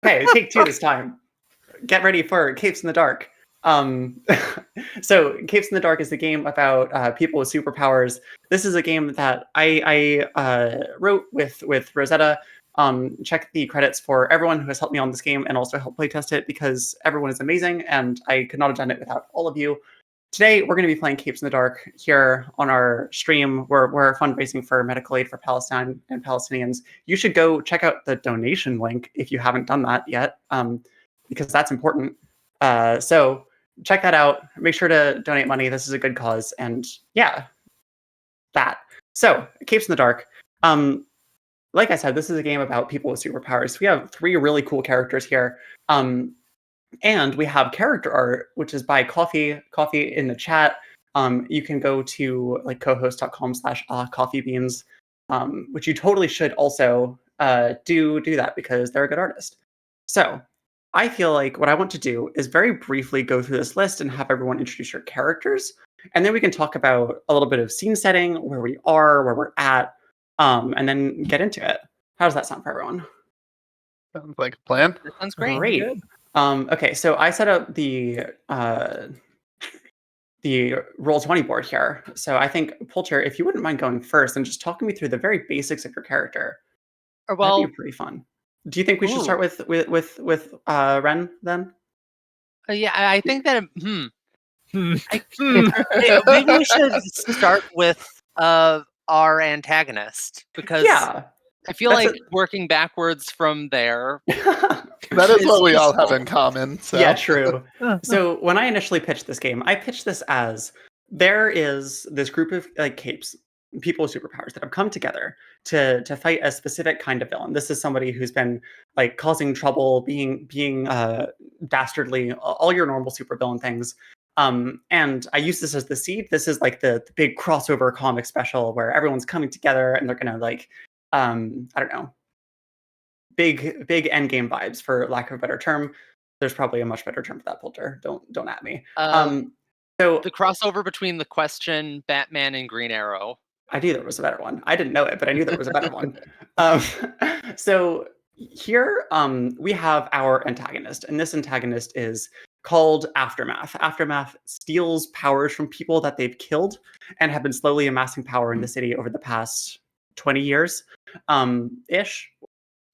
Okay, take two this time. Get ready for Capes in the Dark. So Capes in the Dark is the game about people with superpowers. This is a game that I wrote with Rosetta. Check the credits for everyone who has helped me on this game and also helped playtest it, because everyone is amazing and I could not have done it without all of you. Today, we're going to be playing Capes in the Dark here on our stream. We're fundraising for medical aid for Palestine and Palestinians. You should go check out the donation link if you haven't done that yet, because that's important. So check that out. Make sure to donate money. This is a good cause. And yeah, that. So, Capes in the Dark. Like I said, this is a game about people with superpowers. We have 3 really cool characters here. And we have character art, which is by Coffee in the chat. You can go to like cohost.com/coffeebeans, which you totally should also do that, because they're a good artist. So I feel like what I want to do is very briefly go through this list and have everyone introduce your characters. And then we can talk about a little bit of scene setting, where we are, where we're at, and then get into it. How does that sound for everyone? Sounds like a plan. That sounds great. Great. Okay, so I set up the Roll20 board here. So I think, Pulcher, if you wouldn't mind going first and just talking me through the very basics of your character, that'd be pretty fun. Do you think we should start with Ren then? Yeah, I think that. Maybe we should start with our antagonist, because I feel like working backwards from there. That is what we all have in common. So. Yeah, true. So when I initially pitched this game, I pitched this as, there is this group of like capes, people with superpowers, that have come together to fight a specific kind of villain. This is somebody who's been like causing trouble, being dastardly, all your normal supervillain things. And I use this as the seed. This is like the big crossover comic special where everyone's coming together and they're gonna like, I don't know, big end game vibes, for lack of a better term. There's probably a much better term for that, Pulcher. Don't at me. So the crossover between The Question, Batman, and Green Arrow. I knew there was a better one. I didn't know it, but I knew there was a better one. So here we have our antagonist, and this antagonist is called Aftermath. Aftermath steals powers from people that they've killed and have been slowly amassing power in the city over the past 20 years ish.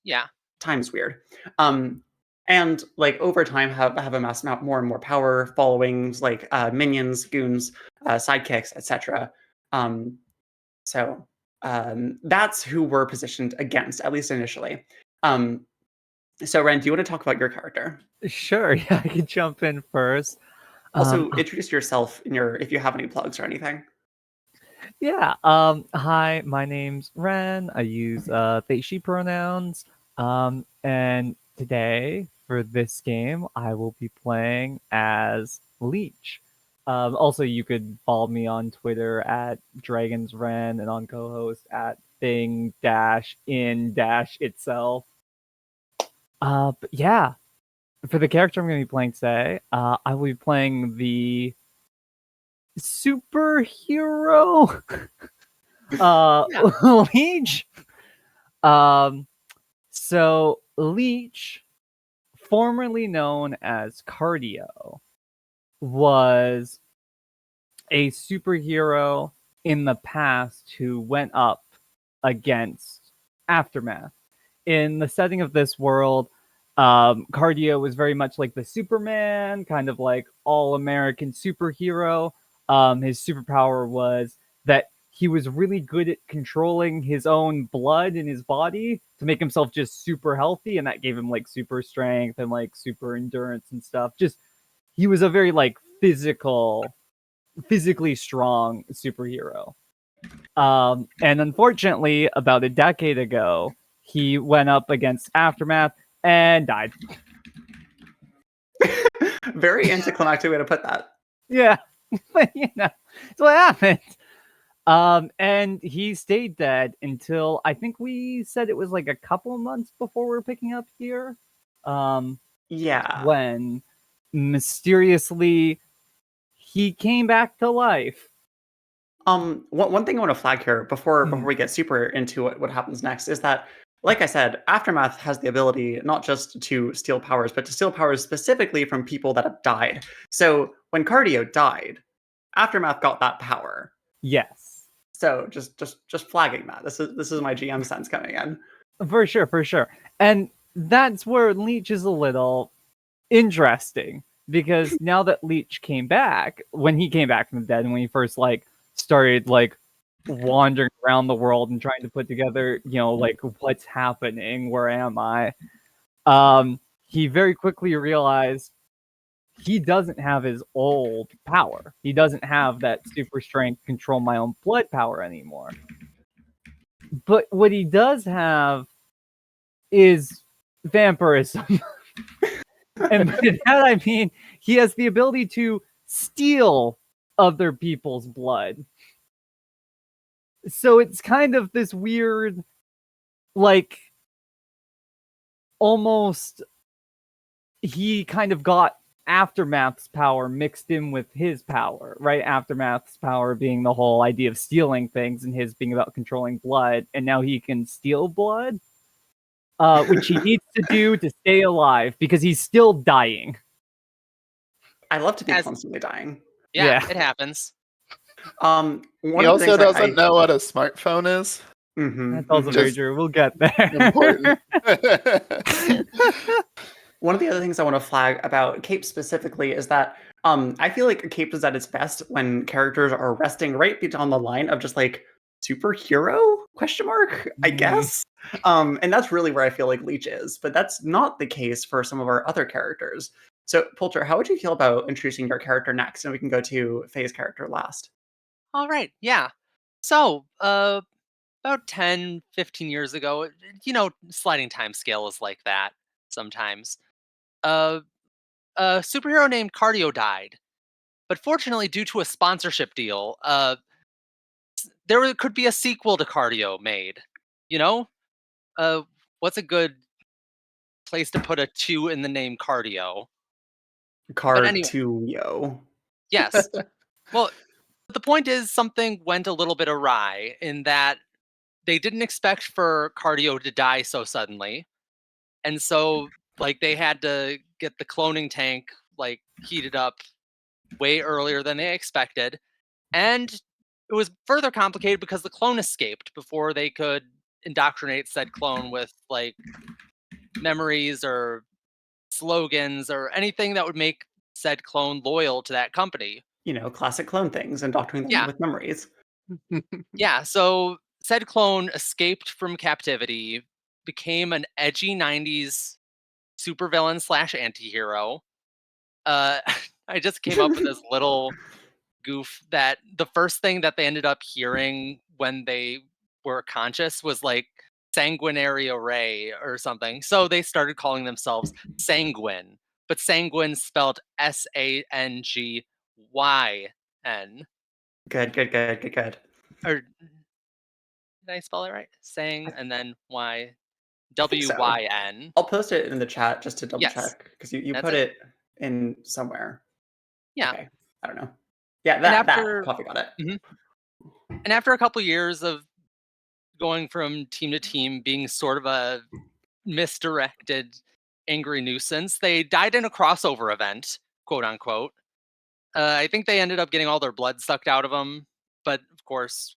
Yeah. Time's weird. And like over time have amassed more and more power, followings, like minions, goons, sidekicks, etc. So that's who we're positioned against, at least initially. So Ren, do you want to talk about your character? Sure, yeah, I can jump in first. Also, introduce yourself if you have any plugs or anything. Yeah. Hi, my name's Ren. I use they she pronouns. And today for this game, I will be playing as Leech. Also, you could follow me on Twitter at DragonsRen and on co-host at thing-in-itself. But yeah, for the character I'm going to be playing today, I will be playing the superhero Leech. So Leech, formerly known as Cardio, was a superhero in the past who went up against Aftermath. In the setting of this world, Cardio was very much like the Superman, kind of like all-American superhero. His superpower was that he was really good at controlling his own blood in his body to make himself just super healthy, and that gave him like super strength and like super endurance and stuff. Just he was a very like physically strong superhero. And unfortunately, about a decade ago, he went up against Aftermath and died. Very anticlimactic way to put that. Yeah, but you know, it's what happened. And he stayed dead until I think we said it was like a couple of months before we were picking up here. Yeah. When mysteriously he came back to life. One thing I want to flag here before we get super into what happens next is that like I said, Aftermath has the ability not just to steal powers, but to steal powers specifically from people that have died. So when Cardio died, Aftermath got that power. Yes. So just flagging that. This is my GM sense coming in. For sure. And that's where Leech is a little interesting, because now that Leech came back, when he came back from the dead, and when he first started wandering around the world and trying to put together, what's happening, where am I? He very quickly realized he doesn't have his old power. He doesn't have that super strength, control my own blood power anymore. But what he does have is vampirism. And by that I mean he has the ability to steal other people's blood. So it's kind of this weird, almost he kind of got Aftermath's power mixed in with his power, right? Aftermath's power being the whole idea of stealing things, and his being about controlling blood, and now he can steal blood, which he needs to do to stay alive because he's still dying. I love to be constantly dying. Yeah, it happens. He also doesn't know what a smartphone is. That's also very true. We'll get there. Important. One of the other things I want to flag about Cape specifically is that I feel like Cape is at its best when characters are resting right on the line of just superhero ? I guess. And that's really where I feel like Leech is, but that's not the case for some of our other characters. So, Pulcher, how would you feel about introducing your character next? And we can go to Faye's character last. All right, yeah. So, about 10, 15 years ago, sliding time scale is like that sometimes. A superhero named Cardio died. But fortunately, due to a sponsorship deal, there could be a sequel to Cardio made. What's a good place to put a 2 in the name Cardio? Cardio. Yes. Well, the point is something went a little bit awry in that they didn't expect for Cardio to die so suddenly. And so, they had to get the cloning tank, heated up way earlier than they expected. And it was further complicated because the clone escaped before they could indoctrinate said clone with, memories or slogans or anything that would make said clone loyal to that company. Classic clone things, indoctrinating them with memories. Yeah, so said clone escaped from captivity, became an edgy 90s supervillain / anti-hero. I just came up with this little goof that the first thing that they ended up hearing when they were conscious was sanguinary array or something. So they started calling themselves Sanguine, but Sanguine spelled SANGYN. Good. Or did I spell it right? Sang and then WYN. I'll post it in the chat just to double check because you put it in somewhere. Yeah. Okay. I don't know. Yeah, that Coffee got it. Mm-hmm. And after a couple years of going from team to team, being sort of a misdirected, angry nuisance, they died in a crossover event, quote unquote. I think they ended up getting all their blood sucked out of them, but of course,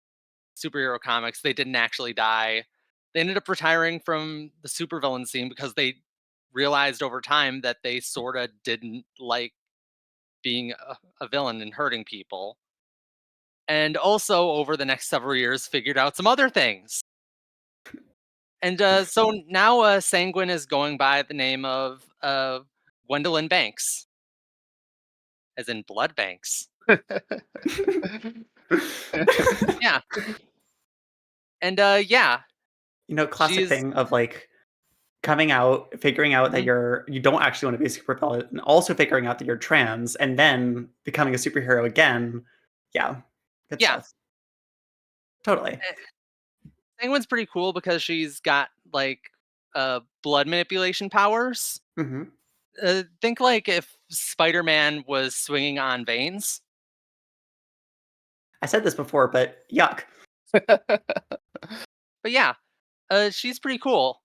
superhero comics, they didn't actually die. They ended up retiring from the supervillain scene because they realized over time that they sort of didn't like being a villain and hurting people. And also, over the next several years, figured out some other things. And so now Sanguine is going by the name of Gwendolyn Banks, as in blood banks. Yeah. And yeah. Classic thing of coming out, figuring out that you don't actually want to be a supervillain, and also figuring out that you're trans, and then becoming a superhero again. Yeah. Good stuff. Totally. Sanguine's pretty cool because she's got blood manipulation powers. Mm-hmm. Think if Spider-Man was swinging on veins. I said this before, but yuck. But yeah, She's pretty cool.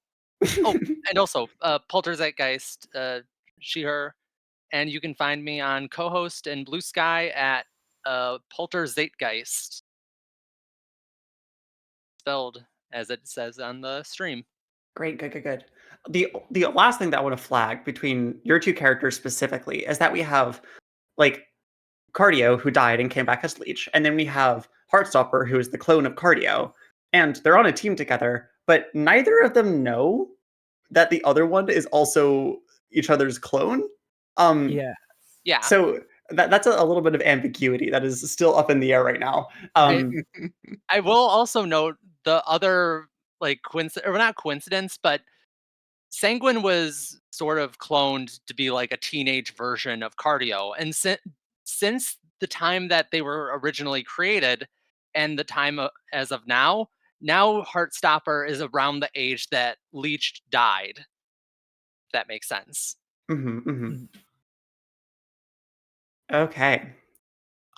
Oh, and also, Polterzeitgeist, she, her, and you can find me on co-host and Blue Sky at Polterzeitgeist, spelled as it says on the stream. Great, good. The last thing that I want to flag between your two characters specifically is that we have like Cardio, who died and came back as Leech, and then we have Heartstopper, who is the clone of Cardio, and they're on a team together, but neither of them know that the other one is also each other's clone. Yeah. So that's a little bit of ambiguity that is still up in the air right now. I will also note the other coincidence, or not coincidence, but Sanguine was sort of cloned to be like a teenage version of Cardio, and since the time that they were originally created and the time as of now Heartstopper is around the age that Leech died. If that makes sense. Okay.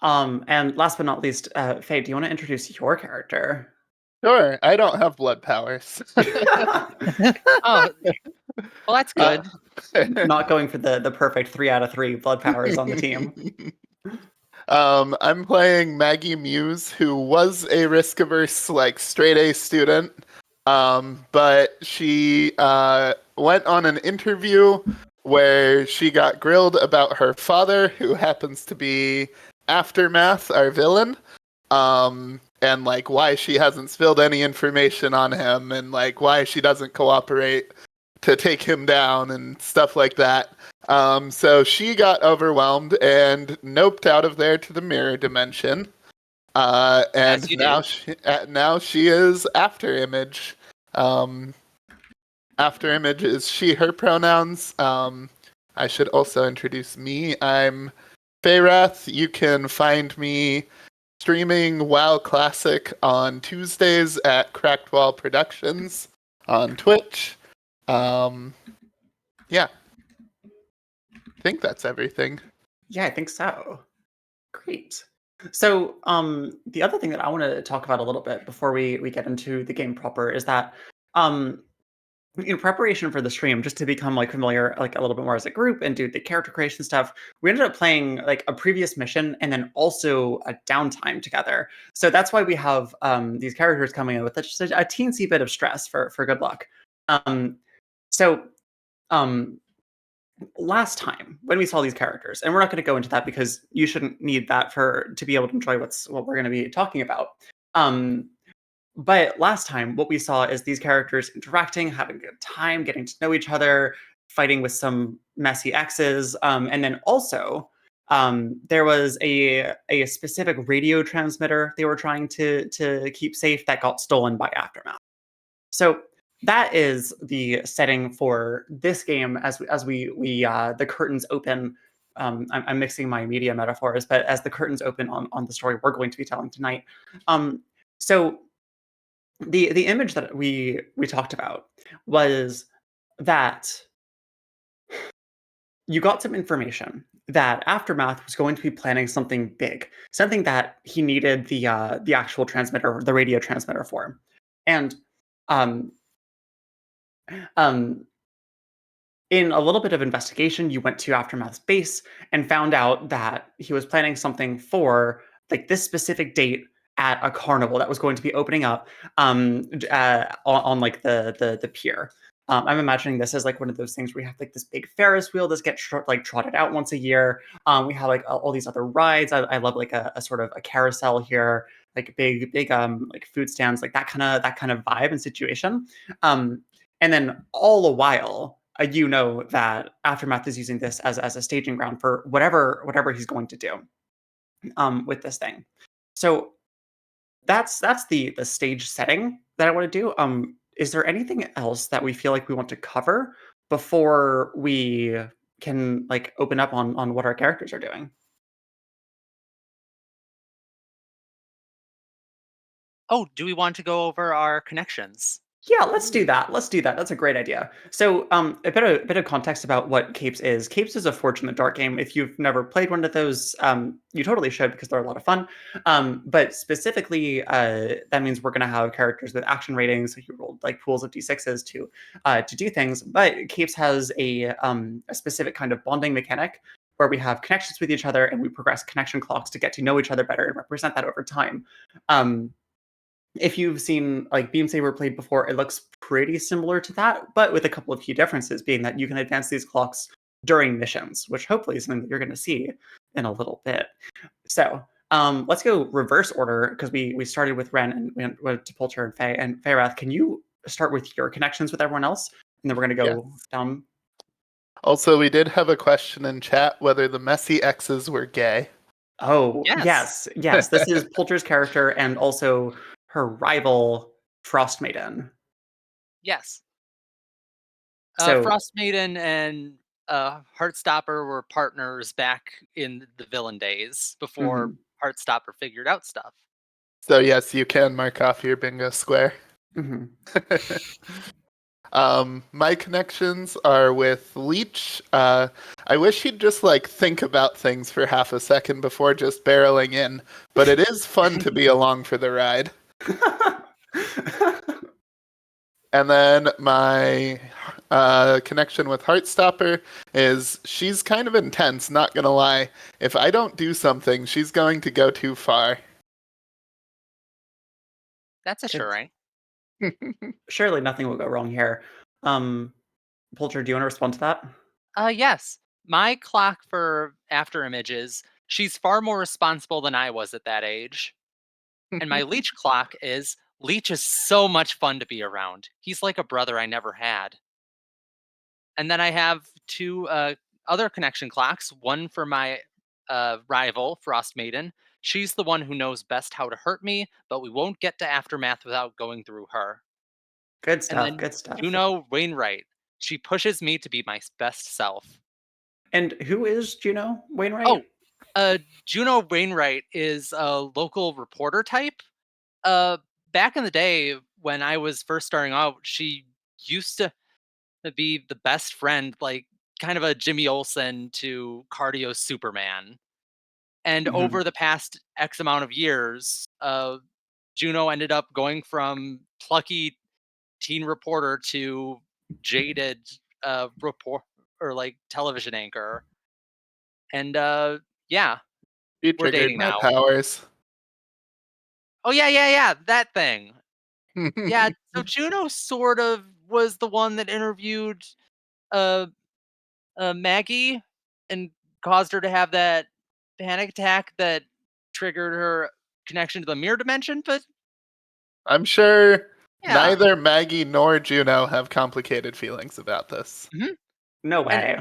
And last but not least, Faye, do you want to introduce your character? Sure. I don't have blood powers. Oh, well, that's good. Not going for the perfect 3 out of 3 blood powers on the team. I'm playing Maggie Muse, who was a risk-averse, straight A student. But she went on an interview where she got grilled about her father, who happens to be Aftermath, our villain. And why she hasn't spilled any information on him, and why she doesn't cooperate to take him down and stuff like that. So she got overwhelmed and noped out of there to the mirror dimension. And now she is Afterimage. Afterimage is she, her pronouns. I should also introduce me. I'm Feyrath. You can find me streaming WoW Classic on Tuesdays at Cracked Wall Productions on Twitch. Yeah. I think that's everything. Yeah, I think so. Great. So, the other thing that I want to talk about a little bit before we get into the game proper is that, in preparation for the stream, just to become familiar a little bit more as a group and do the character creation stuff, we ended up playing a previous mission and then also a downtime together. So that's why we have these characters coming in with just a teensy bit of stress for good luck. So last time when we saw these characters, and we're not going to go into that because you shouldn't need that to be able to enjoy what we're going to be talking about. But last time, what we saw is these characters interacting, having a good time, getting to know each other, fighting with some messy exes, and then also there was a specific radio transmitter they were trying to keep safe that got stolen by Aftermath. So that is the setting for this game as we the curtains open. I'm mixing my media metaphors, but as the curtains open on the story we're going to be telling tonight. So the image that we talked about was that you got some information that Aftermath was going to be planning something big, something that he needed the actual transmitter, the radio transmitter for, and um, in a little bit of investigation, you went to Aftermath's base and found out that he was planning something for this specific date at a carnival that was going to be opening up on the pier. I'm imagining this as one of those things where we have this big Ferris wheel that gets trotted out once a year. We have all these other rides. I love a sort of a carousel here, big food stands, that kind of vibe and situation. And then all the while, you know that Aftermath is using this as a staging ground for whatever he's going to do with this thing. So that's the stage setting that I want to do. Is there anything else that we feel like we want to cover before we can open up on what our characters are doing? Oh, do we want to go over our connections? Yeah, let's do that. Let's do that. That's a great idea. So, a bit of context about what Capes is. Capes is a Forge in the Dark game. If you've never played one of those, you totally should because they're a lot of fun. But specifically, that means we're going to have characters with action ratings. So you roll like pools of d6s to do things. But Capes has a specific kind of bonding mechanic where we have connections with each other and we progress connection clocks to get to know each other better and represent that over time. If you've seen like Beam Saber played before, it looks pretty similar to that, but with a couple of key differences, being that you can advance these clocks during missions, which hopefully is something that you're going to see in a little bit. So let's go reverse order because we started with Ren and we went to Pulcher and Faye. And Feyrath, can you start with your connections with everyone else? And then we're going to go down. Also, we did have a question in chat whether the messy exes were gay. Oh, Yes. yes. This is Pulcher's character and also her rival, Frost Maiden. Yes. So- Frost Maiden and Heartstopper were partners back in the villain days before Heartstopper figured out stuff. So yes, you can mark off your bingo square. Mhm. My connections are with Leech. I wish he'd just like think about things for half a second before just barreling in, but it is fun to be along for the ride. And then my connection with Heartstopper is she's kind of intense, not gonna lie. If I don't do something, she's going to go too far. That's assuring. Surely nothing will go wrong here. Pulcher, do you want to respond to that? Yes. My clock for After Images, she's far more responsible than I was at that age. And my Leech clock is Leech is so much fun to be around. He's like a brother I never had. And then I have two other connection clocks. One for my rival, Frost Maiden. She's the one who knows best how to hurt me, but we won't get to Aftermath without going through her. Good And stuff. then Good stuff. Juno Wainwright. She pushes me to be my best self. And who is Juno Wainwright? Juno Wainwright is a local reporter type. Back in the day when I was first starting out, she used to be the best friend, like kind of a Jimmy Olsen to Cardio Superman. And over the past X amount of years, Juno ended up going from plucky teen reporter to jaded report or like television anchor. And yeah, You we're triggered dating my now. powers. Oh yeah, that thing. Yeah, so Juno sort of was the one that interviewed uh, Maggie and caused her to have that panic attack that triggered her connection to the mirror dimension. But I'm sure yeah, neither Maggie nor Juno have complicated feelings about this. No way.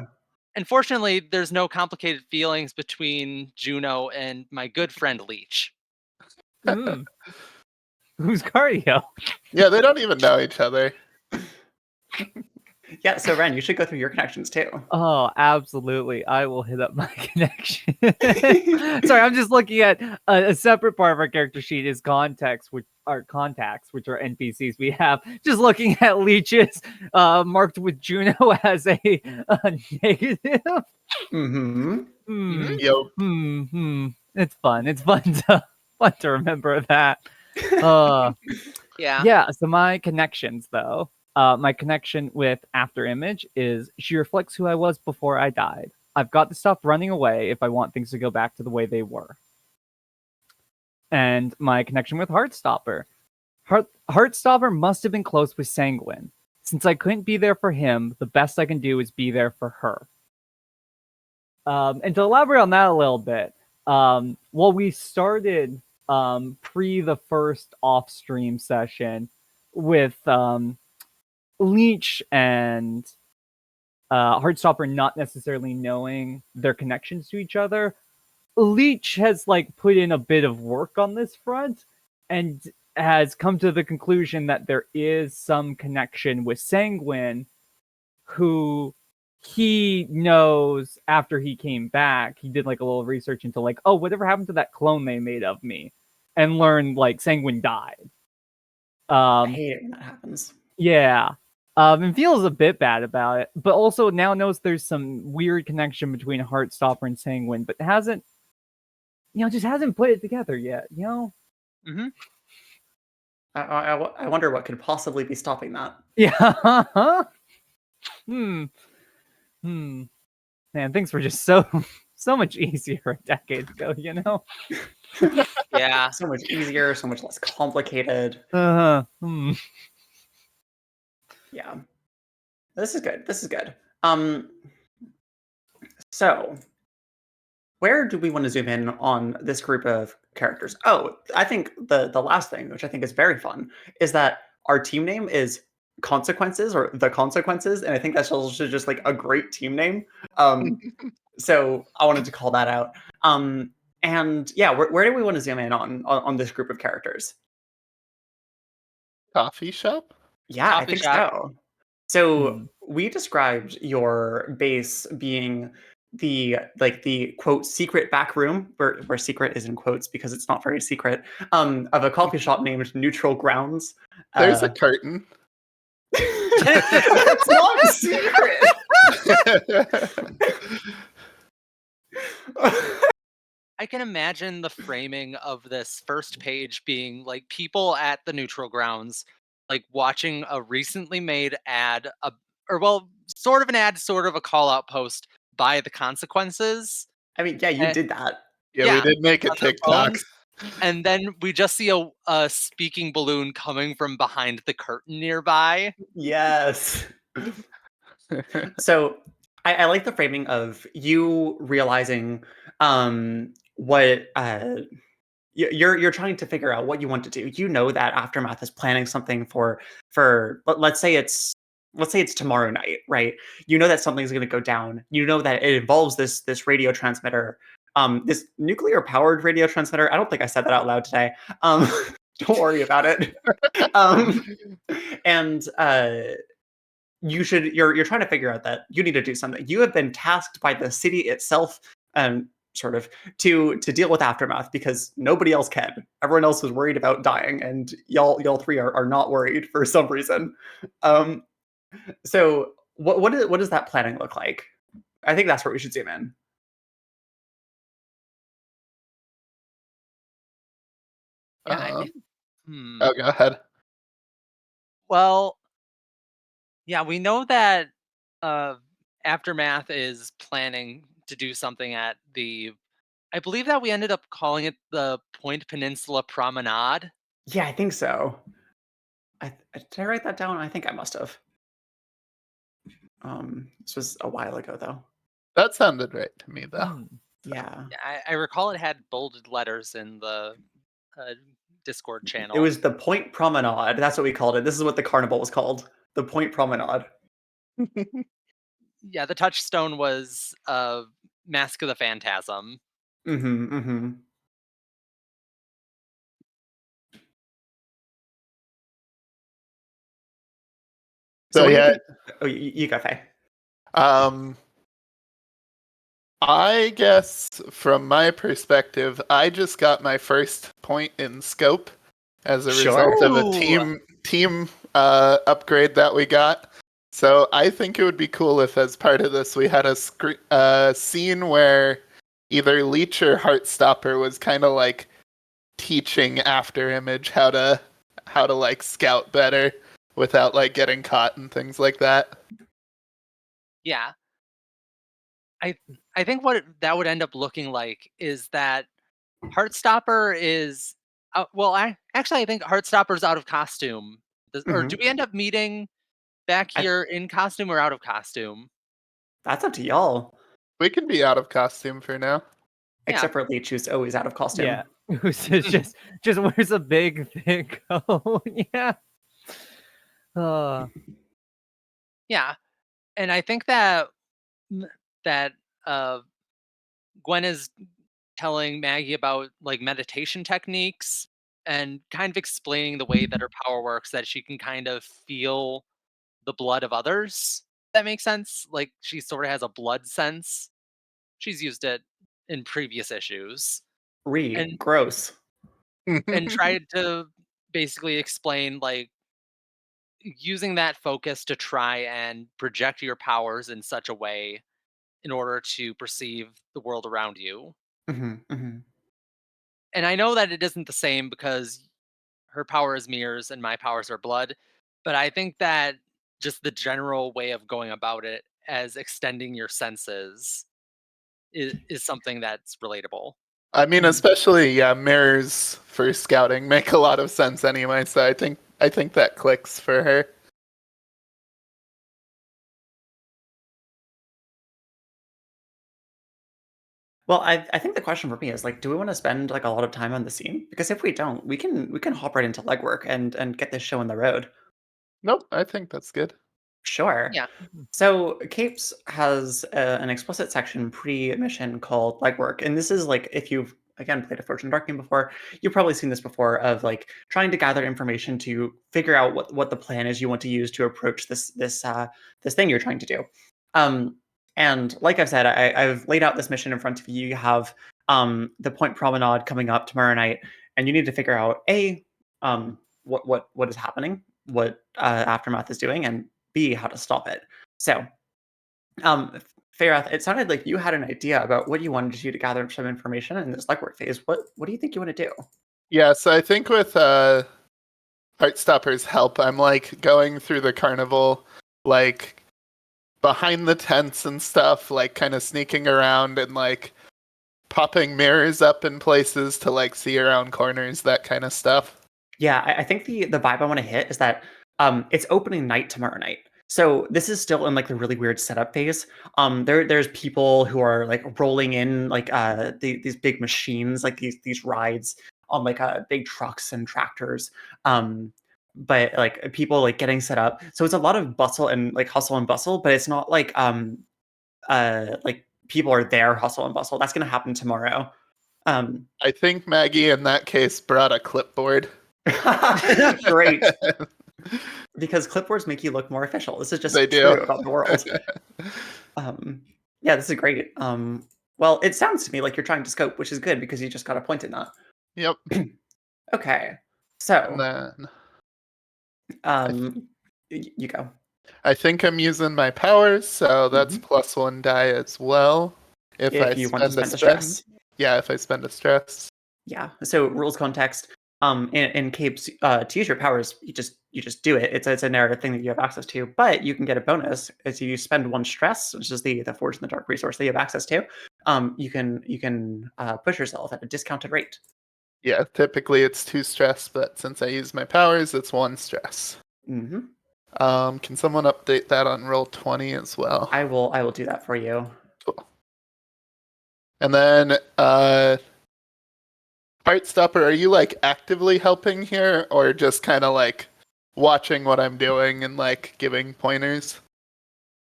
and fortunately, there's no complicated feelings between Juno and my good friend Leech. Who's Cardio? Yeah, they don't even know each other. Yeah, so Ren, you should go through your connections too. Oh, absolutely. I will hit up my connection. Sorry, I'm just looking at a separate part of our character sheet is contacts, which are NPCs we have. Just looking at leeches marked with Juno as a negative. Yup. It's fun. It's fun to remember that. Yeah. Yeah, so my connections though. My connection with After Image is she reflects who I was before I died. I've got to stop running away if I want things to go back to the way they were. And my connection with Heartstopper. Heartstopper must have been close with Sanguine. Since I couldn't be there for him, the best I can do is be there for her. And to elaborate on that a little bit, while we started pre the first off-stream session with Leech and Heartstopper not necessarily knowing their connections to each other, Leech has like put in a bit of work on this front and has come to the conclusion that there is some connection with Sanguine, who he knows after he came back. He did like a little research into like, oh, whatever happened to that clone they made of me, and learned like Sanguine died. I hate it when that happens. Yeah. And feels a bit bad about it, but also now knows there's some weird connection between Heartstopper and Sanguine, but hasn't, just hasn't put it together yet, Hmm. I wonder what could possibly be stopping that. Yeah. Hmm. Man, things were just so much easier a decade ago, Yeah. So much easier, so much less complicated. Hmm. Yeah. This is good. This is good. So where do we want to zoom in on this group of characters? Oh, I think the last thing, which I think is very fun, is that our team name is Consequences or the Consequences, and I think that's also just like a great team name. So I wanted to call that out. And yeah, where do we want to zoom in on this group of characters? Coffee shop? Yeah, I Coffee think shop. so. So Hmm. we described your base being the quote secret back room where secret is in quotes because it's not very secret of a coffee shop named Neutral Grounds. There's a curtain. It's not secret. I can imagine the framing of this first page being like people at the neutral grounds, like watching a recently made ad, or well, sort of an ad, sort of a call out post by the Consequences. I mean, yeah, you Eh, did that. Yeah, we Yeah, did make a on their TikTok. phones. And then we just see a speaking balloon coming from behind the curtain nearby. Yes. So I like the framing of you realizing what you're trying to figure out what you want to do. You know that Aftermath is planning something for let's say it's tomorrow night, right? You know that something's going to go down. You know that it involves this radio transmitter, this nuclear powered radio transmitter. I don't think I said that out loud today. Um, don't worry about it. Um, and you're trying to figure out that you need to do something. You have been tasked by the city itself, sort of to deal with Aftermath because nobody else can. Everyone else is worried about dying, and y'all three are not worried for some reason. Um, so what does that planning look like? I think that's where we should zoom in. Yeah, I Uh, think. Hmm. oh, go ahead. Well, yeah, we know that uh, Aftermath is planning to do something at the. I believe that we ended up calling it the Point Peninsula Promenade. Yeah, I think so. Did I write that down? I think I must have. This was a while ago though. That sounded right to me, though. Hmm. Yeah. Yeah, I recall it had bolded letters in the uh, Discord It channel. was the Point Promenade. That's what we called it. This is what the carnival was called. The Point Promenade. Yeah, the touchstone was Mask of the Phantasm. Mm-hmm. Mm-hmm. So So what do you yeah, think? Oh, you go, Faye. um, I guess from my perspective, I just got my first point in scope as a Sure. result of a Ooh. team upgrade that we got. So I think it would be cool if, as part of this, we had a scene where either Leech or Heartstopper was kind of like teaching Afterimage how to like scout better without like getting caught and things like that. Yeah, I think what that would end up looking like is that Heartstopper is well. I think Heartstopper's out of costume. Or do Hmm. we end up meeting back I, here in costume or out of costume? that's up to y'all. We can be out of costume for now. Yeah. Except for Leech, who's always out of costume. Yeah. Who's just wears a big thick coat. Yeah. Uh, Yeah, and I think that that uh, Gwen is telling Maggie about like meditation techniques and kind of explaining the way that her power works, that she can kind of feel the blood of others. That makes sense. Like she sort of has a blood sense. She's used it in previous issues and Gross. tried to basically explain like using that focus to try and project your powers in such a way in order to perceive the world around you. Hmm. And I know that it isn't the same because her power is mirrors and my powers are blood, but I think that just the general way of going about it as extending your senses is something that's relatable. I mean, especially mirrors for scouting make a lot of sense anyway. So I think that clicks for her. Well, I think the question for me is like, do we want to spend like a lot of time on the scene? Because if we don't, we can hop right into legwork and get this show on the road. Nope, I think that's good. Sure. Yeah. So Capes has an explicit section pre-mission called legwork, and this is like if you've again played a Fortune Dark game before, you've probably seen this before of like trying to gather information to figure out what the plan is you want to use to approach this thing you're trying to do. Um, and like I've said, I've laid out this mission in front of you. You have the Point Promenade coming up tomorrow night, and you need to figure out what is happening, what Aftermath is doing, and B, how to stop it. So, Feyrath, it sounded like you had an idea about what you wanted to do to gather some information in this legwork phase. What do you think you want to do? Yeah, so I think with Heartstopper's help, I'm like going through the carnival, like behind the tents and stuff, like kind of sneaking around and like popping mirrors up in places to like see around corners, that kind of stuff. Yeah, I think the vibe I want to hit is that it's opening night tomorrow night. So this is still in like the really weird setup phase. There's people who are like rolling in like these big machines, like these rides on like big trucks and tractors. But like people like getting set up. So it's a lot of bustle and like hustle and bustle, but it's not like people are there hustle and bustle. That's gonna happen tomorrow. Um, I think Maggie in that case brought a clipboard. Great. Because clipboards make you look more official. This is just They true do. about the world. Yeah, this is great. Well, it sounds to me like you're trying to scope, which is good because you just got a point in that. Yep. Okay, And so then you go. I think I'm using my powers, so that's Mhm. +1 die as well. If I If you want to spend a spend the spend, stress. yeah, if I spend a stress. Yeah. So rules context. In Capes, to use your powers, you just do it. It's a narrative thing that you have access to, but you can get a bonus as you spend one stress, which is the Forge in the Dark resource that you have access to. You can push yourself at a discounted rate. Yeah, typically it's 2 stress, but since I use my powers, it's 1 stress. Hmm. Can someone update that on Roll20 as well? I will do that for you. Cool. And then Heartstopper, are you like actively helping here or just kind of like watching what I'm doing and like giving pointers?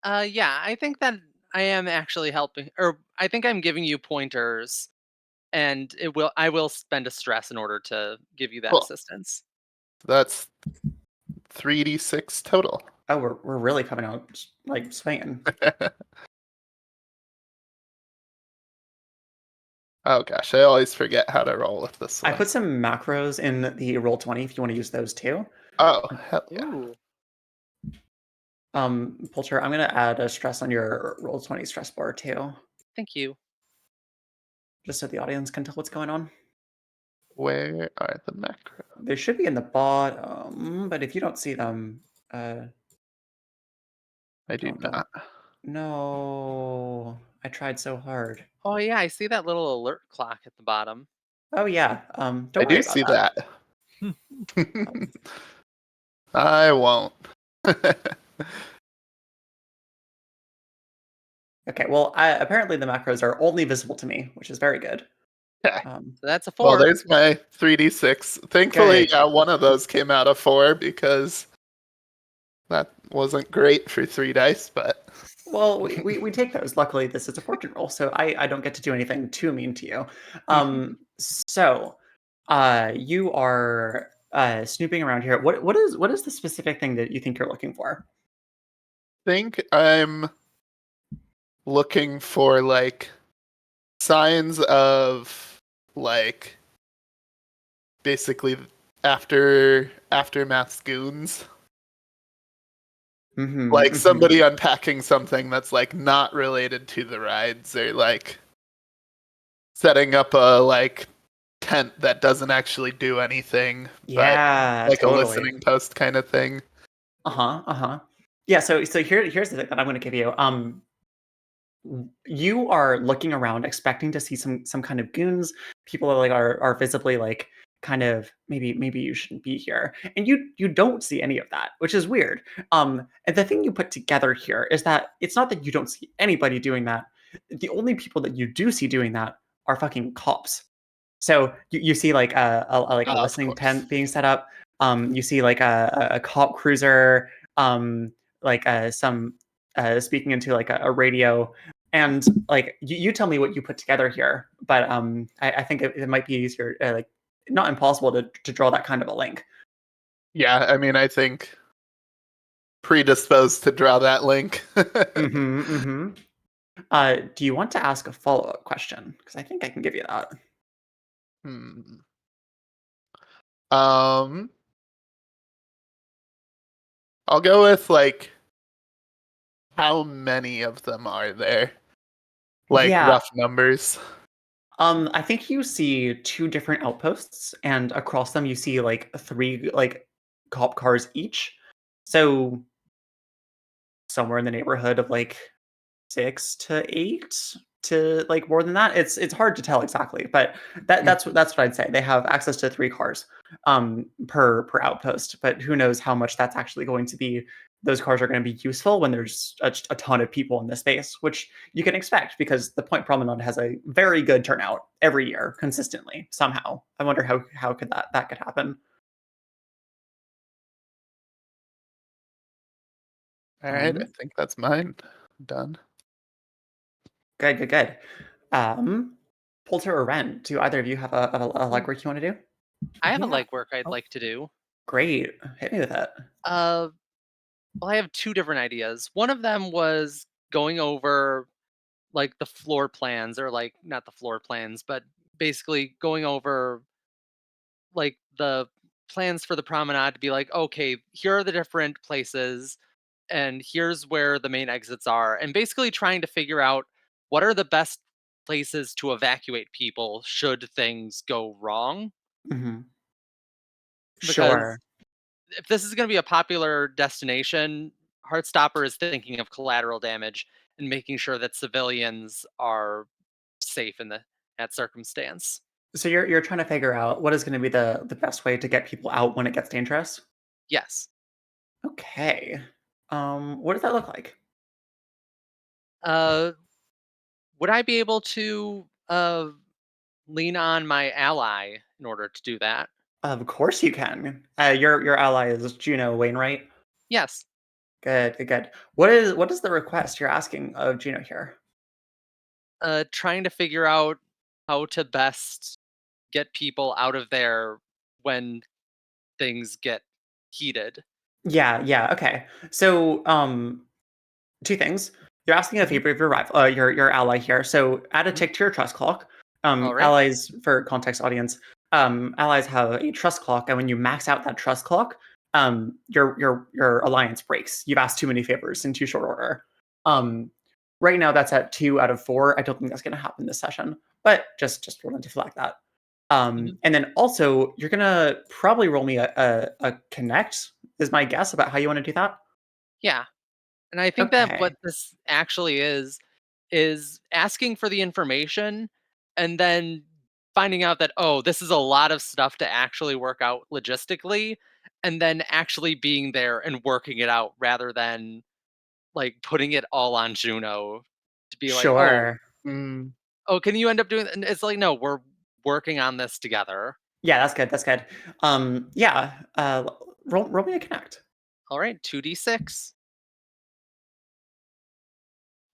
Yeah, I think that I am actually helping, or I think I'm giving you pointers, and I will spend a stress in order to give you that Cool. assistance. That's 3d6 total. Oh, we're really coming out like swinging. Oh gosh, I always forget how to roll with this I one. put some macros in the Roll20 if you want to use those too. Oh, hell yeah. Ooh. Pulcher, I'm gonna add a stress on your Roll20 stress bar too, Thank you. just so the audience can tell what's going on. Where are the macros? They should be in the bottom, but if you don't see them, I do don't. not. No, I tried so hard. Oh yeah, I see that little alert clock at the bottom. Oh yeah. I Don't worry do about see that. that. I won't. Okay. Well, apparently the macros are only visible to me, which is very good. Okay. So that's a Well, 4. there's my 3d6. Thankfully, Good. yeah, one of those came out of 4 because that wasn't great for 3 dice, but Well, we take those. Luckily, this is a fortune roll, so I don't get to do anything too mean to you. So you are snooping around here. What is the specific thing that you think you're looking for? think I'm looking for like signs of like basically aftermath goons. Like mhm. somebody unpacking something that's like not related to the rides, or like setting up a like tent that doesn't actually do anything, but Yeah, like a totally. listening post kind of thing. Uh-huh, uh-huh. Yeah, so here's the thing that I'm gonna give you. You are looking around expecting to see some kind of goons. People are visibly like kind of maybe you shouldn't be here. And you don't see any of that, which is weird. And the thing you put together here is that it's not that you don't see anybody doing that. The only people that you do see doing that are fucking cops. So you see like a Of listening course. tent being set up. You see like a cop cruiser, like some speaking into like a radio, and like you tell me what you put together here. But I think it might be easier, like not impossible to draw that kind of a link. Yeah, I mean, I think predisposed to draw that link. Mm-hmm. Mm-hmm. Do you want to ask a follow-up question? Because I think I can give you that. Hmm. Um, I'll go with like how many of them are there? Like Yeah. rough numbers. I think you see two different outposts, and across them you see like three like cop cars each. So somewhere in the neighborhood of like 6 to 8 to like more than that. It's hard to tell exactly, but that's what I'd say. They have access to 3 cars per outpost, but who knows how much that's actually going to be. Those cars are going to be useful when there's a ton of people in the space, which you can expect because the Point Promenade has a very good turnout every year consistently somehow. I wonder how could that could happen. All right, I Um, think that's mine. Done. Good, good, good. Poulter or Ren, do either of you have a Oh, legwork you want to do? I have a Yeah. legwork I'd Oh, like to do. Great. Hit me with it. Uh, well, I have two different ideas. One of them was going over like the floor plans, or like not the floor plans, but basically going over like the plans for the promenade to be like, okay, here are the different places, and here's where the main exits are, and basically trying to figure out what are the best places to evacuate people should things go wrong. Mhm. Because Sure. if this is going to be a popular destination, Heartstopper is thinking of collateral damage and making sure that civilians are safe in that circumstance. So you're trying to figure out what is gonna be the best way to get people out when it gets dangerous? Yes. Okay. What does that look like? Uh, would I be able to lean on my ally in order to do that? Of course you can. Your ally is Juno Wainwright. Yes. Good, good, good. What is the request you're asking of Juno here? Trying to figure out how to best get people out of there when things get heated. Yeah, yeah, okay. So, two things. You're asking a Mhm. favor of your rival, your ally here. So add a Mhm. tick to your trust clock. All right. Allies, for context audience, allies have a trust clock, and when you max out that trust clock, your alliance breaks. You've asked too many favors in too short order. Um, right now that's at 2 out of 4. I don't think that's going to happen this session, but just wanted to flag that. Mhm. And then also you're gonna probably roll me a connect. Is my guess about how you want to do that? Yeah. And I think that what Okay. this actually is asking for the information and then finding out that, oh, this is a lot of stuff to actually work out logistically, and then actually being there and working it out rather than like putting it all on Juno to be like, oh, Sure. Mm, can you end up doing? And it's like, no, we're working on this together. Yeah, that's good. That's good. Yeah. Roll me a connect. All right, 2d6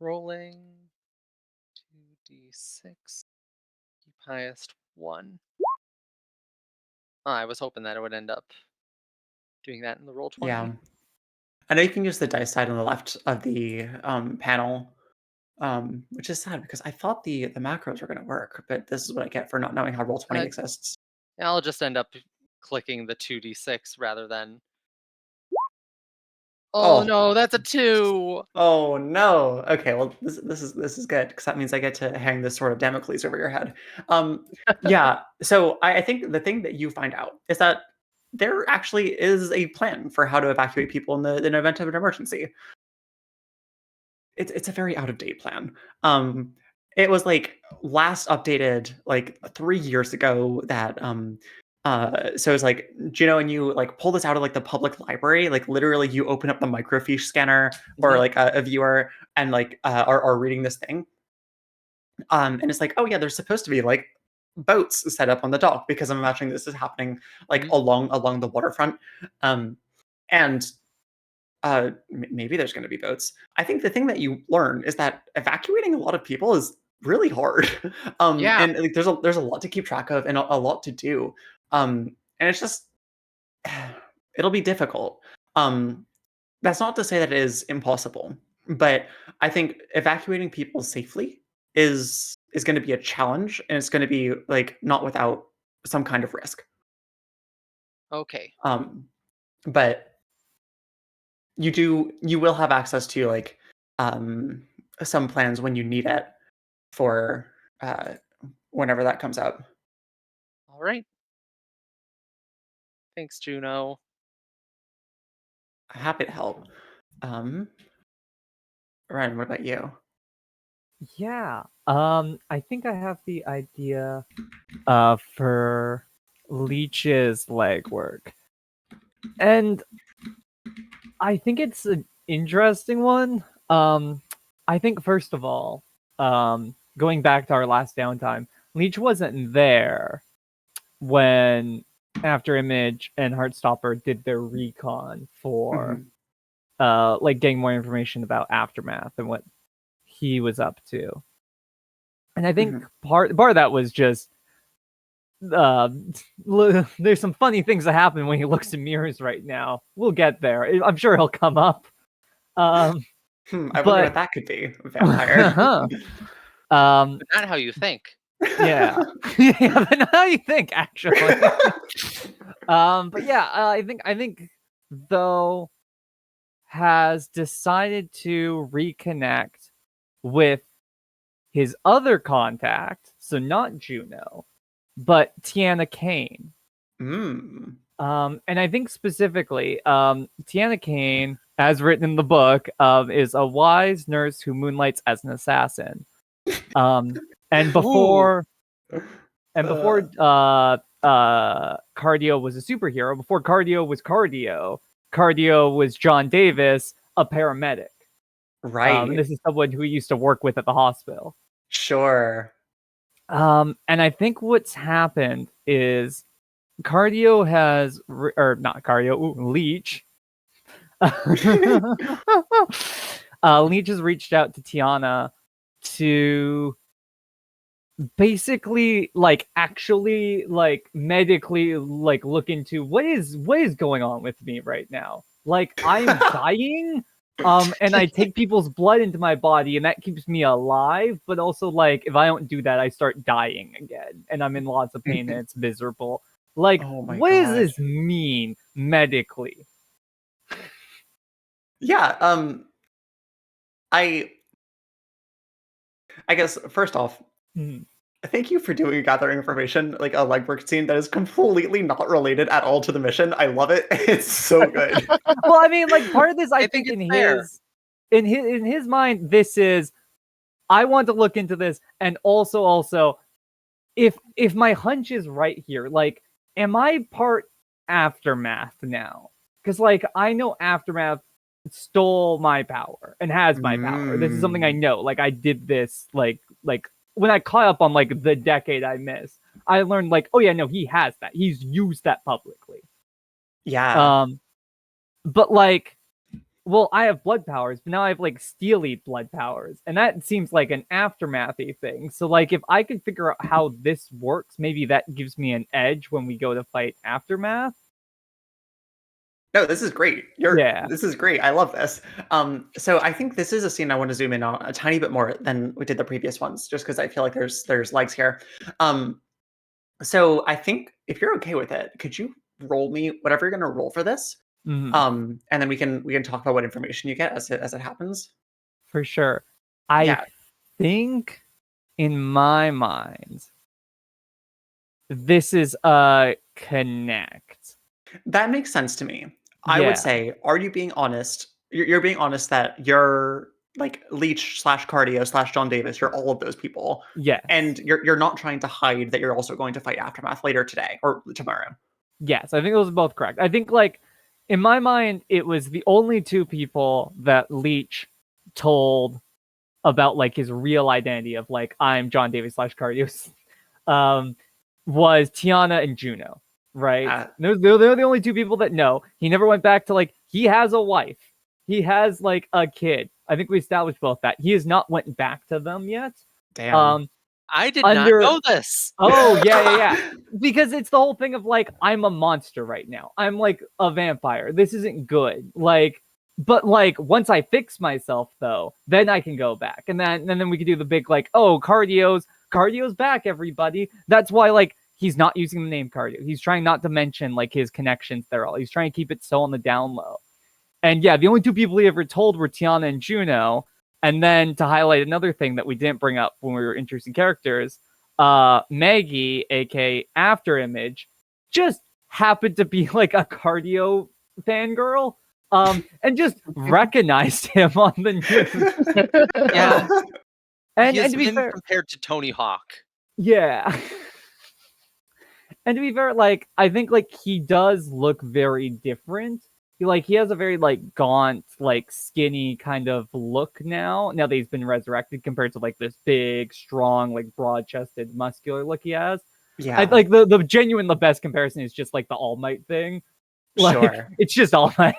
rolling, 2d6, highest one. I was hoping that it would end up doing that in the roll 20. Yeah. I know you can use the dice side on the left of the panel, which is sad because I thought the macros were going to work, but this is what I get for not knowing how Roll20 Uh, exists. I'll just end up clicking the 2d6 rather than. Oh, Oh. no, that's a 2. Oh no. Okay, well this is good because that means I get to hang this sword of Damocles over your head. Yeah. So I think the thing that you find out is that there actually is a plan for how to evacuate people in the event of an emergency. It's a very out of date plan. It was like last updated like 3 years ago that so it's like Juno and you like pull this out of like the public library, like literally you open up the microfiche scanner or Mhm. like a viewer and like are reading this thing. And it's like, oh yeah, there's supposed to be like boats set up on the dock because I'm imagining this is happening like Mhm. along the waterfront. And maybe there's going to be boats. I think the thing that you learn is that evacuating a lot of people is really hard. Yeah. And like, there's a lot to keep track of and a lot to do. And it's just it'll be difficult. That's not to say that it is impossible, but I think evacuating people safely is going to be a challenge, and it's going to be like not without some kind of risk. Okay. But you will have access to like um some plans when you need it for uh whenever that comes up. All right. Thanks, Juno. Happy to help. um Ryan, what about you? Yeah. I think I have the idea for Leech's legwork. And I think it's an interesting one. I think first of all, going back to our last downtime, Leech wasn't there when After Image and Heartstopper did their recon for Mhm. like getting more information about Aftermath and what he was up to. And I think Mhm. part of that was just uh, there's some funny things that happen when he looks in mirrors right now. We'll get there. I'm sure he'll come up. Um, I wonder what but that could be. A vampire. um, But not how you think. yeah, yeah, but now you think actually. But yeah, I think though has decided to reconnect with his other contact, so not Juno, but Tiana Kane. Mm. And I think specifically, Tiana Kane, as written in the book, is a wise nurse who moonlights as an assassin. Um, and Ooh. before Cardio was a superhero, before Cardio was Cardio was John Davis, a paramedic. And Right. this is someone who he used to work with at the hospital. Sure. And I think what's happened is Cardio has, or not Cardio, Leech. Leech has reached out to Tiana to basically like actually like medically like look into what is going on with me right now. Like I'm dying, and I take people's blood into my body and that keeps me alive, but also like if I don't do that I start dying again and I'm in lots of pain and it's miserable. Like Oh my what does god. this mean medically? Yeah, I I guess first off, Hmm. thank you for doing gathering information, like a legwork scene that is completely not related at all to the mission. I love it. It's so good. Well, I mean, like part of this, I I think think it's fair. in his mind, this is I want to look into this, and also if my hunch is right here, like, am I part Aftermath now? Because like I know Aftermath stole my power and has my power. This is something I Mm. know. Like I did this like when I caught up on like the decade I missed, I learned like, oh yeah, no, he has that. He's used that publicly. Yeah. Um, but like, well, I have blood powers, but now I have like steely blood powers, and that seems like an aftermathy thing. So like, if I can figure out how this works, maybe that gives me an edge when we go to fight Aftermath. No, this is great. Yeah. This is great. I love this. So I think this is a scene I want to zoom in on a tiny bit more than we did the previous ones, just because I feel like there's legs here. Um, so I think if you're okay with it, could you roll me whatever you're gonna roll for this? Mhm. And then we can talk about what information you get as it happens. For sure. I Yeah. think in my mind, this is a connect. That makes sense to me. I Yeah. would say, are you being honest? You're being honest that you're like Leech / Cardio / John Davis. You're all of those people, Yes. and you're not trying to hide that you're also going to fight Aftermath later today or tomorrow. Yes, I think those are both correct. I think, like, in my mind, it was the only two people that Leech told about, like, his real identity of, like, I'm John Davis / Cardios, was Tiana and Juno, right? They're the only two people that know. He never went back to, like, he has a wife. He has, like, a kid. I think we established both that. He has not went back to them yet. Damn. I did not know this. Oh, yeah. Because it's the whole thing of, like, I'm a monster right now. I'm, like, a vampire. This isn't good. Like, but, like, once I fix myself, though, then I can go back. And then we can do the big, like, oh, Cardio's back, everybody. That's why, like, he's not using the name Cardio. He's trying not to mention, like, his connections there. He's trying to keep it so on the down low. And, yeah, the only two people he ever told were Tiana and Juno. And then to highlight another thing that we didn't bring up when we were introducing characters, Maggie, aka Afterimage, just happened to be like a Cardio fangirl, and just recognized him on the news. Yeah. And He to be been fair, compared to Tony Hawk. yeah. And to be fair, like, I think, like, he does look very different. He has a very, like, gaunt, like, skinny kind of look now that he's been resurrected, compared to, like, this big, strong, like, broad-chested, muscular look he has. Yeah. I like the best comparison is just, like, the All Might thing. Like, Sure. it's just All Might.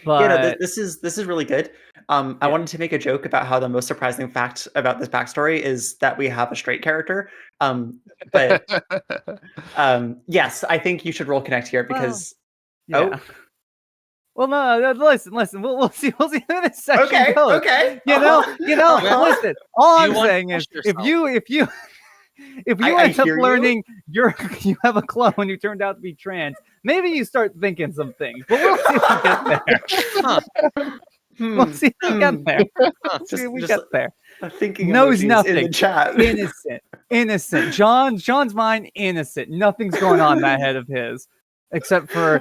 But yeah, no, this is really good. I wanted to make a joke about how the most surprising fact about this backstory is that we have a straight character. But yes, I think you should roll connect here because yeah. Well, no, listen. We'll see how this section goes. Okay. You know. Listen. All I'm saying is, if you end up learning you have a clone who turned out to be trans, maybe you start thinking some things. But we'll see if we get there. We'll see if we get there. Get there. Thinking knows nothing. in the chat. Innocent. John's mind innocent. Nothing's going on in that head of his, except for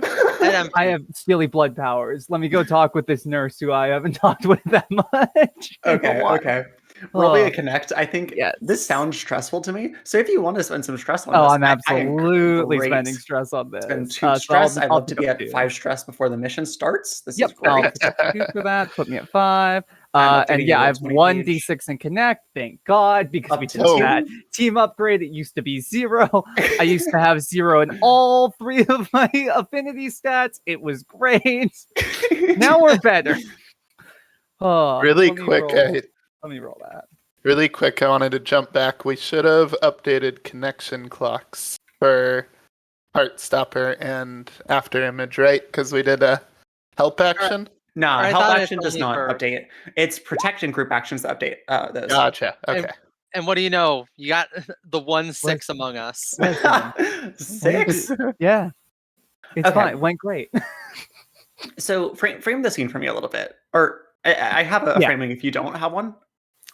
I have steely blood powers. Let me go talk with this nurse who I haven't talked with that much. Okay. Rolling a connect. I think this sounds stressful to me. So if you want to spend some stress on this, I'm absolutely spending stress on this. Spend 2 stress. I'd love to be at 5 stress before the mission starts. This is great. For that, put me at 5. And yeah, I have 1 d6 in connect. Thank God, because we did that team upgrade. It used to be 0. I used to have 0 in all 3 of my affinity stats. It was great. Now we're better. Really quick. Let me roll that. Really quick, I wanted to jump back. We should have updated connection clocks for Heartstopper and Afterimage, right? Because we did a help action. No, help action does not update. It's protection group actions that update those. Gotcha. Okay. And what do you know? You got the 1/6 among us. 6? Yeah. It's fine. It went great. So frame the scene for me a little bit. Or I have a framing if you don't have one.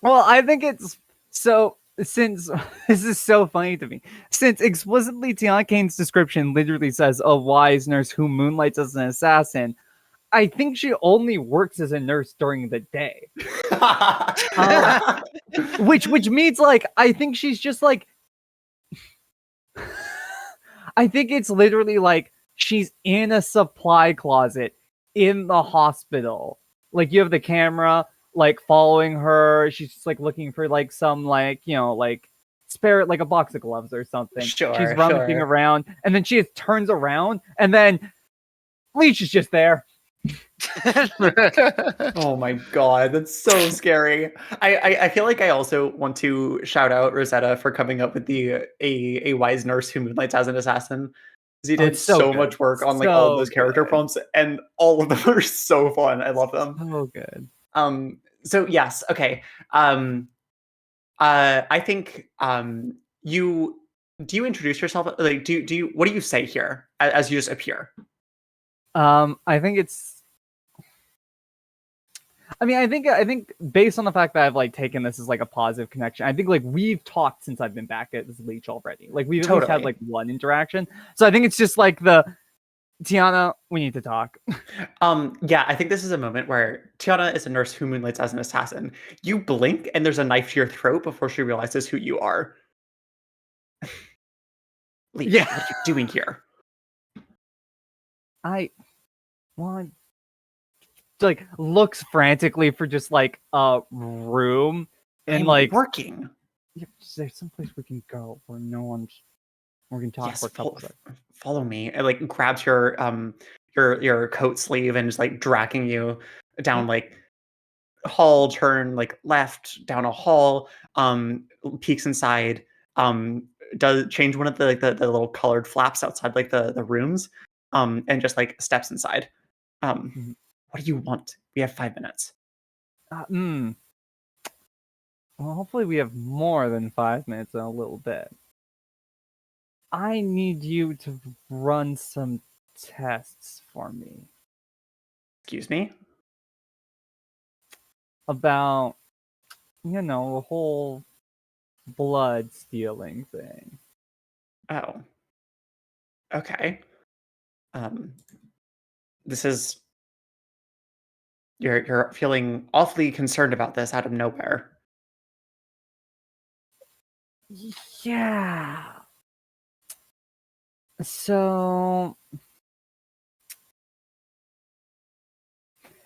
Well, I think it's so, since this is so funny to me, since explicitly Tiana Kane's description literally says a wise nurse who moonlights as an assassin, I think she only works as a nurse during the day. Which means, like, I think she's just like, I think it's literally like she's in a supply closet in the hospital. Like, you have the camera like following her. She's just like looking for like some like, like spare, like a box of gloves or something. Sure, she's rummaging around, and then she just turns around, and then Leech is just there. Oh my god, that's so scary. I feel like I also want to shout out Rosetta for coming up with the a wise nurse who moonlights as an assassin. He did so much work on like all of those character prompts, and all of them are so fun. I love them. So good. So yes, okay. I think you do you introduce yourself? Like, do you what do you say here as you just appear? I think it's. I mean, I think based on the fact that I've like taken this as like a positive connection, I think like we've talked since I've been back at this leech already. Like we've at least had Totally. like one interaction. So I think it's just like the Tiana, we need to talk. Yeah, I think this is a moment where Tiana is a nurse who moonlights as an assassin. You blink and there's a knife to your throat before she realizes who you are. Leech, Yeah. what are you doing here? I want like looks frantically for just like a room and I'm like working. yeah, there's someplace we can go where no one's we can talk Yes, for a couple of seconds. follow me. And like grabs your coat sleeve and is like dragging you down like hall, turn like left down a hall, peeks inside, does change one of the like the little colored flaps outside like the rooms, and just like steps inside. Mhm. What do you want? We have 5 minutes. Well, hopefully we have more than 5 minutes in a little bit. I need you to run some tests for me Excuse me? about, you know, the whole blood stealing thing. Oh. Okay. Um this is you're feeling awfully concerned about this out of nowhere. Yeah. So,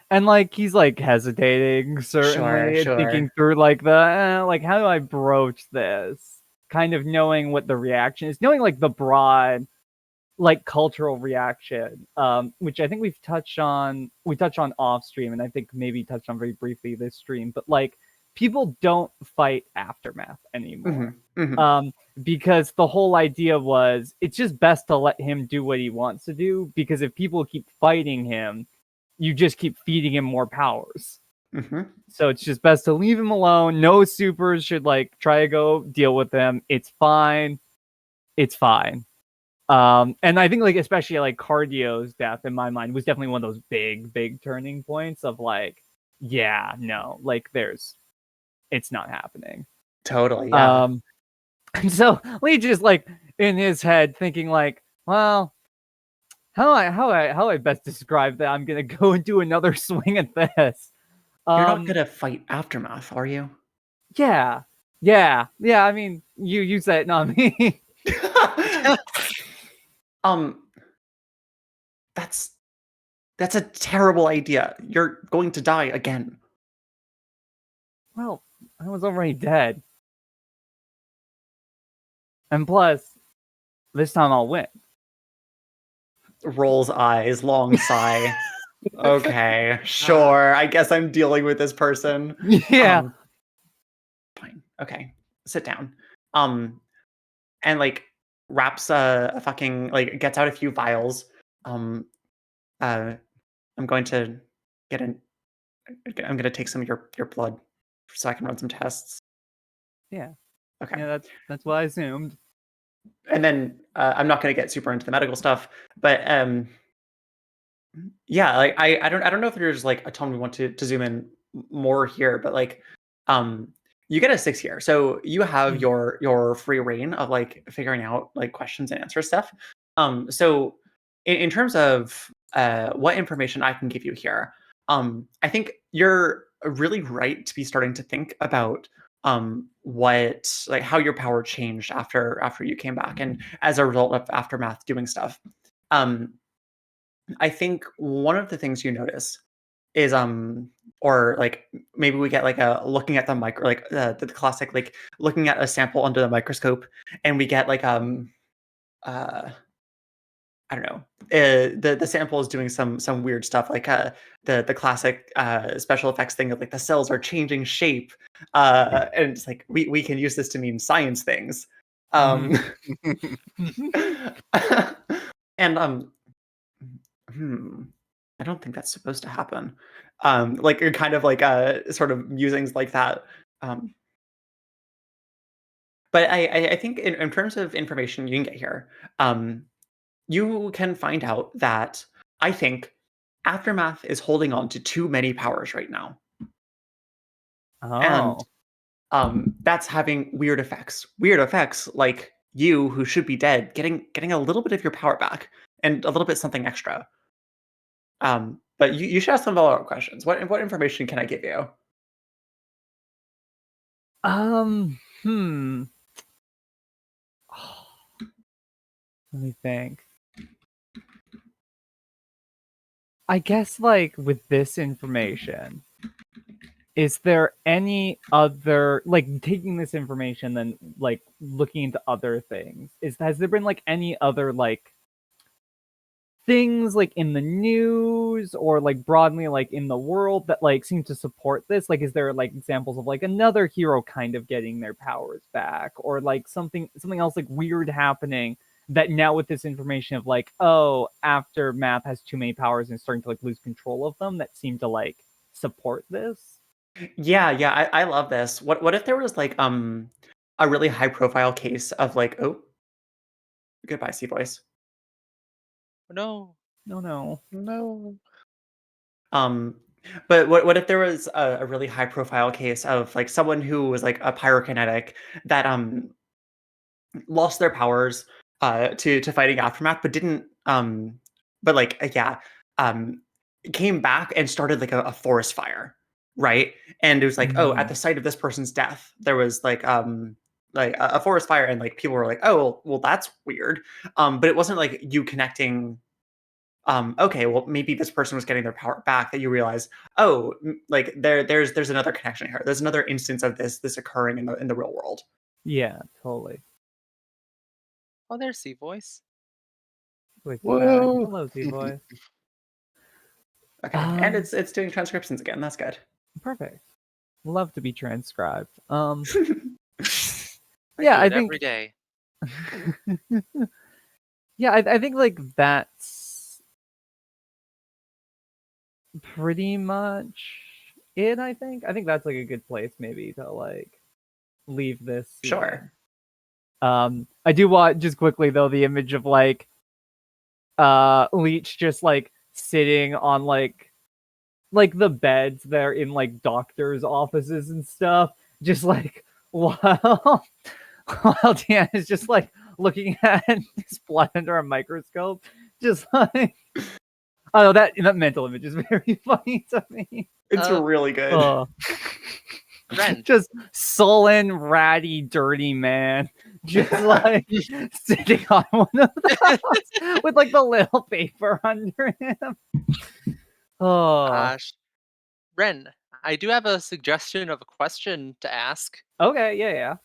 and like he's like hesitating, certainly, and thinking Sure. through like like how do I broach this? Kind of knowing what the reaction is, knowing like the broad like cultural reaction, which I think we touched on off stream, and I think maybe touched on very briefly this stream, but like people don't fight aftermath anymore. Because the whole idea was it's just best to let him do what he wants to do, because if people keep fighting him, you just keep feeding him more powers. So it's just best to leave him alone. No supers should like try to go deal with him. It's fine. It's fine. And I think like especially like Cardio's death in my mind was definitely one of those big turning points of like, yeah, no, like it's not happening. Totally, yeah. And so Lee just like in his head thinking like, well, how I best describe that? I'm gonna go and do another swing at this. You're not gonna fight aftermath, are you? Yeah. I mean, you said it, not me. That's a terrible idea. You're going to die again. Well, I was already dead. And plus, this time I'll win. Rolls eyes, long sigh. Okay, sure. I guess I'm dealing with this person. Yeah. Fine. Okay. Sit down. And like wraps a fucking like gets out a few vials. I'm going to get an I'm gonna take some of your blood so I can run some tests. Yeah. Okay. Yeah, that's what I assumed. And then I'm not going to get super into the medical stuff, but yeah, like I don't know if there's like a ton we want to zoom in more here, but like you get a 6 here, so you have your free reign of like figuring out like questions and answer stuff. So in terms of what information I can give you here, I think you're really right to be starting to think about what like how your power changed after you came back and as a result of aftermath doing stuff. I think one of the things you notice is or like maybe we get like a looking at the micro like the classic like looking at a sample under the microscope and we get like uh I don't know. The sample is doing some weird stuff like the classic special effects thing of like the cells are changing shape, and it's like we can use this to mean science things, and I don't think that's supposed to happen. Like you're kind of like sort of musings like that. Um, But I think in terms of information you can get here, you can find out that I think Aftermath is holding on to too many powers right now. And that's having weird effects. Weird effects like you, who should be dead, getting a little bit of your power back and a little bit something extra. But you should ask some follow-up questions. What information can I give you? Let me think. I guess, like, with this information, is there any other, like, taking this information then, like, looking into other things, has there been, like, any other, like, things, like, in the news or, like, broadly, like, in the world that, like, seem to support this? Like, is there, like, examples of, like, another hero kind of getting their powers back, or, like, something else, like, weird happening that now with this information of, like, oh, Aftermath has too many powers and starting to, like, lose control of them, that seem to, like, support this? Yeah, I love this. What if there was like a really high profile case of like, oh, goodbye, Sea Voice. No. No. No. But what if there was a really high profile case of like someone who was like a pyrokinetic that lost their powers to fighting Aftermath, but didn't but like came back and started like a forest fire, right? And it was like, oh, at the site of this person's death, there was like a forest fire, and like people were like, oh, well that's weird. But it wasn't like you connecting. Okay, well maybe this person was getting their power back. That you realize, oh, like there's another connection here. There's another instance of this occurring in the real world. Yeah, totally. Oh, there's Sea Voice. Whoa. Hello, Z-Boy. Okay, and it's doing transcriptions again. That's good. Perfect. Love to be transcribed. I Yeah, I do it think every day. yeah, I think like that's pretty much it. I think that's like a good place maybe to like leave this scene. Sure. I do want just quickly though the image of like Leech just like sitting on like the beds there in like doctors' offices and stuff, just like while Dan is just like looking at his blood under a microscope, just like oh that mental image is very funny to me. It's really good. Ren. Just sullen, ratty, dirty man, just like sitting on one of those with like the little paper under him. Oh Gosh. Ren, I do have a suggestion of a question to ask. okay, yeah.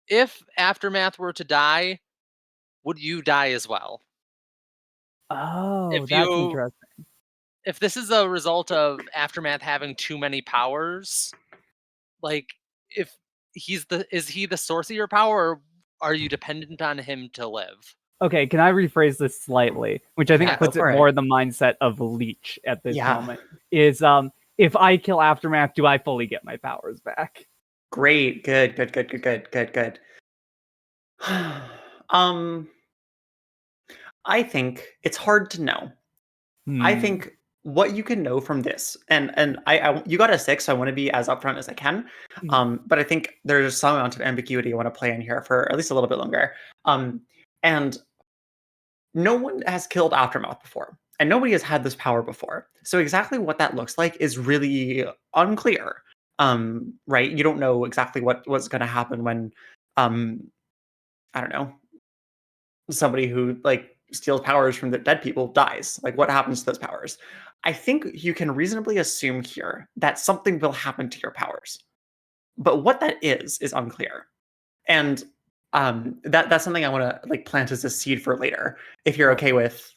If Aftermath were to die, would you die as well? Oh, If that's you- interesting. If this is a result of Aftermath having too many powers, like if is he the source of your power, or are you dependent on him to live? Okay, can I rephrase this slightly, which I think Yeah, puts go it for more it. in the mindset of Leech at this Yeah. moment? Is if I kill Aftermath, do I fully get my powers back? Great. Good. I think it's hard to know. I think what you can know from this, and I you got a 6, so I want to be as upfront as I can. But I think there's some amount of ambiguity I want to play in here for at least a little bit longer. And no one has killed Aftermath before, and nobody has had this power before. So exactly what that looks like is really unclear. Right? You don't know exactly what's going to happen when, I don't know, somebody who like steals powers from the dead people dies. Like what happens to those powers? I think you can reasonably assume here that something will happen to your powers, but what that is unclear. And that's something I want to like plant as a seed for later. If you're okay with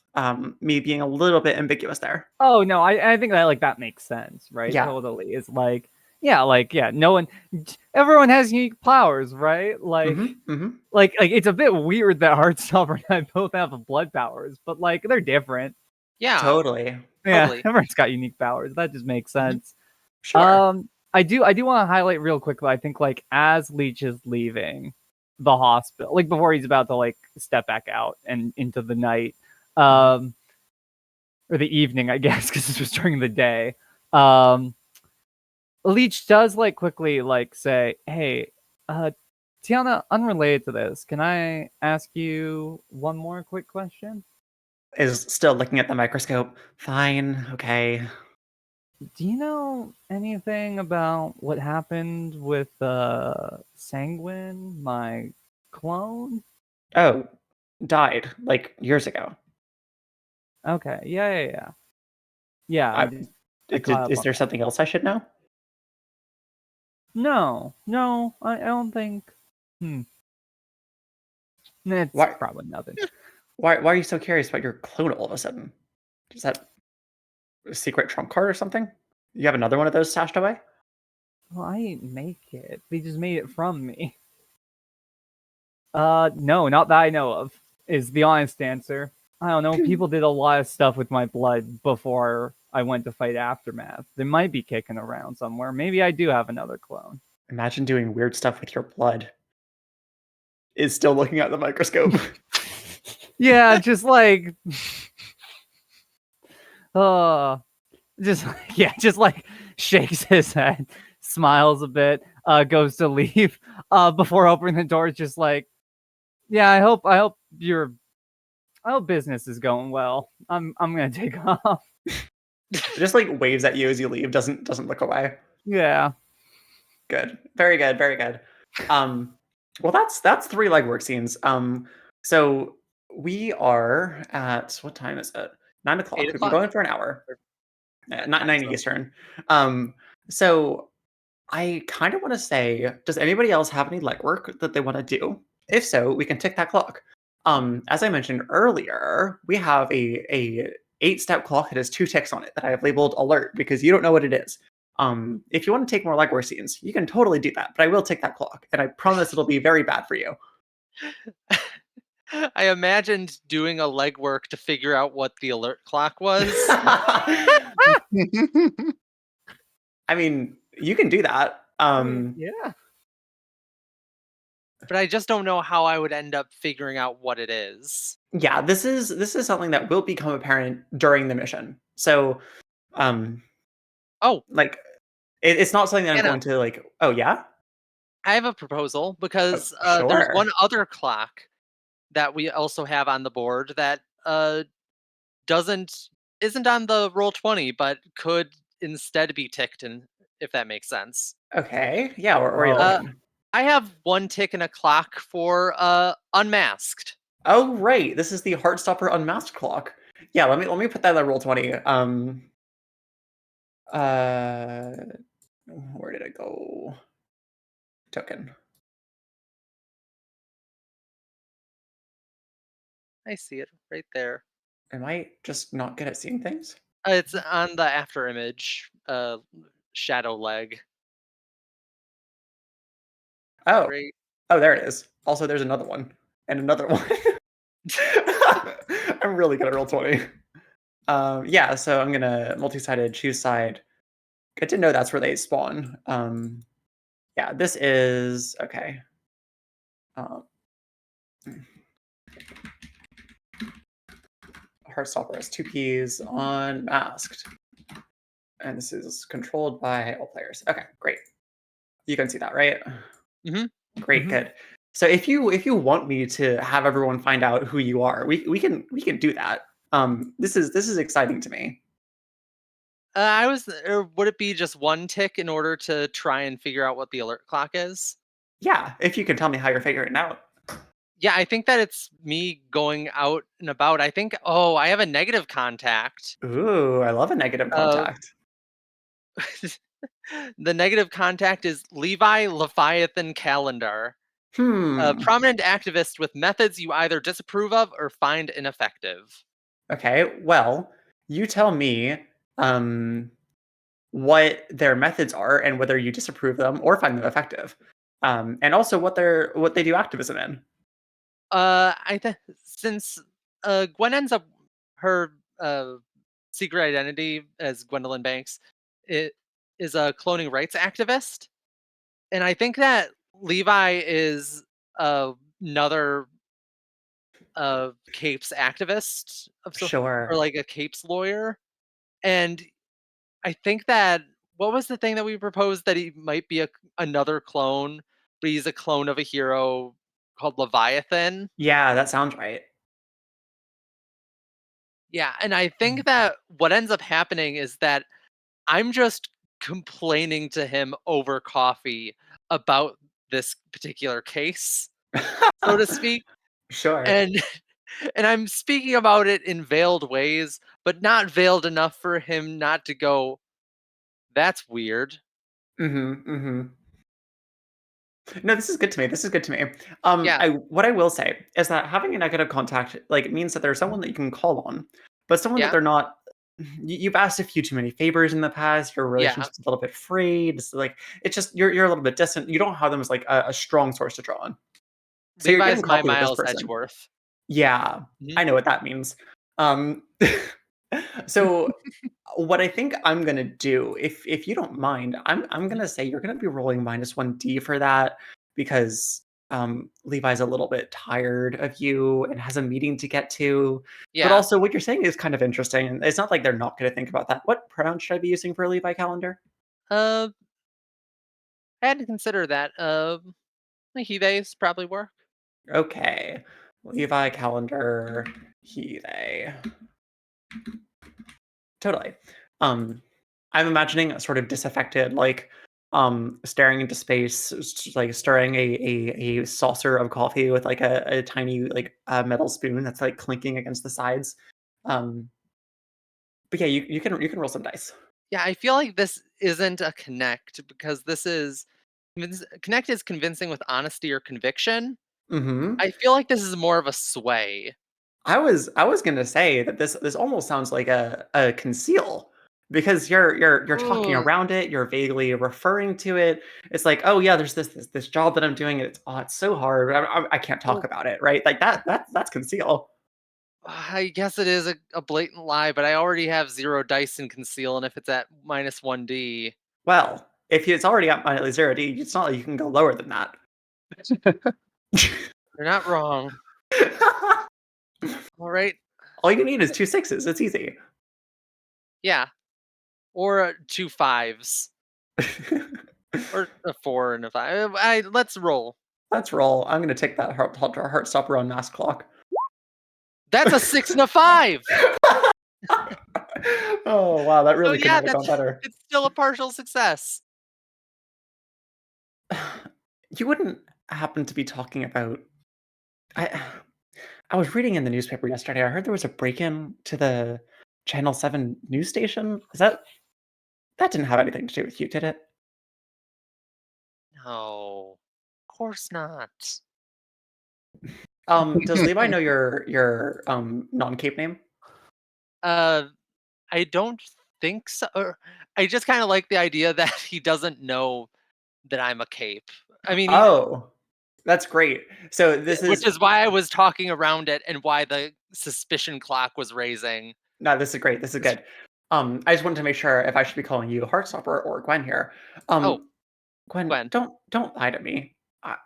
me being a little bit ambiguous there. Oh no, I think that makes sense, right? Yeah. Totally. It's like no one, everyone has unique powers, right? Like, like it's a bit weird that Heartstopper and I both have blood powers, but like they're different. Yeah. Totally. Yeah, Totally. everyone's got unique powers. That just makes sense. Sure. I do want to highlight real quickly. I think like as Leech is leaving the hospital, like before he's about to like step back out and into the night, or the evening, I guess, because this was during the day. Leech does like quickly like say, "Hey, Tiana, unrelated to this, can I ask you one more quick question? Is still looking at the microscope. Fine, okay. Do you know anything about what happened with Sanguine, my clone?" Oh, died like years ago. Okay, yeah. Yeah, I, I caught up is on there that. something else I should know? No, I don't think. It's Why probably nothing. why are you so curious about your clone all of a sudden? Is that a secret trump card or something? You have another one of those stashed away? Well, I didn't make it. They just made it from me. No, not that I know of, is the honest answer. I don't know. People did a lot of stuff with my blood before I went to fight Aftermath. They might be kicking around somewhere. Maybe I do have another clone. Imagine doing weird stuff with your blood. Is still looking at the microscope. Yeah, just like, just just like shakes his head, smiles a bit, goes to leave. Before opening the door, just like, yeah, I hope business is going well. I'm gonna take off. Just like waves at you as you leave, doesn't look away. Yeah. Good. Very good, very good. Well that's 3 legwork scenes. So we are at what time is it? 9 o'clock. 8 We've been o'clock? going for an hour. Not Time 9 zone. Eastern. So I kind of want to say, does anybody else have any legwork that they want to do? If so, we can tick that clock. As I mentioned earlier, we have a 8-step clock that has 2 ticks on it that I have labeled alert because you don't know what it is. If you want to take more legwork scenes, you can totally do that, but I will tick that clock, and I promise it'll be very bad for you. I imagined doing a legwork to figure out what the alert clock was. I mean, you can do that. Yeah. But I just don't know how I would end up figuring out what it is. Yeah, this is something that will become apparent during the mission. So, Oh, like, it's not something that I'm Anna, going to like. Oh yeah, I have a proposal oh, because there's one sure. other clock that we also have on the board that doesn't isn't on the roll 20, but could instead be ticked in, if that makes sense. Okay, yeah. Where are you Whoa. looking? I have one tick and a clock for unmasked. Oh right, this is the Heartstopper Unmasked clock. Yeah, let me put that in roll 20. Uh, where did it go? Token. I see it right there. Am I just not good at seeing things? It's on the after image shadow leg. Oh, Right. oh, there it is. Also, there's another one and another one. I'm really good at roll 20. Yeah, so I'm gonna multi-sided choose side. Good to know that's where they spawn. Yeah, this is okay. Um, Heartstopper has 2 keys unmasked. And this is controlled by all players. Okay, great. You can see that, right? Mhm. Great, good. So if you want me to have everyone find out who you are, we can do that. This is exciting to me. I was, or would it be just one tick in order to try and figure out what the alert clock is? Yeah, if you can tell me how you're figuring it out. Yeah, I think that it's me going out and about. I think, oh, I have a negative contact. Ooh, I love a negative Uh, contact. the negative contact is Levi Leviathan Calendar, a Hmm. prominent activist with methods you either disapprove of or find ineffective. Okay. Well, you tell me um what their methods are and whether you disapprove them or find them effective. And also what they do activism in. I think since Gwen ends up her secret identity as Gwendolyn Banks, it is a cloning rights activist, and I think that Levi is another Capes activist or Sure. like a Capes lawyer, and I think that what was the thing that we proposed that he might be another clone, but he's a clone of a hero called Leviathan. Yeah, that sounds right. Yeah, and I think that what ends up happening is that I'm just complaining to him over coffee about this particular case, so to speak, Sure. and and I'm speaking about it in veiled ways, but not veiled enough for him not to go, "That's weird." Mhm, mhm. No, this is good to me. This is good to me. Yeah, What I will say is that having a negative contact like means that there's someone that you can call on, but someone that yeah, they're not. You've asked a few too many favors in the past. Your yeah. relationship's a little bit frayed. It's like it's just you're a little bit distant. You don't have them as like a strong source to draw on. So you're getting Levi's my coffee with this Miles person. Edgeworth. Yeah, Mhm. I know what that means. Um, so what I think I'm gonna do, if you don't mind, I'm Mhm. gonna say you're gonna be rolling -1D for that because Levi's a little bit tired of you and has a meeting to get to. But Yeah. also, what you're saying is kind of interesting, and it's not like they're not gonna think about that. What pronoun should I be using for a Levi calendar? Uh, I had to consider that. He theys probably work. Okay, Levi calendar, he they. Totally. I'm imagining a sort of disaffected, like, staring into space, like stirring a saucer of coffee with like a tiny like metal spoon that's like clinking against the sides. Um, but yeah, you can roll some dice. Yeah, I feel like this isn't a connect because this is connect is convincing with honesty or conviction. Hmm. I feel like this is more of a sway. I was gonna say that this almost sounds like a conceal because you're talking Ooh, around it, you're vaguely referring to it. It's like, oh yeah, there's this job that I'm doing, and it's so hard. I can't talk well, about it, right? Like that's conceal. I guess it is a blatant lie, but I already have 0 dice in conceal, and if it's at -1D, Well, if it's already at -0D, it's not like you can go lower than that. they're not wrong. All right, All you need is two sixes. It's easy. yeah, or 2 5s, or a 4 and a 5. Let's roll. Let's roll. I'm gonna take that heart stopper on mass clock. That's a 6 and a 5. Oh wow, that So really could yeah, not have that's gone better. it's still a partial success. You wouldn't happen to be talking about I I was reading in the newspaper yesterday. I heard there was a break-in to the Channel 7 news station. Is that didn't have anything to do with you, did it? No, of course not. Does Levi know your non-cape name? Uh, I don't think so. Or I just kind of like the idea that he doesn't know that I'm a cape. I mean, Oh, that's great. So this which is is why I was talking around it and why the suspicion clock was raising. no, this is great. This is good. I just wanted to make sure if I should be calling you Heartstopper or Gwen here. Oh, Gwen, Gwen. don't lie to me. I,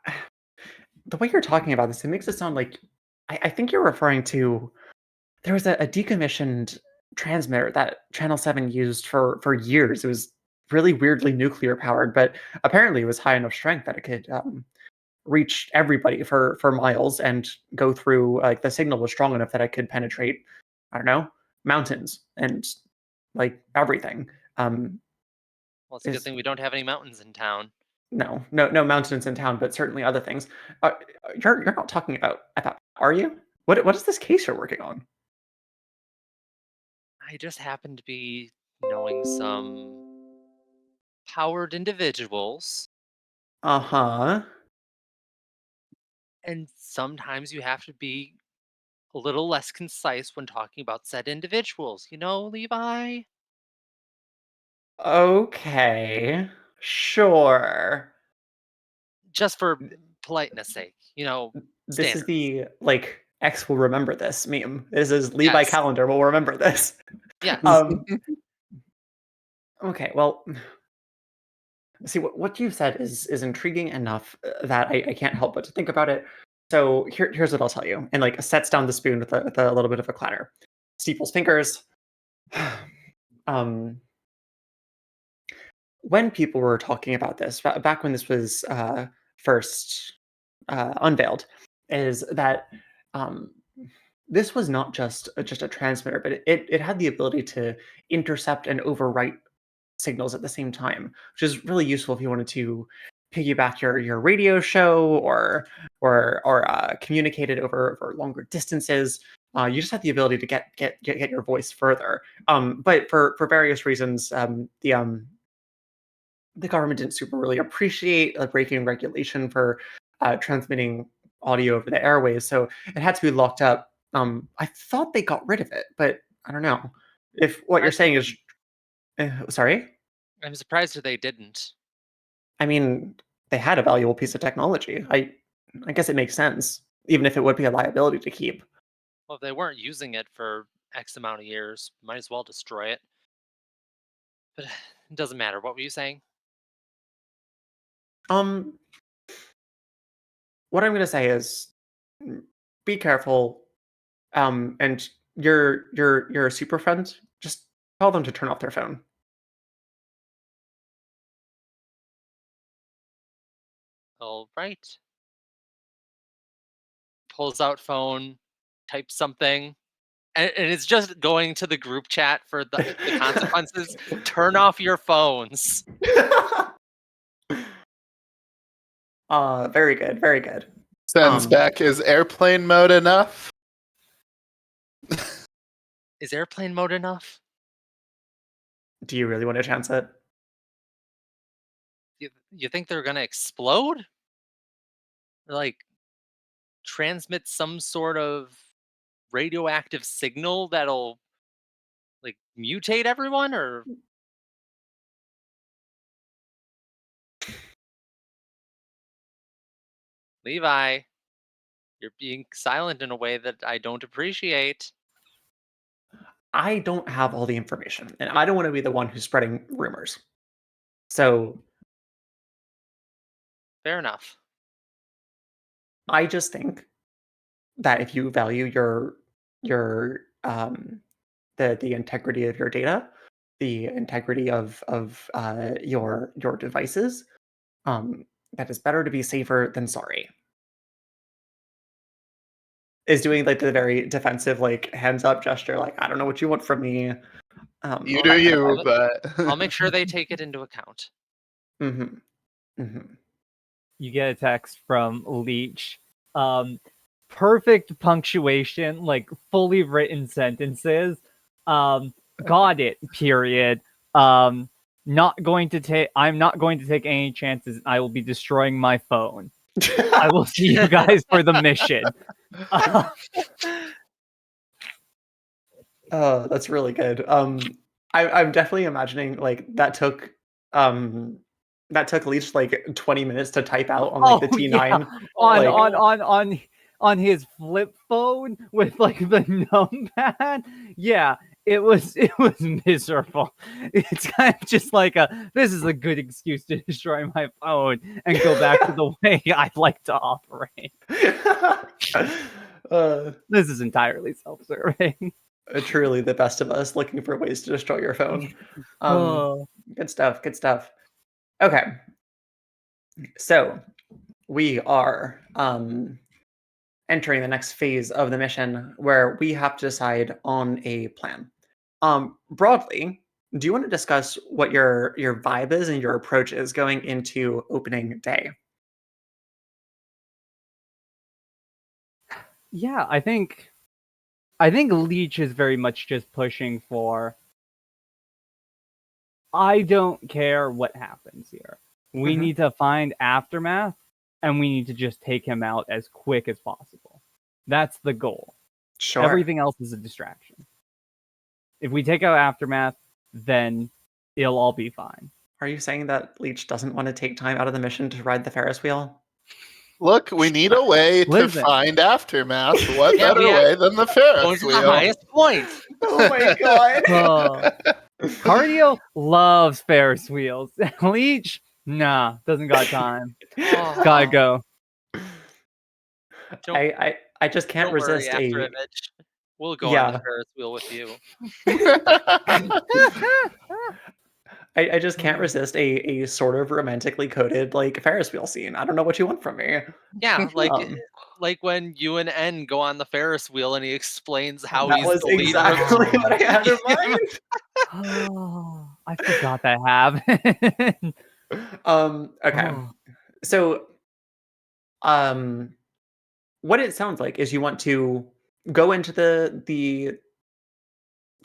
the way you're talking about this, it makes it sound like I think you're referring to there was a decommissioned transmitter that Channel 7 used for years. It was really weirdly nuclear powered, but apparently it was high enough strength that it could reach everybody for miles and go through like the signal was strong enough that it could penetrate, I don't know, mountains and like everything. Um, Well, it's a good is thing we don't have any mountains in town. no mountains in town, but certainly other things. You're not talking about, are you? What is this case you're working on? I just happen to be knowing some powered individuals, Uh-huh. and sometimes you have to be a little less concise when talking about said individuals. You know, Levi? Okay. Sure. Just for politeness sake, This is standards. the like X will remember this meme. This is Levi Yes. calendar will remember this. Yes. Um okay, well, See, what you said is intriguing enough that I can't help but to think about it. So here's what I'll tell you, and like sets down the spoon with a little bit of a clatter, steeples fingers. um, when people were talking about this back when this was first unveiled, is that um, this was not just a transmitter, but it had the ability to intercept and overwrite signals at the same time, which is really useful if you wanted to piggyback your radio show or communicate it over longer distances. You just have the ability to get your voice further. But for various reasons, the government didn't super really appreciate breaking regulation for transmitting audio over the airways, so it had to be locked up. I thought they got rid of it, but I don't know if what you're saying is. Sorry? I'm surprised that they didn't. I mean, they had a valuable piece of technology. I guess it makes sense, even if it would be a liability to keep. Well, if they weren't using it for X amount of years, might as well destroy it. But it doesn't matter. What were you saying? Um, what I'm gonna say is, be careful. And your super friend, just tell them to turn off their phone. All right. Pulls out phone, types something, and it's just going to the group chat for the consequences. Turn off your phones. Very good, very good. Sends back, is airplane mode enough? Is airplane mode enough? Do you really want to chance it? You think they're gonna explode? Or, like, transmit some sort of radioactive signal that'll, like, mutate everyone? Or Levi, you're being silent in a way that I don't appreciate. I don't have all the information, and I don't want to be the one who's spreading rumors. So Fair enough. I just think that if you value your the integrity of your data, the integrity of your devices, that is better to be safer than sorry. Is doing like the very defensive, like hands up gesture, like I don't know what you want from me. You All do that kind of you, vibe. but I'll make sure they take it into account. You get a text from Leech. Perfect punctuation, like fully written sentences. Got it. Period. Not going to take. I'm not going to take any chances. I will be destroying my phone. I will see you guys for the mission. Oh, that's really good. I'm definitely imagining like that took Leech like 20 minutes to type out on like the T9. Yeah. On his flip phone with like the numpad. Yeah, it was miserable. It's kind of just like this is a good excuse to destroy my phone and go back to the way I like to operate. This is entirely self-serving. Truly the best of us looking for ways to destroy your phone. Good stuff. Good stuff. Okay. So we are entering the next phase of the mission where we have to decide on a plan. Broadly, do you want to discuss what your vibe is and your approach is going into opening day? Yeah, I think Leech is very much just pushing for I don't care what happens here. We need to find Aftermath, and we need to just take him out as quick as possible. That's the goal. Sure. Everything else is a distraction. If we take out Aftermath, then it'll all be fine. Are you saying that Leech doesn't want to take time out of the mission to ride the Ferris wheel? look, we need a way to find Aftermath. What better way than the Ferris wheel? The highest point. Oh my god. Cardio loves Ferris wheels. Leech Nah, doesn't got time. Oh, Gotta go. Don't, I just can't don't worry, resist after a Image. We'll go on the yeah. Ferris wheel with you. I just can't resist a sort of romantically coded like Ferris wheel scene. I don't know what you want from me. Yeah, Um, like when you and N go on the Ferris wheel and he explains how that he's was the leader. exactly what I had in mind. Oh, I forgot that happened. Okay. Oh. So what it sounds like is you want to go into the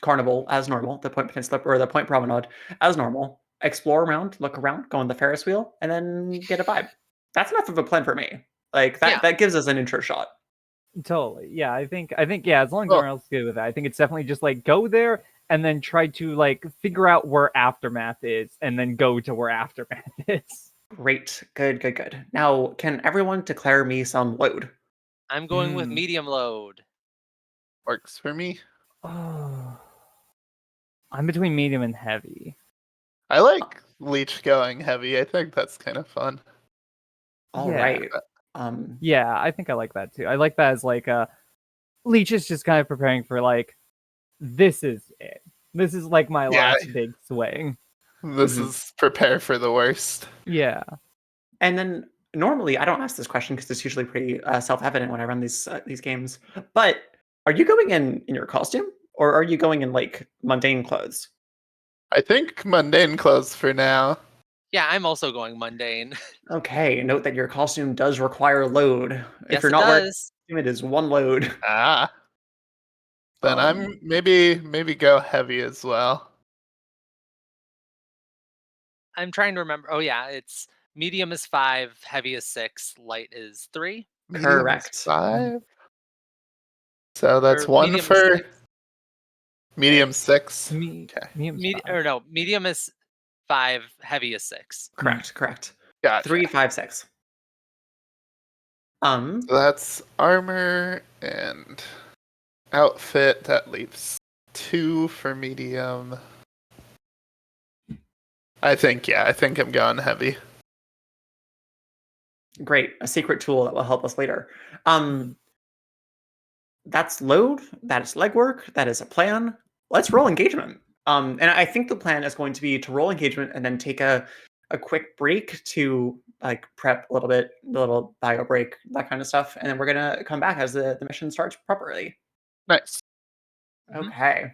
carnival as normal, the Point Peninsula or the Point Promenade as normal, explore around, look around, go on the Ferris wheel, and then get a vibe. That's enough of a plan for me. Like Yeah. that gives us an intro shot. Totally. Yeah, I think yeah, as long as Well- everyone else is good with that, I think it's definitely just like go there and then try to like figure out where Aftermath is and then go to where Aftermath is. Great. Good. Now, can everyone declare me some load? I'm going with Hmm. medium load. Works for me. Oh. I'm between medium and heavy. I like Leech going heavy. I think that's kind of fun. All Yeah. right. Yeah, I think I like that too. I like that as like Leech is just kind of preparing for like this is it. This is like my Yeah. last big swing. This Mhm. is prepare for the worst. Yeah. And then normally I don't ask this question because it's usually pretty self-evident when I run these games. But are you going in your costume or are you going in like mundane clothes? I think mundane clothes for now. Yeah, I'm also going mundane. Okay. Note that your costume does require load. If Yes, you're it not wearing a does. costume, it is one load. Ah. Then Um, I'm maybe go heavy as well. I'm trying to remember. Oh yeah, it's medium is 5, heavy is 6, light is 3. Medium is Correct. 5. So that's Or 1 medium is for 6. medium 6. Okay. Medium's fine. Or no, medium is 5, heavy is 6. Correct. Gotcha. 3, 5, 6. So that's armor and outfit. That leaves 2 for medium. I think I'm going heavy. Great. A secret tool that will help us later. That's load. That is legwork. That is a plan. Let's roll engagement. And I think the plan is going to be to roll engagement and then take a quick break to like prep a little bio break, that kind of stuff. And then we're gonna come back as the mission starts properly. Nice. Mhm. Okay.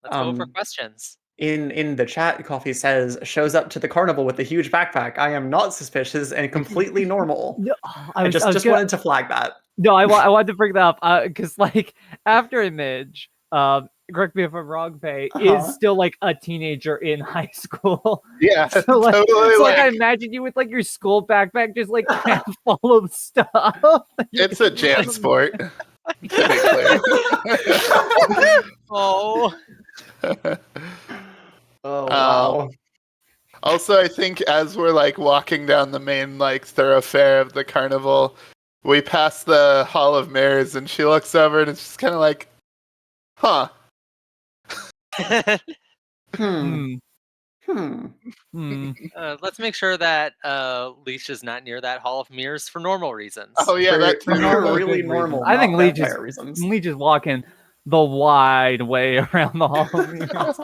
Let's go for questions. In the chat, Coffee says shows up to the carnival with a huge backpack. I am not suspicious and completely normal. No, I just wanted to flag that. No, I wanted to bring that up because, like, after Image, correct me if I'm wrong, Pei, is still like a teenager in high school. Yeah, So, like, totally. so, like, I imagine you with like your school backpack just like crammed full of stuff. It's a jam sport. To be clear. Oh, Oh wow. Also, I think as we're like walking down the main like thoroughfare of the carnival, we pass the Hall of Mirrors, and she looks over and it's just kind of like, huh. Hmm. Let's make sure that Leash is not near that Hall of Mirrors for normal reasons. Oh yeah, that too. Really good normal. reasons. I think not Leech vampire reasons. is walking the wide way around the Hall of Mirrors.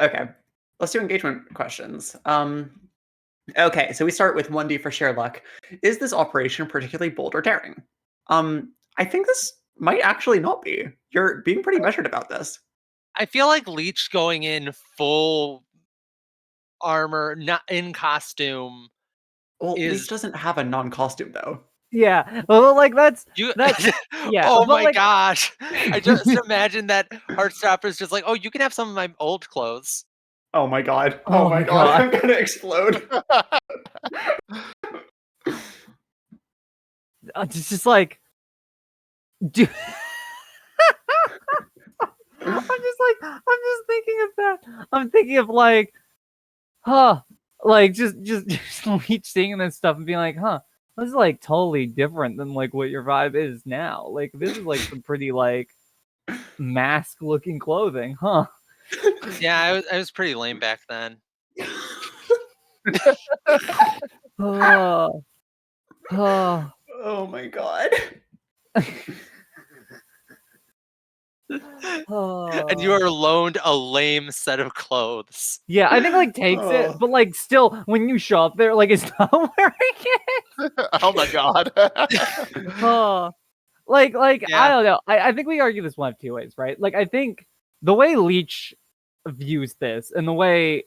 Okay, let's do engagement questions. Okay, so we start with 1D for sheer luck. Is this operation particularly bold or daring? I think this might actually not be. You're being pretty measured about this. I feel like Leech going in full armor, not in costume. Well, Is- Leech doesn't have a non-costume though. Yeah, well, like that's You, yeah. oh but, my like, gosh! I just imagine that Heartstopper's just like, oh, you can have some of my old clothes. Oh my god. Oh my God. I'm gonna explode. It's just like, dude. I'm just thinking of that. I'm thinking of like, like just Leech singing this stuff and being like, this is like totally different than like what your vibe is now. Like this is like some pretty like mask looking clothing, huh? Yeah, I was pretty lame back then. Oh, oh, Oh my god. And you oh. are loaned a lame set of clothes. Yeah, I think like takes it, Oh. but like still, when you show up there, like it's not wearing it. Oh my god. Oh, like I Yeah. don't know. I think we argue this one of two ways, right? Like I think the way Leech views this and the way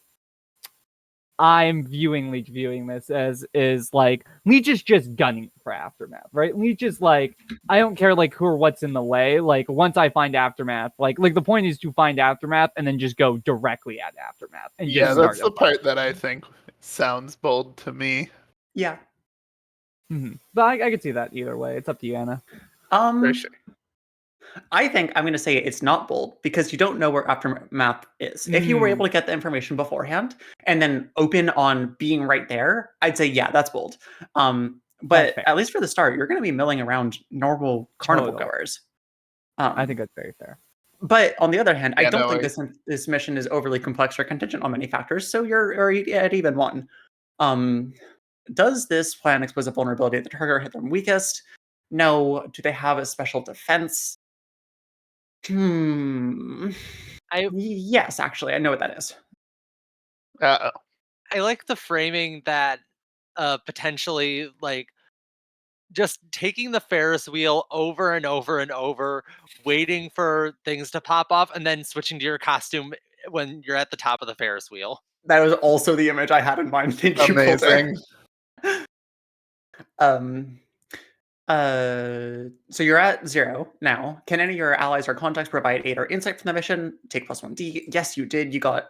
I'm viewing Leech viewing this as is like Leech is just gunning for Aftermath, right? Leech is like, I don't care like who or what's in the way. Like once I find Aftermath, like the point is to find Aftermath and then just go directly at Aftermath and Yeah, just that's start the part that I think sounds bold to me. Yeah. But I could see that either way. It's up to you, Anna. For sure. I think I'm going to say it's not bold because you don't know where Aftermath is. If you were able to get the information beforehand and then open on being right there, I'd say, yeah, that's bold. But fair. at least for the start, you're going to be milling around normal carnival Totally. goers. I think that's very fair. But on the other hand, I Yeah, don't no, think this mission is overly complex or contingent on many factors, so you're at even one. Does this plan expose a vulnerability at the trigger hit them weakest? No. Do they have a special defense? Yes, actually, I know what that is. Uh-oh. I like the framing that potentially like just taking the Ferris wheel over and over and over, waiting for things to pop off, and then switching to your costume when you're at the top of the Ferris wheel. That was also the image I had in mind. Thank you, Coulter. Amazing. So you're at 0 now. Can any of your allies or contacts provide aid or insight from the mission? Take +1d. Yes, you did. You got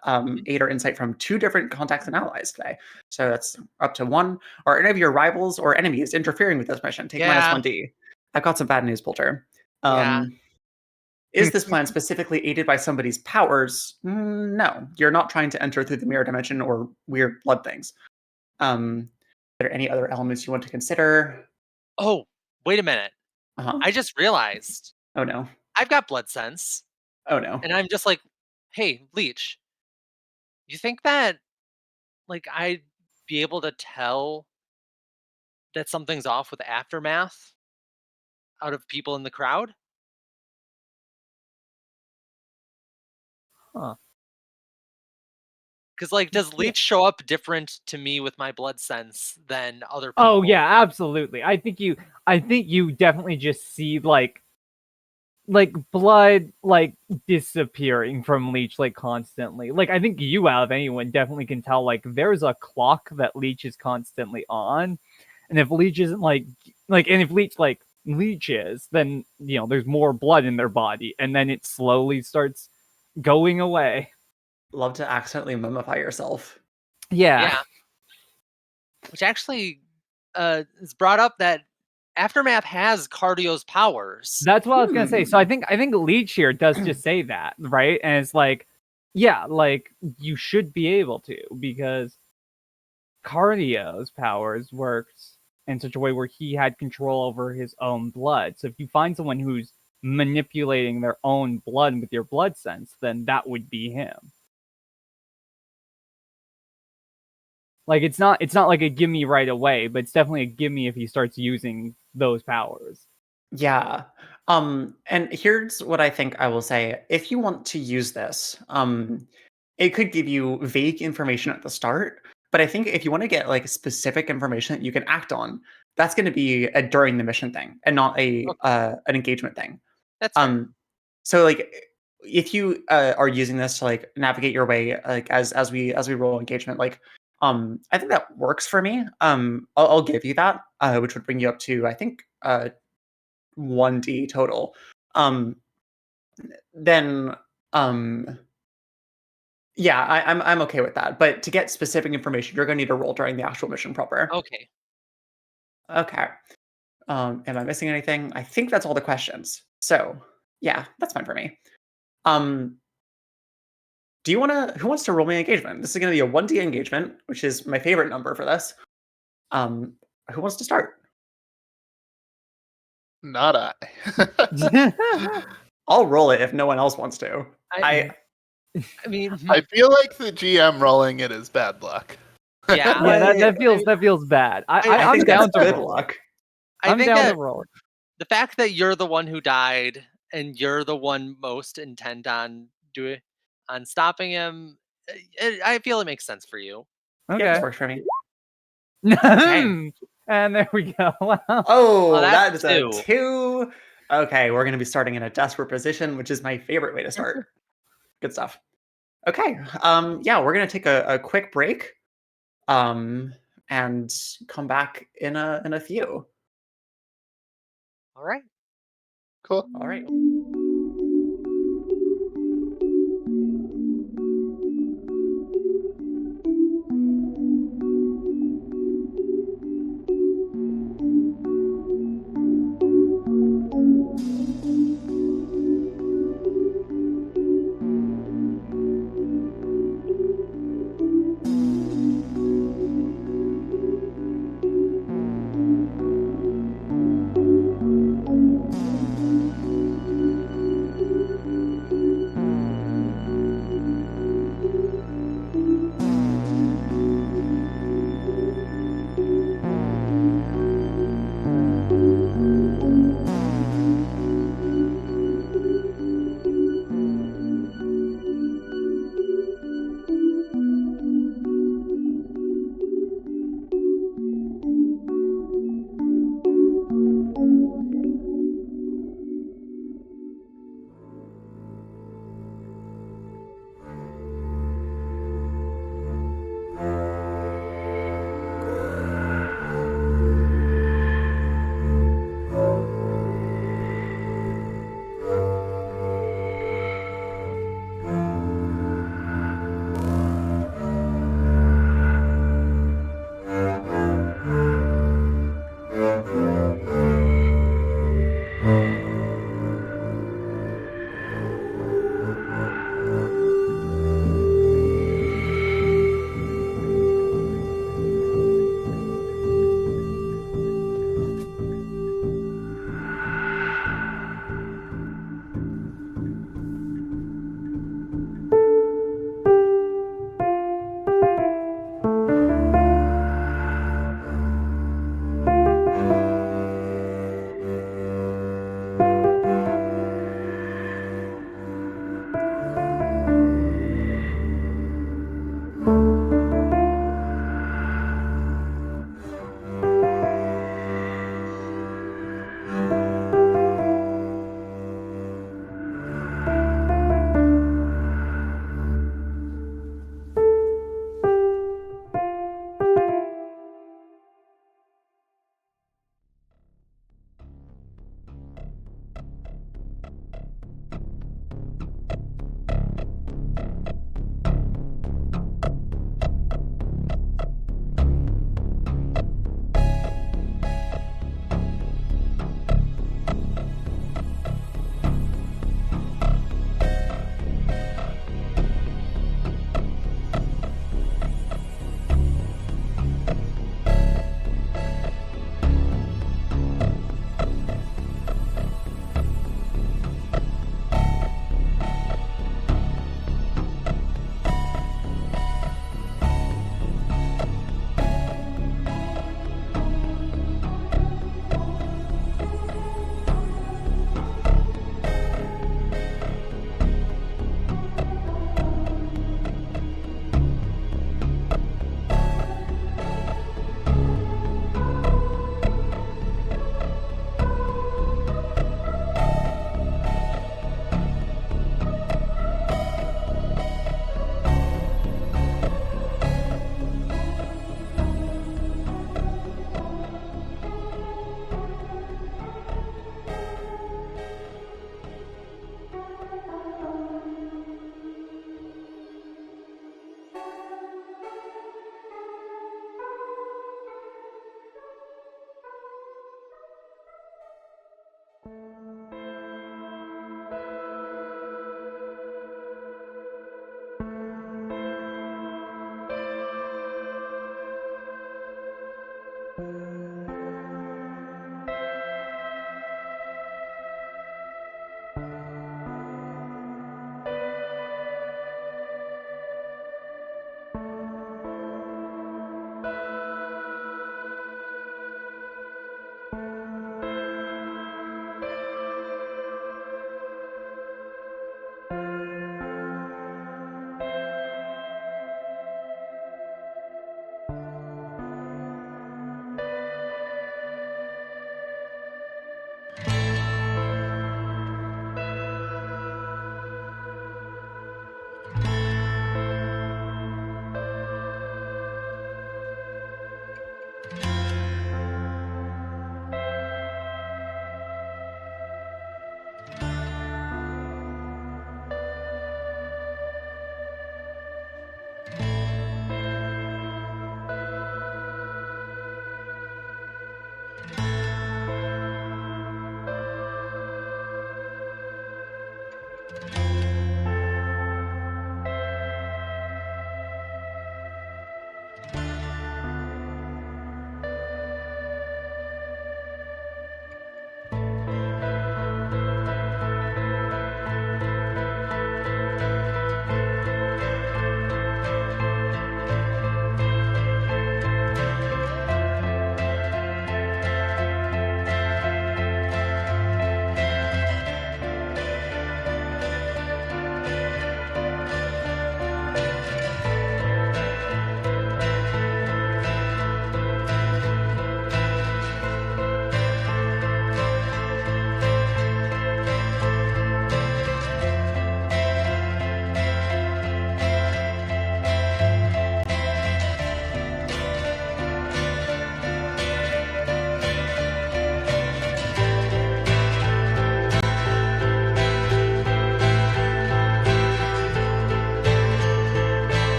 aid or insight from 2 different contacts and allies today. So that's up to 1. Are any of your rivals or enemies interfering with this mission? Take Yeah. -1d. I've got some bad news, Poulter. Yeah. Is this plan specifically aided by somebody's powers? No. You're not trying to enter through the mirror dimension or weird blood things. Are there any other elements you want to consider? Oh, wait a minute. Uh-huh. I just realized Oh no. I've got blood sense. Oh no. And I'm just like, hey, Leech, you think that like I'd be able to tell that something's off with Aftermath out of people in the crowd? Huh. Because like, does Leech show up different to me with my blood sense than other people? Oh yeah, absolutely. I think you definitely just see like blood like disappearing from Leech like constantly. Like I think you out of anyone definitely can tell like there's a clock that Leech is constantly on. And if Leech isn't and if Leech leeches, then there's more blood in their body and then it slowly starts going away. Love to accidentally mummify yourself. Yeah. Which actually is brought up that Aftermath has Cardio's powers. That's what I was gonna say. So I think Leech here does just say that, right? And it's like, yeah, like you should be able to because Cardio's powers works in such a way where he had control over his own blood. So if you find someone who's manipulating their own blood with your blood sense, then that would be him. Like it's not like a gimme right away, but it's definitely a gimme if he starts using those powers. Yeah. And here's what I think I will say. If you want to use this, it could give you vague information at the start, but I think if you want to get like specific information that you can act on, that's going to be a during the mission thing and not an engagement thing. That's fair. So like if you are using this to like navigate your way like as we roll engagement, like I think that works for me. I'll give you that, which would bring you up to I think 1d total. Then yeah, I'm okay with that. But to get specific information, you're going to need to roll during the actual mission proper. Okay. Okay. Am I missing anything? I think that's all the questions. So yeah, that's fine for me. Do you want to? Who wants to roll me engagement? This is going to be a 1d engagement, which is my favorite number for this. Who wants to start? Not I. I'll roll it if no one else wants to. I mean, I feel like the GM rolling it is bad luck. Yeah. Yeah, that feels bad. I I'm think down that's to good roll. luck. I I'm think down that to roll. the fact that you're the one who died and you're the one most intent on stopping him, I feel it makes sense for you. Yeah, Okay. this works for me. Okay. And there we go. Wow. Oh, that that's is a 2. 2. Okay, we're going to be starting in a desperate position, which is my favorite way to start. Good stuff. Okay. Yeah, we're going to take a quick break and come back in a few. All right. Cool. All right.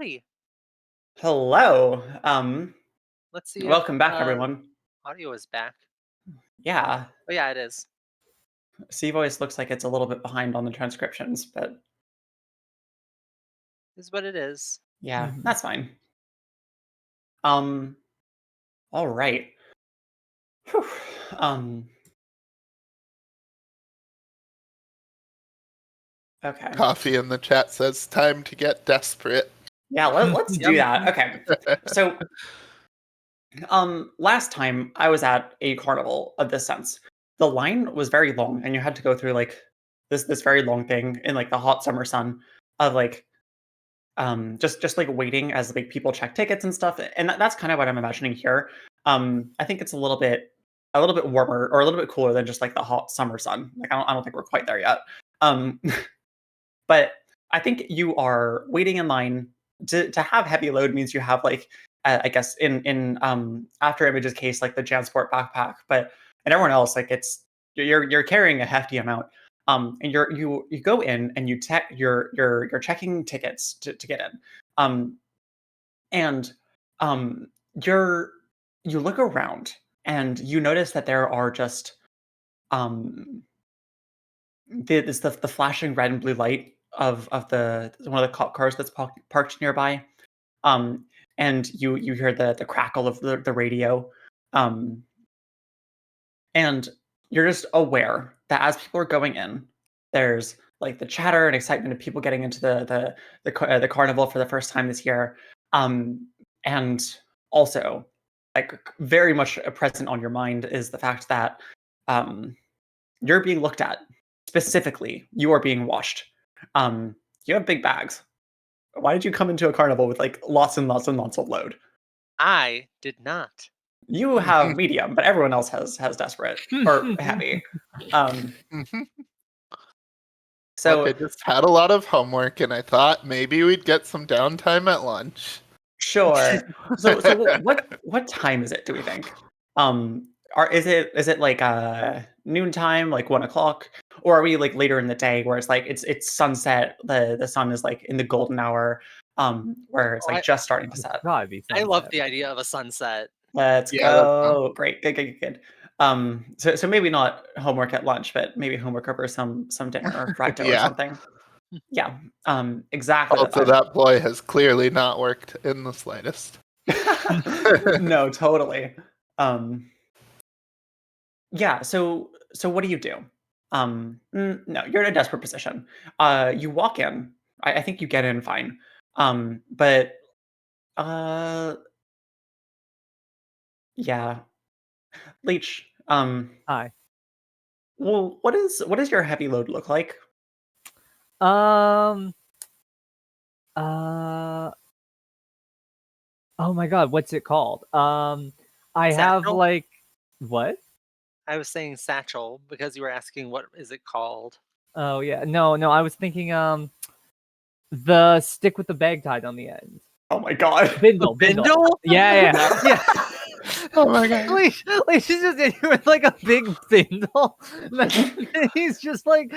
Howdy. Hello. Let's see Welcome if back, everyone. audio is back. Yeah, Oh yeah, it is. C voice looks like it's a little bit behind on the transcriptions, but Is what it is. yeah, Mhm. that's fine. All right. Whew. Okay. Coffee in the chat says time to get desperate. Yeah, let's do Yep. that. Okay. So, last time I was at a carnival of this sense, the line was very long, and you had to go through like this very long thing in like the hot summer sun of like just like waiting as like people check tickets and stuff, and that's kind of what I'm imagining here. I think it's a little bit warmer or a little bit cooler than just like the hot summer sun. Like I don't think we're quite there yet. Um, but I think you are waiting in line to have heavy load means you have like I guess in After Image's case like the JanSport backpack, but and everyone else like it's you're carrying a hefty amount. And you go in and you're checking tickets to get in. Um, and um, you're you look around and you notice that there are just um the flashing red and blue light of the one of the cop cars that's parked nearby. Um, and you hear the crackle of the radio. Um, and you're just aware that as people are going in, there's like the chatter and excitement of people getting into the carnival for the first time this year. And also, like very much present on your mind is the fact that um, you're being looked at. Specifically, you are being watched. You have big bags. Why did you come into a carnival with like lots and lots and lots of load? I did not. You have medium, but everyone else has desperate or heavy. Um, Mhm. so Look, I just had a lot of homework, and I thought maybe we'd get some downtime at lunch. sure. So what time is it? Do we think? Is it like noontime, like 1 o'clock, or are we like later in the day where it's like it's sunset? The sun is like in the golden hour, where it's Oh, like just starting to It's set. gotta be I love sunset. the idea of a sunset. Let's Yeah, that sounds go. Great. Good. So maybe not homework at lunch, but maybe homework over some dinner or fried dough or yeah. something. Yeah. Exactly the Also, vibe. that ploy has clearly not worked in the slightest. No, totally. Um, yeah. So what do you do? No, you're in a desperate position. You walk in. I think you get in fine. But uh, yeah, Leech. Hi. Well, what does your heavy load look like? Um. Uh. Oh my God, what's it called? I have Satchel? like what? I was saying satchel because you were asking what is it called. Oh yeah, no. I was thinking the stick with the bag tied on the end. Oh my god. Bindle. Bindle? Yeah. Oh my god. Leash is just in here with like a big bindle. He's just like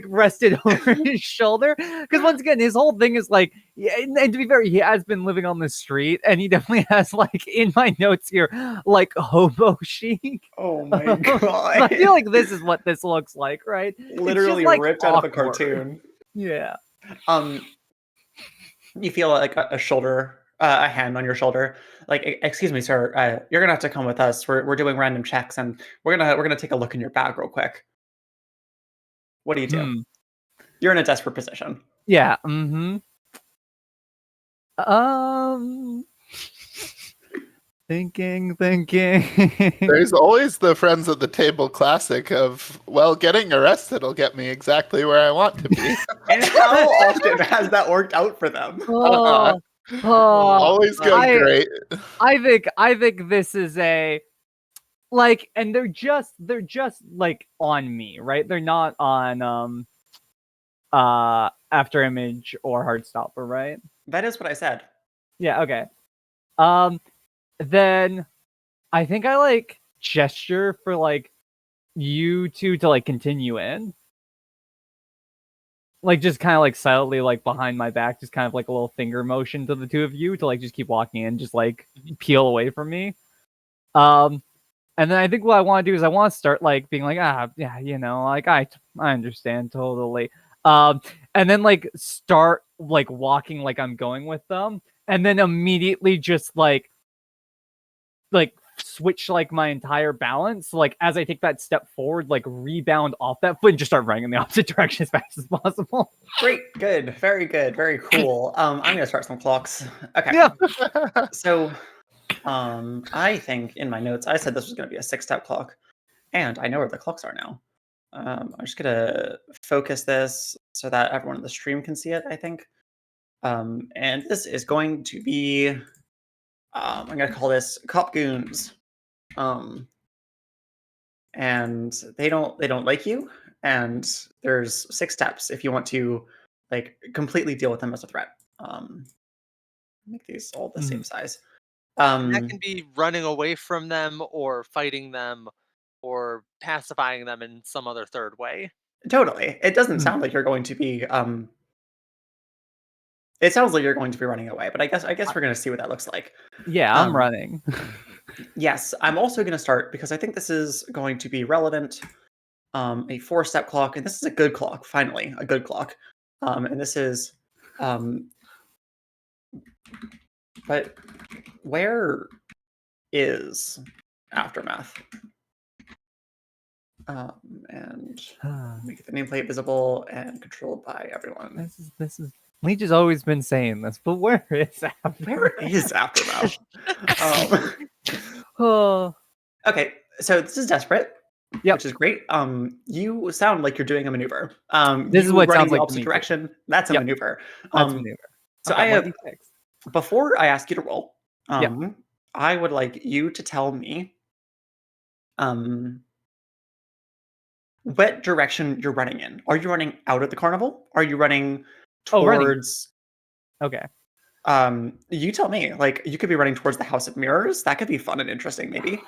rested over his shoulder. Because once again, his whole thing is like, yeah, and to be fair, he has been living on the street, and he definitely has like in my notes here, like hobo chic. Oh my So I god. feel like this is what this looks like, right? It's just, Literally like, ripped out of a awkward. cartoon. Yeah. You feel like a shoulder, a hand on your shoulder. Like, excuse me, sir. You're gonna have to come with us. We're doing random checks, and we're gonna take a look in your bag real quick. What do you do? Hmm. You're in a desperate position. Yeah. Mm-hmm. Um. Thinking. There's always the friends at the table classic of, well, getting arrested will get me exactly where I want to be. And how often has that worked out for them? Oh, Always go great. I think this is a like, and they're just like on me, right? They're not on After Image or Heartstopper, right? That is what I said. Yeah, okay. Then I think I like gesture for like you two to like continue in. like just kind of like silently like behind my back, just kind of like a little finger motion to the two of you to like just keep walking in, just like peel away from me. And then I think what I want to do is I want to start like being like, yeah, like I understand totally. And then like start like walking like I'm going with them, and then immediately just like switch like my entire balance. Like as I take that step forward, like rebound off that foot and just start running in the opposite direction as fast as possible. Great, good, very cool. I'm gonna start some clocks. Okay. Yeah. So, I think in my notes I said this was gonna be a 6-step clock, and I know where the clocks are now. I'm just gonna focus this so that everyone in the stream can see it, I think. And this is going to be, I'm gonna call this Cop Goons. And they don't like you, and there's 6 steps if you want to like completely deal with them as a threat. Make these all the same size. And that can be running away from them or fighting them or pacifying them in some other third way. Totally. It doesn't sound like you're going to be it sounds like you're going to be running away, but I guess we're going to see what that looks like. Yeah, I'm running. Yes, I'm also going to start because I think this is going to be relevant. A 4-step clock, and this is a good clock. Finally, a good clock. And this is, but where is Aftermath? And make the nameplate visible and controlled by everyone. This is. Leech has always been saying this, but where is Aftermath? Where is Aftermath? Oh. Okay, so this is desperate. Yep. Which is great. You sound like you're doing a maneuver. This is what it running sounds the like to opposite me, too. direction. That's a maneuver. That's a maneuver. So Okay, I have, 1d6. before I ask you to roll, I would like you to tell me what direction you're running in. Are you running out of the carnival? Are you running towards Okay. You tell me. Like, you could be running towards the House of Mirrors. That could be fun and interesting, maybe.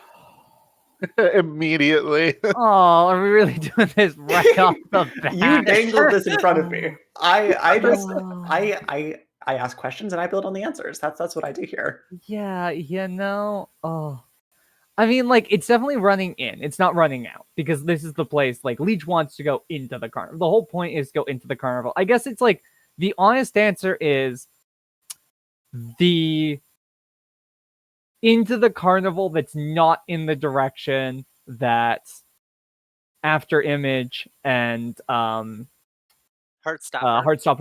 Immediately. Oh, are we really doing this right off the bat? You dangled this in front of me. I ask questions and I build on the answers. That's what I do here. Yeah, oh. I mean, like, it's definitely running in. It's not running out, because this is the place, like, Leech wants to go into the carnival. The whole point is to go into the carnival. I guess it's like, the honest answer is the into the carnival that's not in the direction that After Image and Heartstopper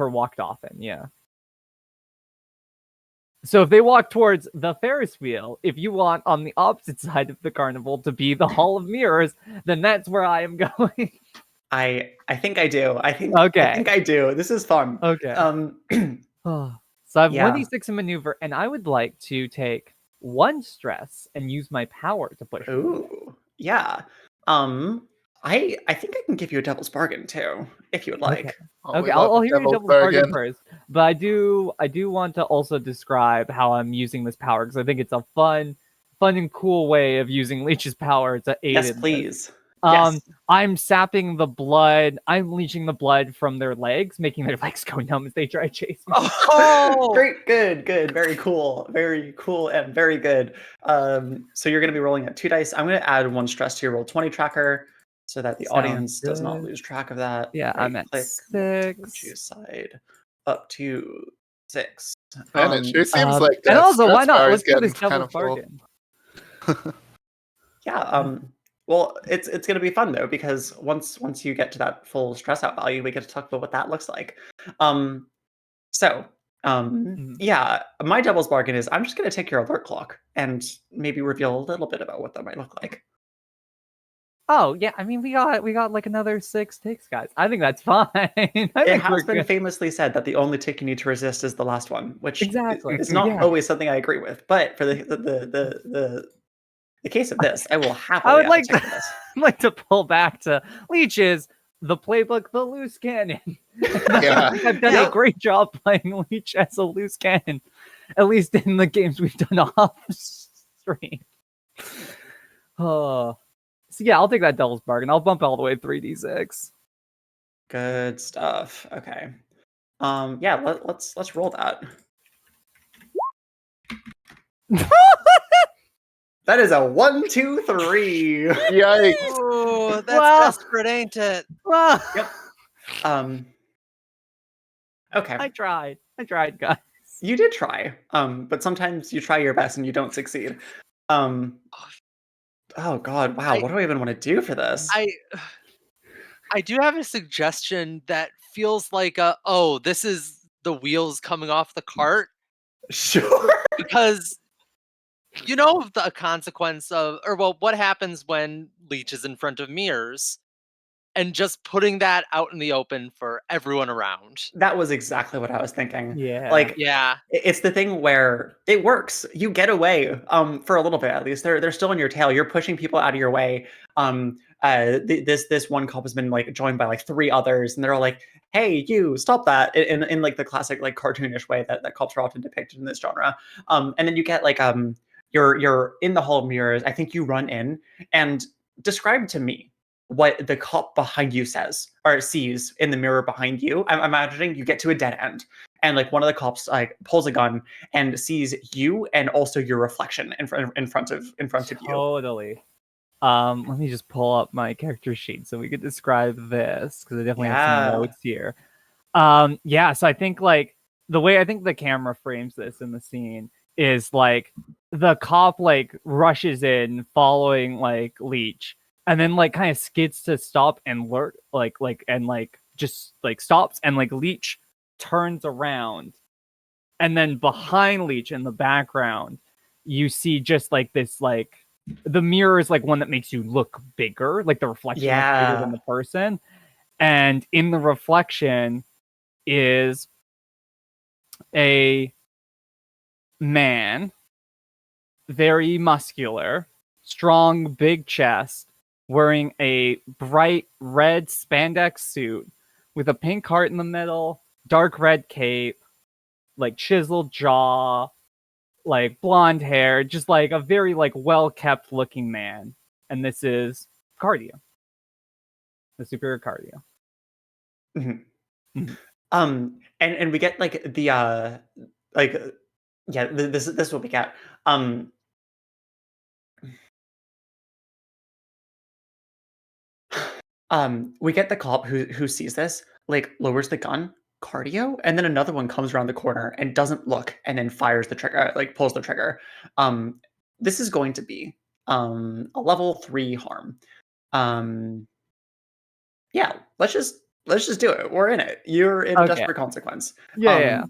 walked off in, yeah. So if they walk towards the Ferris wheel, if you want on the opposite side of the carnival to be the Hall of Mirrors, then that's where I am going. I think I do. I think I do. This is fun. Okay. So I have 1d6 in maneuver, and I would like to take 1 stress and use my power to push. Ooh, yeah. I think I can give you a devil's bargain too, if you would like. Okay, I'll hear your devil's bargain first. But I do want to also describe how I'm using this power, because I think it's a fun and cool way of using Leech's power to aid. Yes, please. Yes. I'm sapping the blood. I'm leeching the blood from their legs, making their legs go numb as they try to chase me. Oh, great, good, very cool, and very good. So you're going to be rolling at 2 dice. I'm going to add 1 stress to your roll 20 tracker, so that the audience does not lose track of that. Yeah, I'm at 6. Choose side up to 6. And it sure seems like and also, why not? Let's do this kind devil's bargain. Yeah. Well, it's going to be fun though, because once you get to that full stress out value, we get to talk about what that looks like. Yeah, my devil's bargain is I'm just going to take your alert clock and maybe reveal a little bit about what that might look like. Oh yeah, I mean we got like another 6 ticks, guys. I think that's fine. It has been famously said that the only tick you need to resist is the last one, which is not always something I agree with. But for the case of this, I will happily. I would like to pull back to Leech's the playbook, the loose cannon. Yeah. I think I've done a great job playing Leech as a loose cannon, at least in the games we've done off stream. Oh. So yeah, I'll take that devil's bargain. I'll bump all the way 3d6. Good stuff. Okay. Yeah, let's roll that. That is a 1, 2, 3. Yikes. Oh, that's Wow. desperate, ain't it? Well, Yep. Okay. I tried, guys. You did try. But sometimes you try your best and you don't succeed. Oh God! Wow. What do I even want to do for this? I do have a suggestion that feels like this is the wheels coming off the cart, Sure. because you know the consequence of, or well, what happens when Leech is in front of mirrors, and just putting that out in the open for everyone around. That was exactly what I was thinking. Yeah. Like, Yeah, it's the thing where it works. You get away, for a little bit at least. They're still in your tail. You're pushing people out of your way. This one cop has been like joined by like 3 others, and they're all like, "Hey, you stop that!" In like the classic like cartoonish way that cops are often depicted in this genre. And then you get like you're in the Hall of Mirrors. I think you run in and describe to me what the cop behind you says or sees in the mirror behind you. I'm imagining you get to a dead end, and like one of the cops like pulls a gun and sees you and also your reflection in front of you. Totally. Let me just pull up my character sheet so we could describe this, because I definitely have Yeah. some notes here. Yeah, so I think like the way I think the camera frames this in the scene is like the cop like rushes in following like Leech, and then like kind of skids to stop and lurk just like stops, and like Leech turns around, and then behind Leech in the background you see just like this like the mirror is like one that makes you look bigger, like the reflection looks bigger than the person, and in the reflection is a man, very muscular, strong, big chest, wearing a bright red spandex suit with a pink heart in the middle, dark red cape, like chiseled jaw, like blonde hair, just like a very like well-kept looking man. And this is Cardio, the superior Cardio. Mm-hmm. And we get like the like yeah, this is what we get. We get the cop who sees this, like lowers the gun, Cardio, and then another one comes around the corner and doesn't look and then fires the trigger, like pulls the trigger. This is going to be a level 3 harm. Yeah, let's just do it. We're in it. You're in Okay. desperate consequence. Yeah.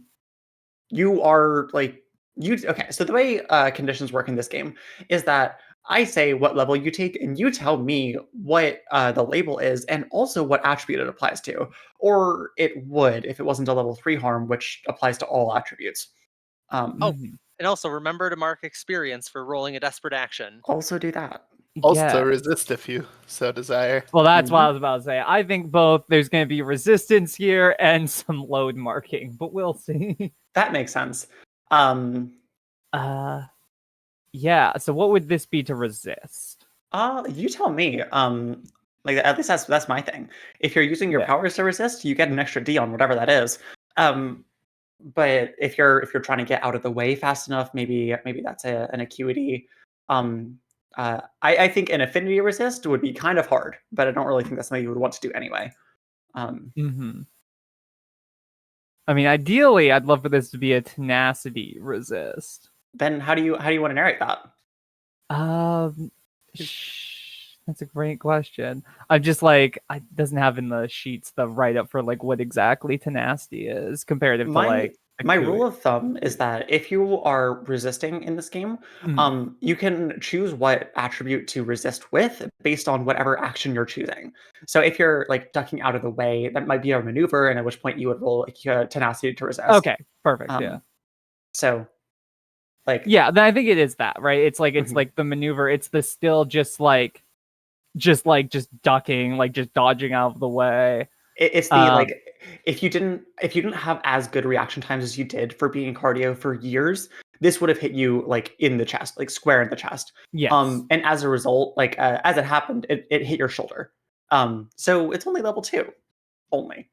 You are like okay, so the way conditions work in this game is that I say what level you take, and you tell me what the label is, and also what attribute it applies to. Or it would if it wasn't a level 3 harm, which applies to all attributes. and also remember to mark experience for rolling a desperate action. Also do that. Also Yeah. resist if you so desire. Well, that's what I was about to say. I think both there's going to be resistance here and some load marking, but we'll see. That makes sense. Yeah. So what would this be to resist? You tell me. Like at least that's my thing. If you're using your powers to resist, you get an extra D on whatever that is. But if you're trying to get out of the way fast enough, maybe that's an acuity. I think an affinity resist would be kind of hard, but I don't really think that's something you would want to do anyway. I mean, ideally, I'd love for this to be a tenacity resist. Ben, how do you want to narrate that? That's a great question. I'm just like, it doesn't have in the sheets the write up for like what exactly tenacity is comparative to like. My rule of thumb is that if you are resisting in this game, you can choose what attribute to resist with based on whatever action you're choosing. So if you're like ducking out of the way, that might be a maneuver, and at which point you would roll like tenacity to resist. Okay, perfect. Yeah. So, like, yeah, then I think it is that, right? It's like like the maneuver. It's the still just ducking, like just dodging out of the way. It's the like if you didn't have as good reaction times as you did for being Cardio for years, this would have hit you like in the chest, like square in the chest. Yes. And as a result, like as it happened, it hit your shoulder. So it's only level 2. only.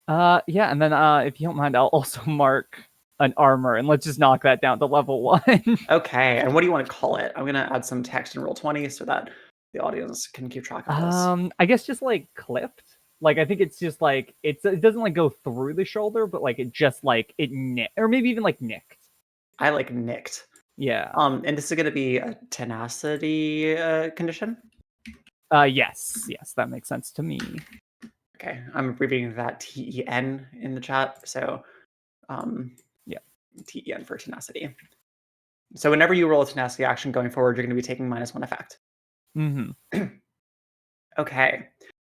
Yeah, and then if you don't mind, I'll also mark an armor, and let's just knock that down to level 1. Okay, and what do you want to call it? I'm gonna add some text in Roll20 so that the audience can keep track of this. I guess just like clipped. Like I think it's just like it doesn't like go through the shoulder, but like it just like it or maybe even like nicked. I like nicked. Yeah. And this is gonna be a tenacity condition. Yes, that makes sense to me. Okay, I'm abbreviating that TEN in the chat. So, Yeah. TEN for tenacity. So whenever you roll a tenacity action going forward, you're going to be taking -1 effect. Mm-hmm. Okay.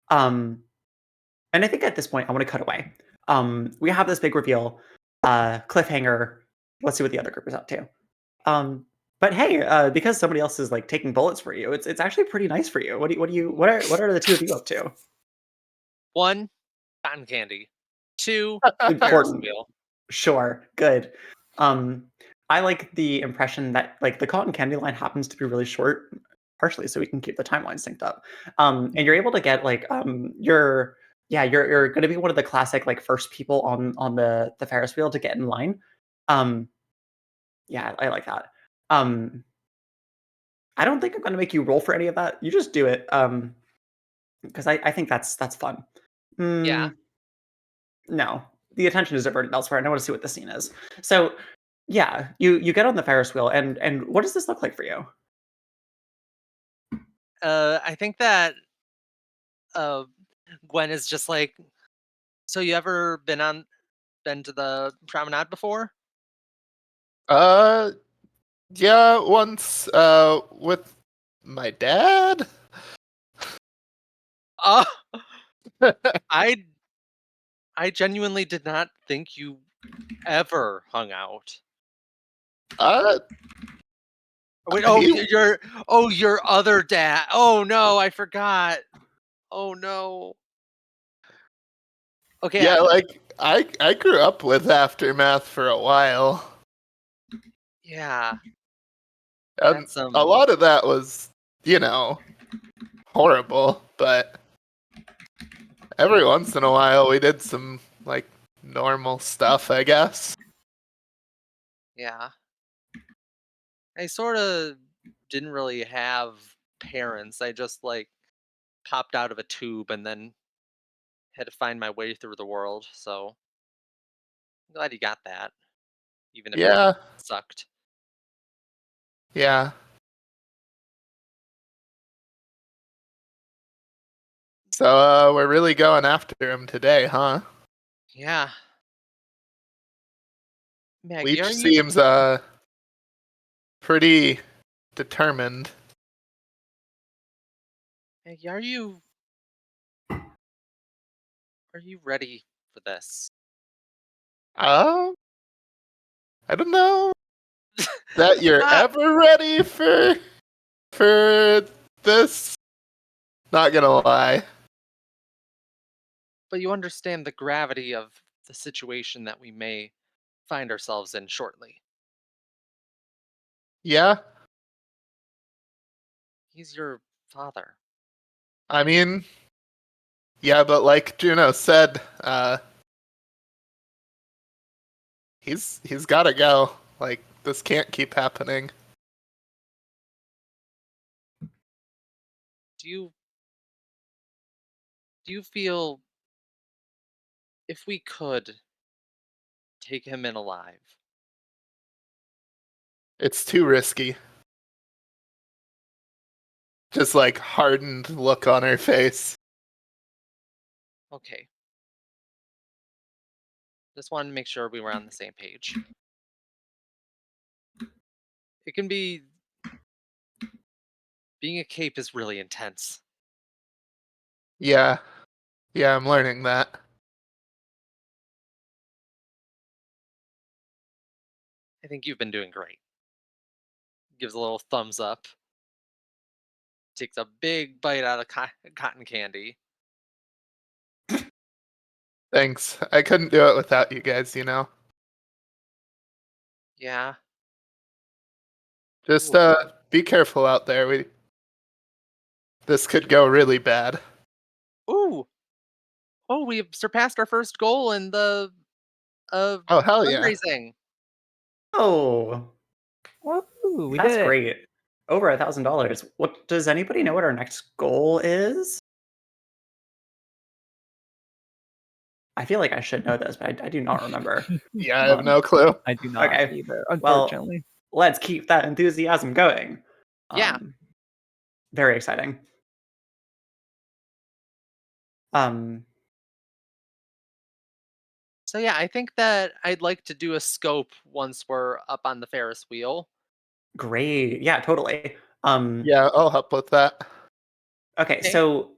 And I think at this point, I want to cut away. We have this big reveal, cliffhanger. Let's see what the other group is up to. But hey, because somebody else is like taking bullets for you, it's actually pretty nice for you. What are the two of you up to? 1, cotton candy. 2, Ferris Important. wheel. Sure, good. I like the impression that like the cotton candy line happens to be really short, partially so we can keep the timeline synced up. And you're able to get like you're going to be one of the classic like first people on the Ferris wheel to get in line. Yeah, I like that. I don't think I'm going to make you roll for any of that. You just do it. Because I think that's fun. Yeah. No, the attention is diverted elsewhere, and I want to see what the scene is. So, yeah, you get on the Ferris wheel, and what does this look like for you? I think that Gwen is just like, so you ever been to the promenade before? Yeah, once with my dad. Uh, I genuinely did not think you ever hung out. Uh, Wait, he- your other dad. Oh no, I forgot. Oh no. Okay, yeah, like I grew up with Aftermath for a while, yeah, and that's a lot of that was, horrible. But every once in a while, we did some like normal stuff, I guess. yeah. I sort of didn't really have parents. I just like popped out of a tube and then had to find my way through the world. So I'm glad you got that, even if it Yeah, sucked. yeah. So we're really going after him today, huh? Yeah. Maggie, Leech are you seems pretty determined. Maggie, are you ready for this? I don't know that you're Ah, ever ready for this. Not gonna lie. but you understand the gravity of the situation that we may find ourselves in shortly. Yeah, He's your father. I mean, yeah, but like Juno said, he's gotta go. Like this can't keep happening. Do you feel if we could take him in alive? It's too risky. Just like hardened look on her face. Okay. Just wanted to make sure we were on the same page. It can be being a cape is really intense. Yeah, yeah, I'm learning that. I think you've been doing great. Gives a little thumbs up. Takes a big bite out of cotton candy. Thanks. I couldn't do it without you guys, Yeah. Just Ooh. be careful out there. This could go really bad. Ooh. Oh, we've surpassed our first goal in the of Oh, hell yeah. fundraising. Oh, Woohoo, we that's did it. great. Over $1,000. What does anybody know what our next goal is? I feel like I should know this, but I do not remember. Yeah, I Hold have on. no clue. I do not Okay. either, Well, unfortunately. let's keep that enthusiasm going. Yeah. Very exciting. Um, So yeah, I think that I'd like to do a scope once we're up on the Ferris wheel. Great. Yeah, totally. Yeah, I'll help with that. Okay, Okay. so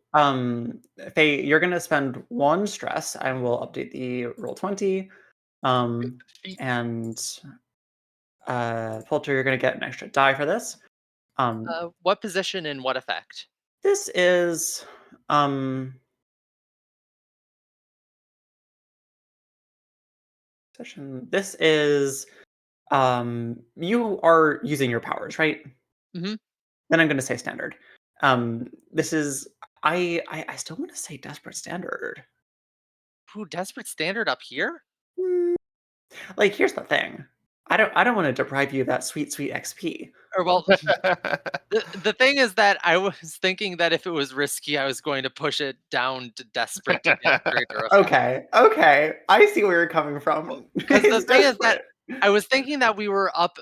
Faye, you're gonna spend 1 stress. I will update the roll 20. Um, and Poulter, you're gonna get an extra die for this. What position and what effect? This is this is you are using your powers, right? Mm-hmm. Then I'm gonna say standard. This is I still want to say desperate standard. Ooh, desperate standard up here? Hmm, Like, here's the thing. I don't want to deprive you of that sweet XP. Or well, the thing is that I was thinking that if it was risky, I was going to push it down to desperate to get greater effect. Okay. I see where you're coming from. Because the It's thing is that desperate. I was thinking that we were up,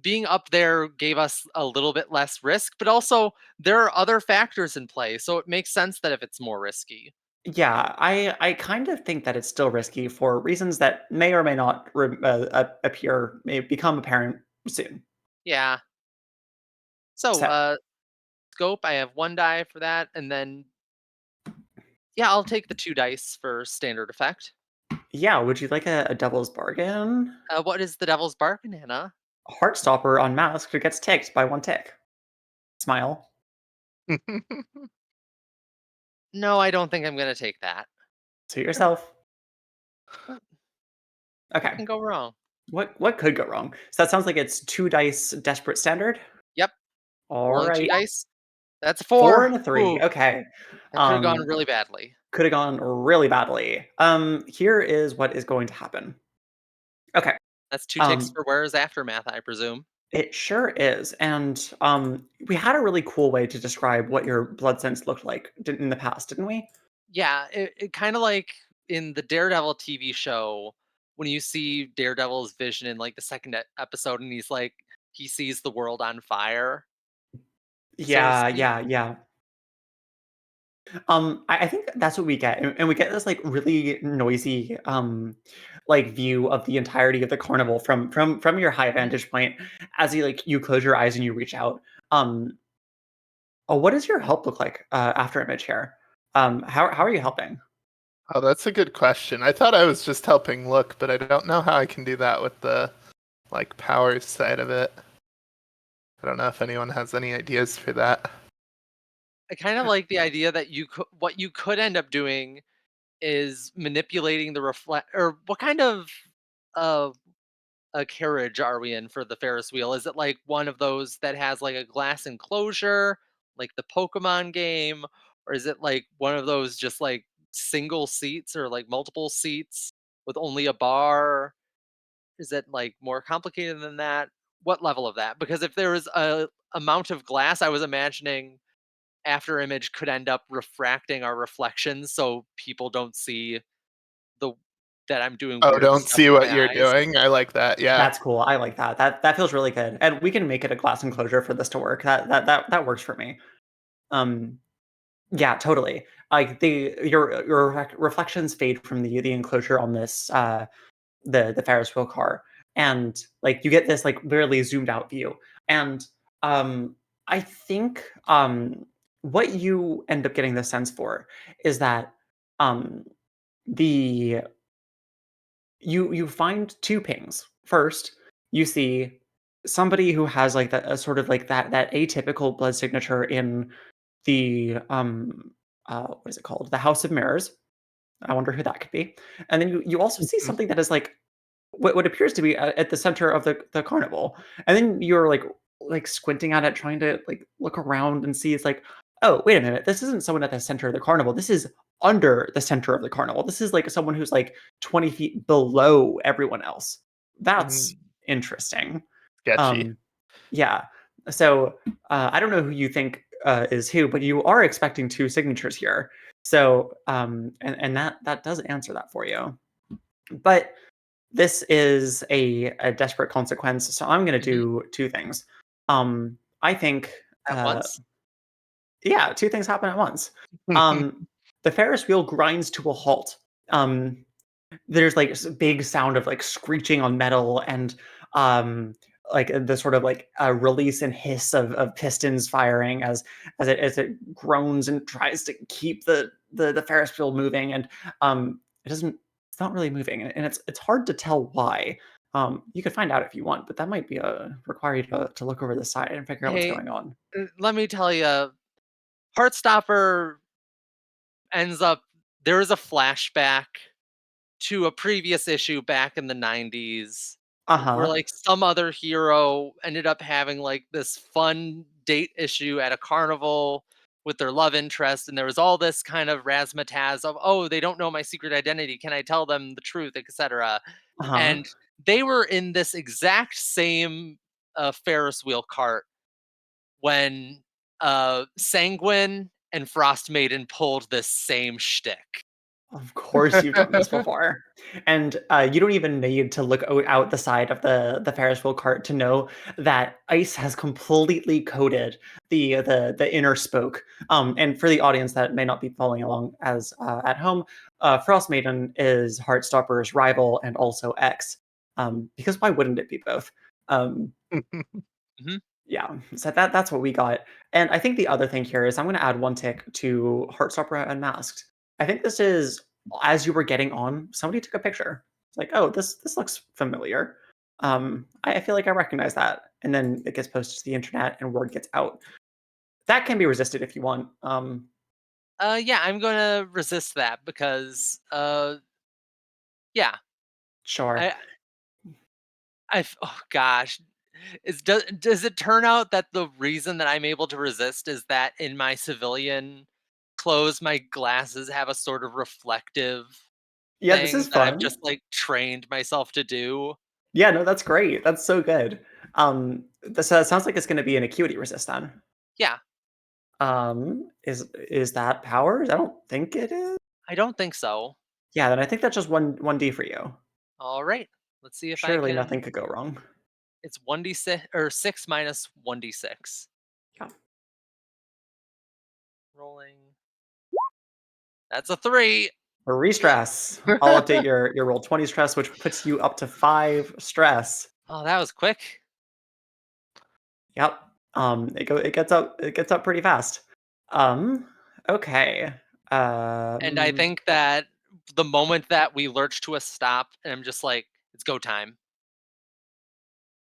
being up there gave us a little bit less risk, but also there are other factors in play, so it makes sense that if it's more risky. Yeah, I kind of think that it's still risky for reasons that may or may not may become apparent soon. Yeah. So, So, scope, I have 1 die for that, and then yeah, I'll take the 2 dice for standard effect. yeah, would you like a devil's bargain? What is the devil's bargain, Hannah? Heartstopper unmasked who gets ticked by 1 tick. Smile. No, I don't think I'm gonna take that. Suit yourself. What what Okay. can go wrong? What could go wrong? So that sounds like it's 2 dice desperate standard. Yep, All rolling 2 right. dice. That's a 4 4. and a 3. Ooh, Okay. that could have gone really badly. Could have gone really badly. Here is what is going to happen. Okay. That's 2 ticks Um, for Where's Aftermath, I presume. it sure is. And we had a really cool way to describe what your blood sense looked like in the past, didn't we? Yeah, it kinda like in the Daredevil TV show, when you see Daredevil's vision in, like, the 2nd episode, and he's like he sees the world on fire, so to Yeah, speak. yeah, yeah. I think that's what we get, and we get this like really noisy, like view of the entirety of the carnival from your high Mhm. vantage point as you close your eyes and you reach out. Um, what does your help look like after image here? How are you helping? Oh, that's a good question. I thought I was just helping look, but I don't know how I can do that with the like powers side of it. I don't know if anyone has any ideas for that. I kinda like the idea that what you could end up doing is manipulating the reflect or what kind of a carriage are we in for the Ferris wheel? Is it like one of those that has like a glass enclosure, like the Pokemon game? Or is it like one of those just like single seats or like multiple seats with only a bar? Is it like more complicated than that? What level of that? Because if there was a amount of glass, I was imagining after image could end up refracting our reflections so people don't see the that I'm doing Oh, weird don't stuff see with what my you're eyes. doing. I like that. Yeah. That's cool. I like that. That feels really good, and we can make it a glass enclosure for this to work. That works for me. Um, yeah, totally. Like your reflections fade from the enclosure on this the Ferris wheel car, and like you get this like really zoomed out view. And I think what you end up getting the sense for is that um the you find 2 pings. First, you see somebody who has like that a sort of like that atypical blood signature in the what is it called? The House of Mirrors. I wonder who that could be. And then you also see Mhm. something that is like what appears to be at the center of the carnival. And then you're like squinting at it, trying to like look around and see it's like, oh, wait a minute, this isn't someone at the center of the carnival. This is under the center of the carnival. This is like someone who's like 20 feet below everyone else. That's interesting. Sketchy. Yeah. So I don't know who you think is who, but you are expecting 2 signatures here. So and that does answer that for you. But this is a desperate consequence. So I'm going to do 2 things. I think At once? yeah, 2 things happen at once. The Ferris wheel grinds to a halt. There's like a big sound of like screeching on metal and like the sort of like release and hiss of pistons firing as it groans and tries to keep the Ferris wheel moving, and it's not really moving, and it's hard to tell why. You could find out if you want, but that might be require you to look over the side and figure out what's Hey, going on. let me tell you, Heartstopper ends up there is a flashback to a previous issue back in the 90s where Uh-huh. like some other hero ended up having like this fun date issue at a carnival with their love interest, and there was all this kind of razzmatazz of, oh, they don't know my secret identity, can I tell them the truth, etc. Uh-huh. And they were in this exact same Ferris wheel cart when Sanguine and Frost Maiden pulled this same shtick. Of course you've done this before. And you don't even need to look out the side of the Ferris wheel cart to know that ice has completely coated the inner spoke. And for the audience that may not be following along as at home, Frost Maiden is Heartstopper's rival and also ex. Because why wouldn't it be both? Um, Mhm. yeah, so that's what we got. And I think the other thing here is I'm going to add 1 tick to Heartstopper Unmasked. I think this is as you were getting on, somebody took a picture. It's like, oh, this looks familiar. I feel like I recognize that, and then it gets posted to the internet and word gets out. That can be resisted if you want. Yeah, I'm gonna resist that because yeah, Sure. I oh gosh. Does it turn out that the reason that I'm able to resist is that in my civilian clothes, my glasses have a sort of reflective Yeah, this is thing that I've fun. just like trained myself to do? Yeah, no, that's great. That's so good. This sounds like it's going to be an acuity resist then. Yeah, Is that powers? I don't think it is. I don't think so. Yeah, then I think that's just one D for you. All right, let's see if I Surely nothing can. could go wrong. It's 1d6 or 6 minus 1d6. Yeah. Rolling. That's a 3. For re-stress, I'll update your roll 20 stress, which puts you up to 5 stress. Oh, that was quick. Yep. It gets up pretty fast. Um, okay. And I Um, think that the moment that we lurch to a stop, and I'm just like, it's go time.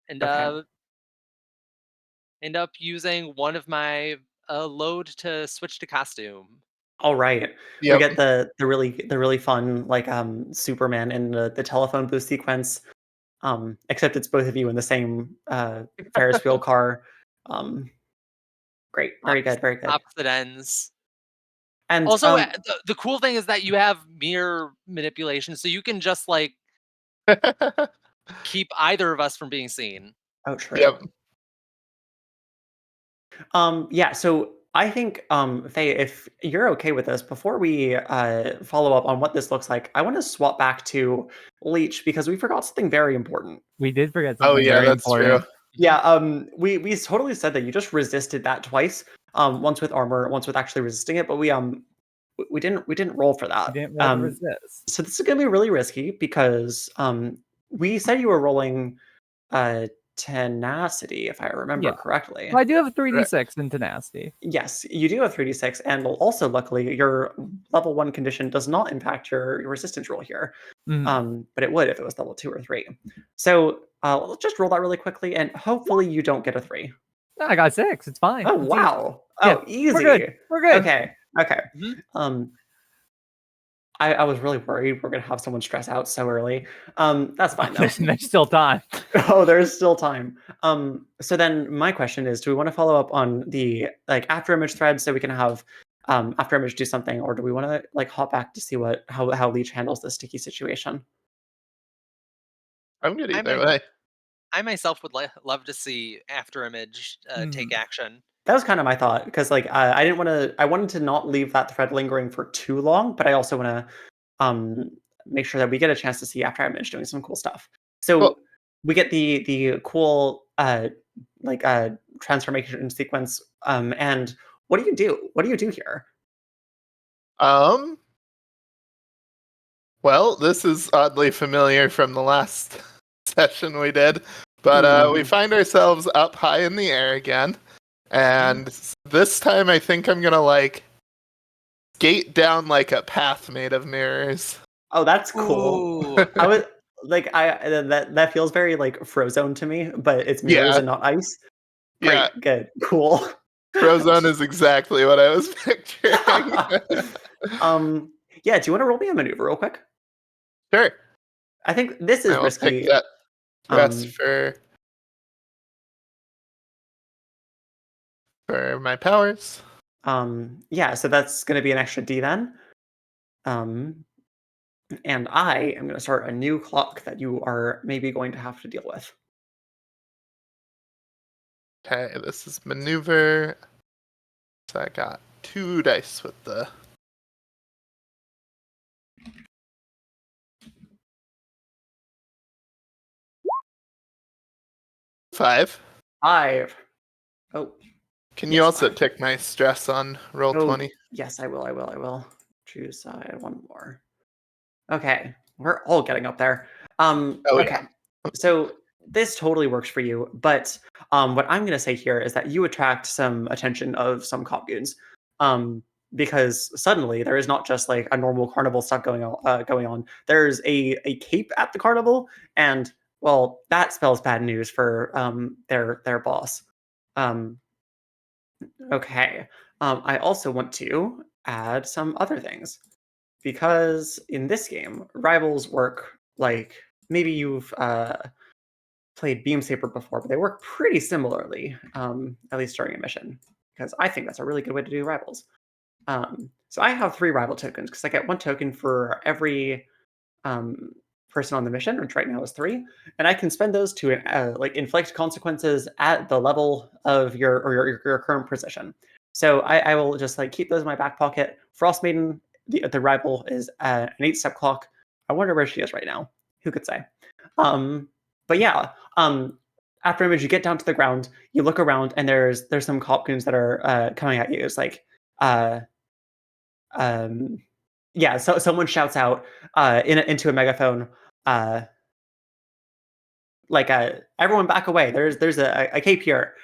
And okay. end up using one of my load to switch to costume. All right. We Yep. get the really fun like Superman in the telephone booth sequence. Except it's both of you in the same Ferris wheel car. Um, great. Very good. Very good. Opposite ends. And Also, the cool thing is that you have mirror manipulation, so you can just like keep either of us from being seen. oh, true. Yep. Yeah, so I think, Faye, if you're okay with this, before we follow up on what this looks like, I want to swap back to Leech because we forgot something very important. We did forget Oh something yeah, very that's important. true. Yeah, we totally said that you just resisted that twice. Once with armor, once with actually resisting it, but we didn't roll for We that. didn't roll to resist. So this is gonna be really risky because we said you were rolling tenacity, if I remember Yeah. correctly. Well, I do have a 3d6 in tenacity. Yes, you do have 3d6, and also luckily your level 1 condition does not impact your resistance roll here. But it would if it was level 2 or 3. So let's just roll that really quickly, and hopefully you don't get a 3. No, I got 6. It's fine. Oh It's easy. wow! Yeah, Oh, easy. We're good. We're good. Okay. Mhm. I was really worried we're gonna have someone stress out so early. That's fine though. Listen, there's still time. Oh, there's still time. So then my question is, do we want to follow up on the like after image thread so we can have after image do something, or do we want to like hop back to see how Leech handles this sticky situation? I'm good I either might- way. I myself would love to see After Image take action. That was kind of my thought, because like I didn't want to. I wanted to not leave that thread lingering for too long, but I also want to make sure that we get a chance to see After Image doing some cool stuff. So Well- we get the cool transformation sequence. And what do you do? What do you do here? Well, this is oddly familiar from the last session we did, but we find ourselves up high in the air again, and this time I think I'm gonna like skate down like a path made of mirrors. Oh, that's cool. Ooh. I was like, that feels very like Frozone to me, but it's mirrors Yeah. and not ice. Great, Yeah, good, cool. Frozone is exactly what I was picturing. Yeah. Do you want to roll me a maneuver real quick? Sure, I think this is I will risky. take that rest Um, for my powers. Yeah. So that's going to be an extra D then. And I am going to start a new clock that you are maybe going to have to deal with. Okay, this is maneuver. So I got 2 dice with the 5. 5. Oh, Can you Yes, also 5. take my stress on roll 20? Yes, I will. I will. Choose side one more. Okay, we're all getting up there. Oh, Okay, so this totally works for you, but what I'm going to say here is that you attract some attention of some cop goons, because suddenly there is not just like a normal carnival stuff going on. There's a cape at the carnival, and well, that spells bad news for their boss. Um, okay, I also want to add some other things, because in this game, rivals work like maybe you've played Beam Saber before, but they work pretty similarly, at least during a mission, because I think that's a really good way to do rivals. So I have 3 rival tokens because I get 1 token for every um, person on the mission, which right now is 3, and I can spend those to like inflict consequences at the level of your current position. So I will just like keep those in my back pocket. Frost Maiden, the rival, is an 8-step clock. I wonder where she is right now. Who could say? But yeah, after image, you get down to the ground, you look around, and there's some cop goons that are coming at you. It's like, uh, um, yeah. So someone shouts out into a megaphone, uh, like, "Everyone back away! There's a cape here.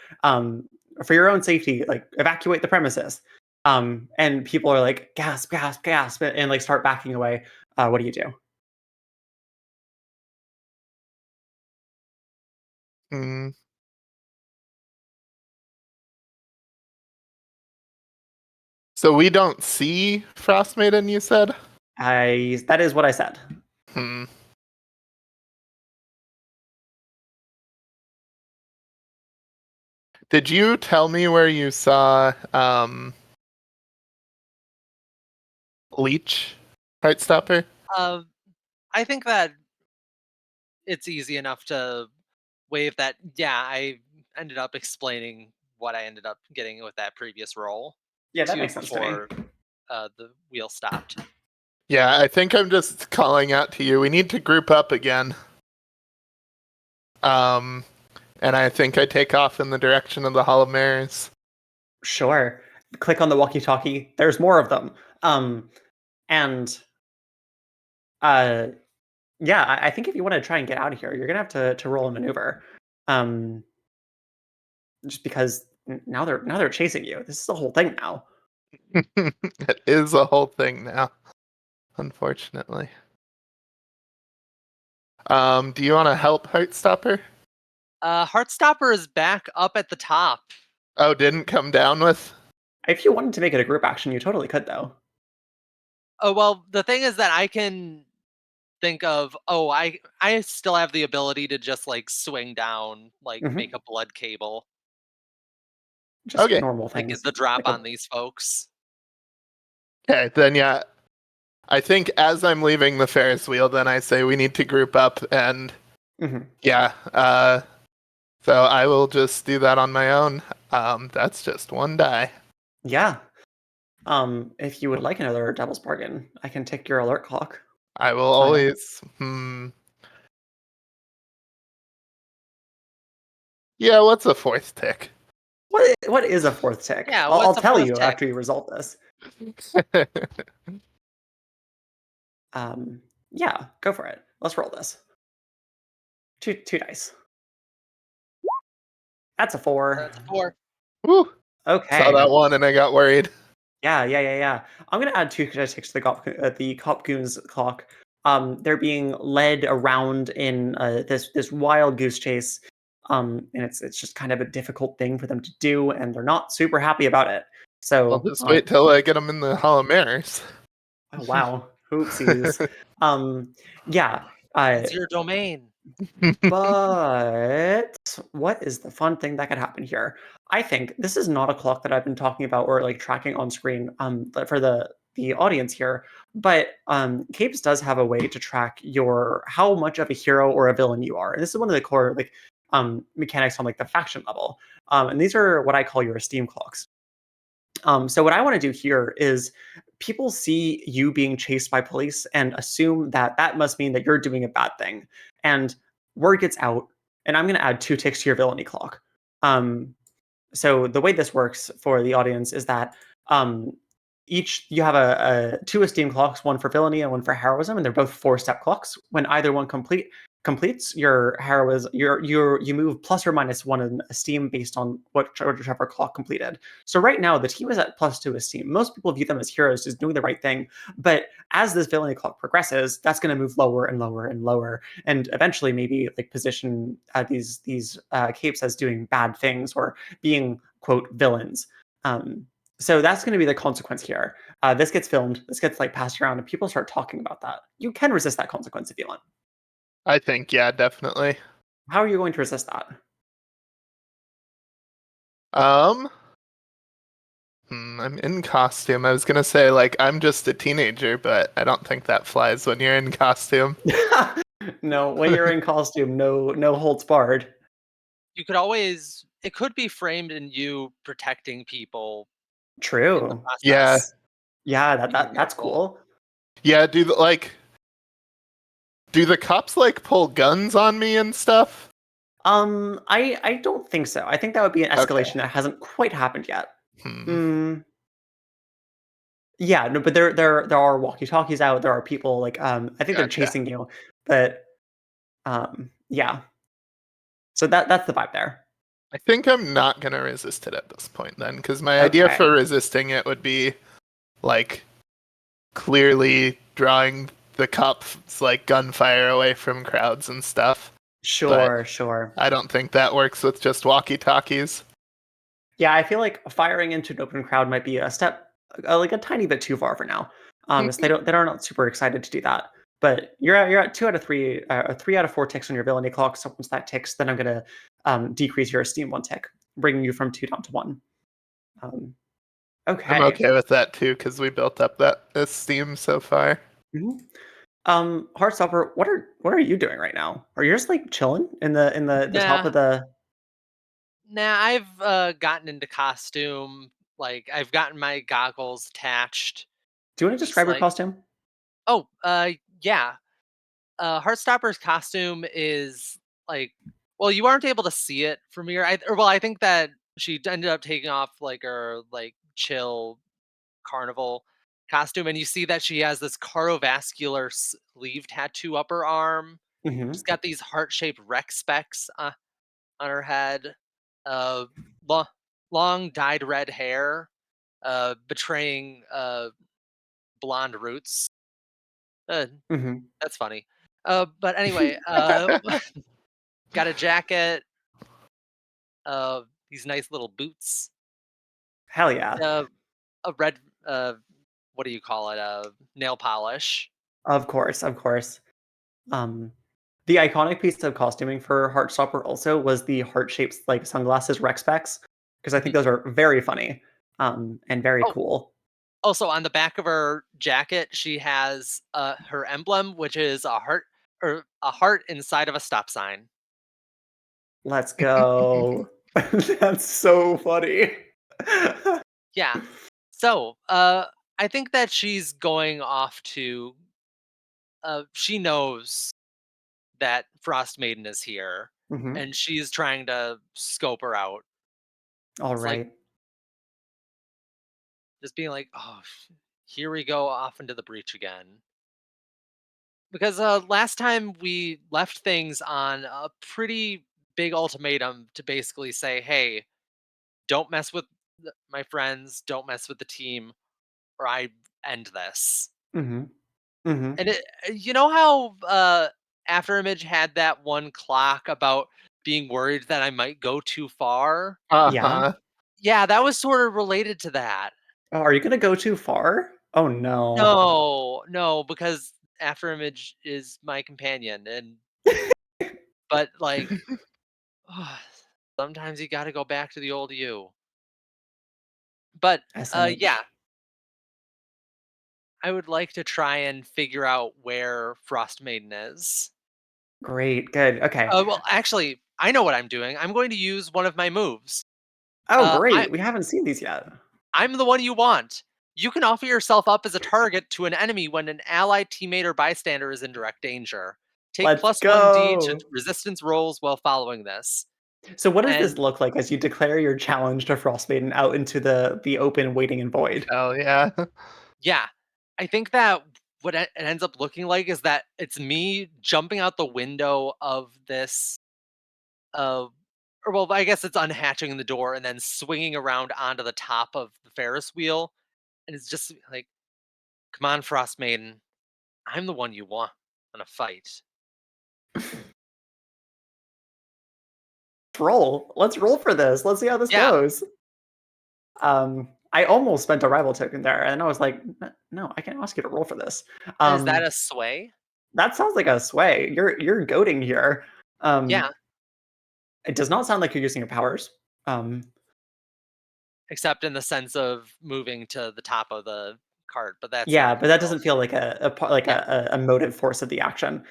For your own safety, like evacuate the premises." And people are like, "Gasp, gasp, gasp!" and like start backing away. What do you do? Hmm. So we don't see Frost Maiden, you said? That is what I said. Hmm. Did you tell me where you saw Leech Heartstopper? I think that it's easy enough to wave that. Yeah, I ended up explaining what I ended up getting with that previous roll Yeah, that to makes sense to me. before the wheel stopped. Yeah, I think I'm just calling out to you. We need to group up again. And I think I take off in the direction of the Hall of Mirrors. Sure. Click on the walkie-talkie. There's more of them. And uh, yeah, I think if you want to try and get out of here, you're gonna have to roll a maneuver. Um, just because now they're chasing you. This is the whole thing now. It is a whole thing now, unfortunately. Do you want to help Heartstopper? Heartstopper is back up at the top. Oh, didn't come down with? If you wanted to make it a group action, you totally could, though. Oh well, the thing is that I can think of. Oh, I still have the ability to just like swing down, like make a blood cable, Just Okay. normal like things. the drop Like on these folks. Okay, then yeah. I think as I'm leaving the Ferris wheel, then I say we need to group up and yeah. So I will just do that on my own. That's just one die. Yeah. If you would like another devil's bargain, I can tick your alert clock. I will always. Yeah, what's a fourth tick? What is a fourth tick? Yeah, I'll what's a tell fourth you tick? after you result this. Yeah, go for it. Let's roll this. Two dice. That's a 4. That's a 4. Woo! Okay. Saw that one and I got worried. Yeah. I'm gonna add 2 ticks to the cop goons clock. They're being led around in this wild goose chase. And it's just kind of a difficult thing for them to do, and they're not super happy about it. So I'll just wait till I get them in the Hall of Mirrors. oh wow, oopsies. Yeah. It's your domain. But what is the fun thing that could happen here? I think this is not a clock that I've been talking about or like tracking on screen but for the audience here, but Capes does have a way to track your how much of a hero or a villain you are. And this is one of the core like mechanics on like the faction level. And these are what I call your esteem clocks. So what I want to do here is people see you being chased by police and assume that that must mean that you're doing a bad thing. And word gets out, and I'm going to add 2 ticks to your villainy clock. So the way this works for the audience is that each you have a 2 esteem clocks, one for villainy and one for heroism, and they're both 4-step clocks. When either one completes your heroism, you move plus or minus 1 in esteem based on whichever clock completed. So right now the team is at +2 esteem. Most people view them as heroes just doing the right thing, but as this villainy clock progresses, that's going to move lower and lower and lower, and eventually maybe like position these capes as doing bad things or being quote villains. So that's going to be the consequence here. This gets filmed, this gets like passed around, and people start talking about that. You can resist that consequence if you want. I think, yeah, definitely. How are you going to resist that? I'm in costume. I was gonna say like I'm just a teenager, but I don't think that flies when you're in costume. No, when you're in costume, no holds barred. You could always. It could be framed in you protecting people. In the True. process. Yeah, Being that's careful. cool. Yeah, do the cops like pull guns on me and stuff? I don't think so. I think that would be an escalation that hasn't quite happened yet. Yeah, no, but there are walkie-talkies out. There are people like I think they're Gotcha. chasing you, but yeah. So that's the vibe there. I think I'm not gonna resist it at this point then, because my idea for resisting it would be like clearly drawing the cops like gunfire away from crowds and stuff. Sure. I don't think that works with just walkie-talkies. Yeah, I feel like firing into an open crowd might be a step, like a tiny bit too far for now. So they're not super excited to do that. But you're at 2 out of 3, 3 out of 4 ticks on your villainy clock. So once that ticks, then I'm gonna decrease your esteem 1 tick, bringing you from 2 down to 1. Okay. I'm okay with that too, because we built up that esteem so far. Heartstopper, what are you doing right now? Are you just like chilling in the top of the? Nah, I've gotten into costume. Like I've gotten my goggles attached. Do you want to Just describe your like costume? oh, yeah. Heartstopper's costume is like well, you aren't able to see it from here. I think that she ended up taking off like her like chill carnival costume, and you see that she has this carovascular sleeve tattoo up her arm. She's got these heart-shaped Rex specks on her head. Uh, long dyed red hair, betraying blonde roots. That's funny. But anyway, got a jacket. These nice little boots. Hell yeah. A red. What do you call it? Nail polish. Of course. Um, the iconic piece of costuming for Heartstopper also was the heart-shaped like sunglasses Rex specs, because I think those are very funny, and very Oh, cool. Also, on the back of her jacket, she has her emblem, which is a heart or a heart inside of a stop sign. Let's go. That's so funny. Yeah. So, I think that she's going off to. She knows that Frost Maiden is here, Mhm. and she's trying to scope her out. All It's like right. just being like, "Oh, here we go off into the breach again." Because last time we left things on a pretty big ultimatum to basically say, "Hey, don't mess with my friends, don't mess with the team, or I end this." Mhm. Mhm. And you know how Afterimage had that one clock about being worried that I might go too far? Yeah. Uh-huh. Yeah, that was sort of related to that. Oh, are you gonna go too far? Oh no. No, no, because Afterimage is my companion, and but like, sometimes you got to go back to the old you. But yeah, SMH. I would like to try and figure out where Frost Maiden is. Great. Good. Okay. Well, actually, I know what I'm doing. I'm going to use one of my moves. Oh, Uh, I great. We haven't seen these yet. I'm the one you want. You can offer yourself up as a target to an enemy when an allied teammate or bystander is in direct danger. Take Let's plus 1d to go. resistance rolls while following this. So what does this And look like as you declare your challenge to Frostmaiden out into the open, waiting and void? Hell yeah. yeah, I think that what it ends up looking like is that it's me jumping out the window of this, uh, or well, I guess it's unhatching the door and then swinging around onto the top of the Ferris wheel. And it's just like, come on, Frost Maiden. I'm the one you want in a fight. Roll. Let's roll for this. Let's see how this Yeah. goes. I almost spent a rival token there, and I was like, no, I can't ask you to roll for this. Is that Um, a sway? that sounds like a sway. You're goading here. Yeah. It does not sound like you're using your powers. Um, Except in the sense of moving to the top of the cart, but that's yeah, not but that control. doesn't feel like Yeah. a motive force of the action.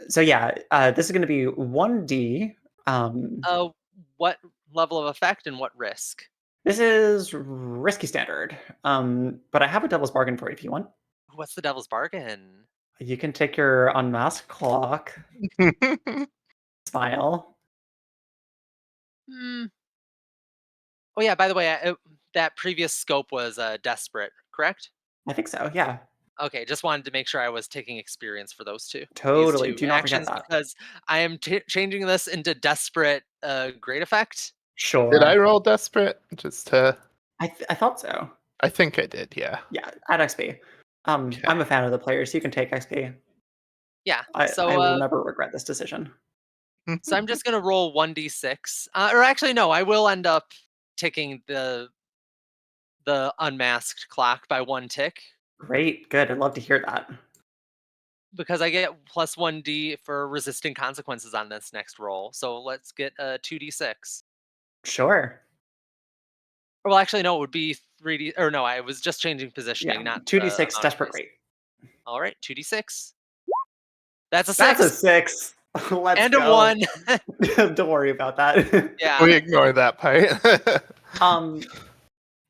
So yeah, this is going to be 1d. Um, Uh, what level of effect and what risk? this is risky standard. But I have a devil's bargain for you if you want. What's the devil's bargain? You can take your unmasked clock, smile. Hmm. Oh yeah. By the way, that previous scope was desperate, correct? I think so. Yeah, Okay, just wanted to make sure I was taking experience for these totally. two Do not forget actions that. because I am changing this into desperate great effect. Did I Sure. roll desperate? Just to I thought so. I think I did, yeah. Yeah, add XP. Okay. I'm a fan of the player, so you can take XP. Yeah. I will never regret this decision. So I'm just gonna roll 1d6. Or actually, no, I will end up ticking the unmasked clock by one tick Great, good. I'd love to hear that. because I get plus 1d for resisting consequences on this next roll. So let's get a 2d6. Sure. Well, actually, no, it would be 3d. Or no, I was just changing Yeah, positioning, not the 2d6 amount of desperate dice. great. All right, 2d6. That's a That's a 6 6. Let's and a go. 1. Don't worry about that. Yeah. We ignore that part. um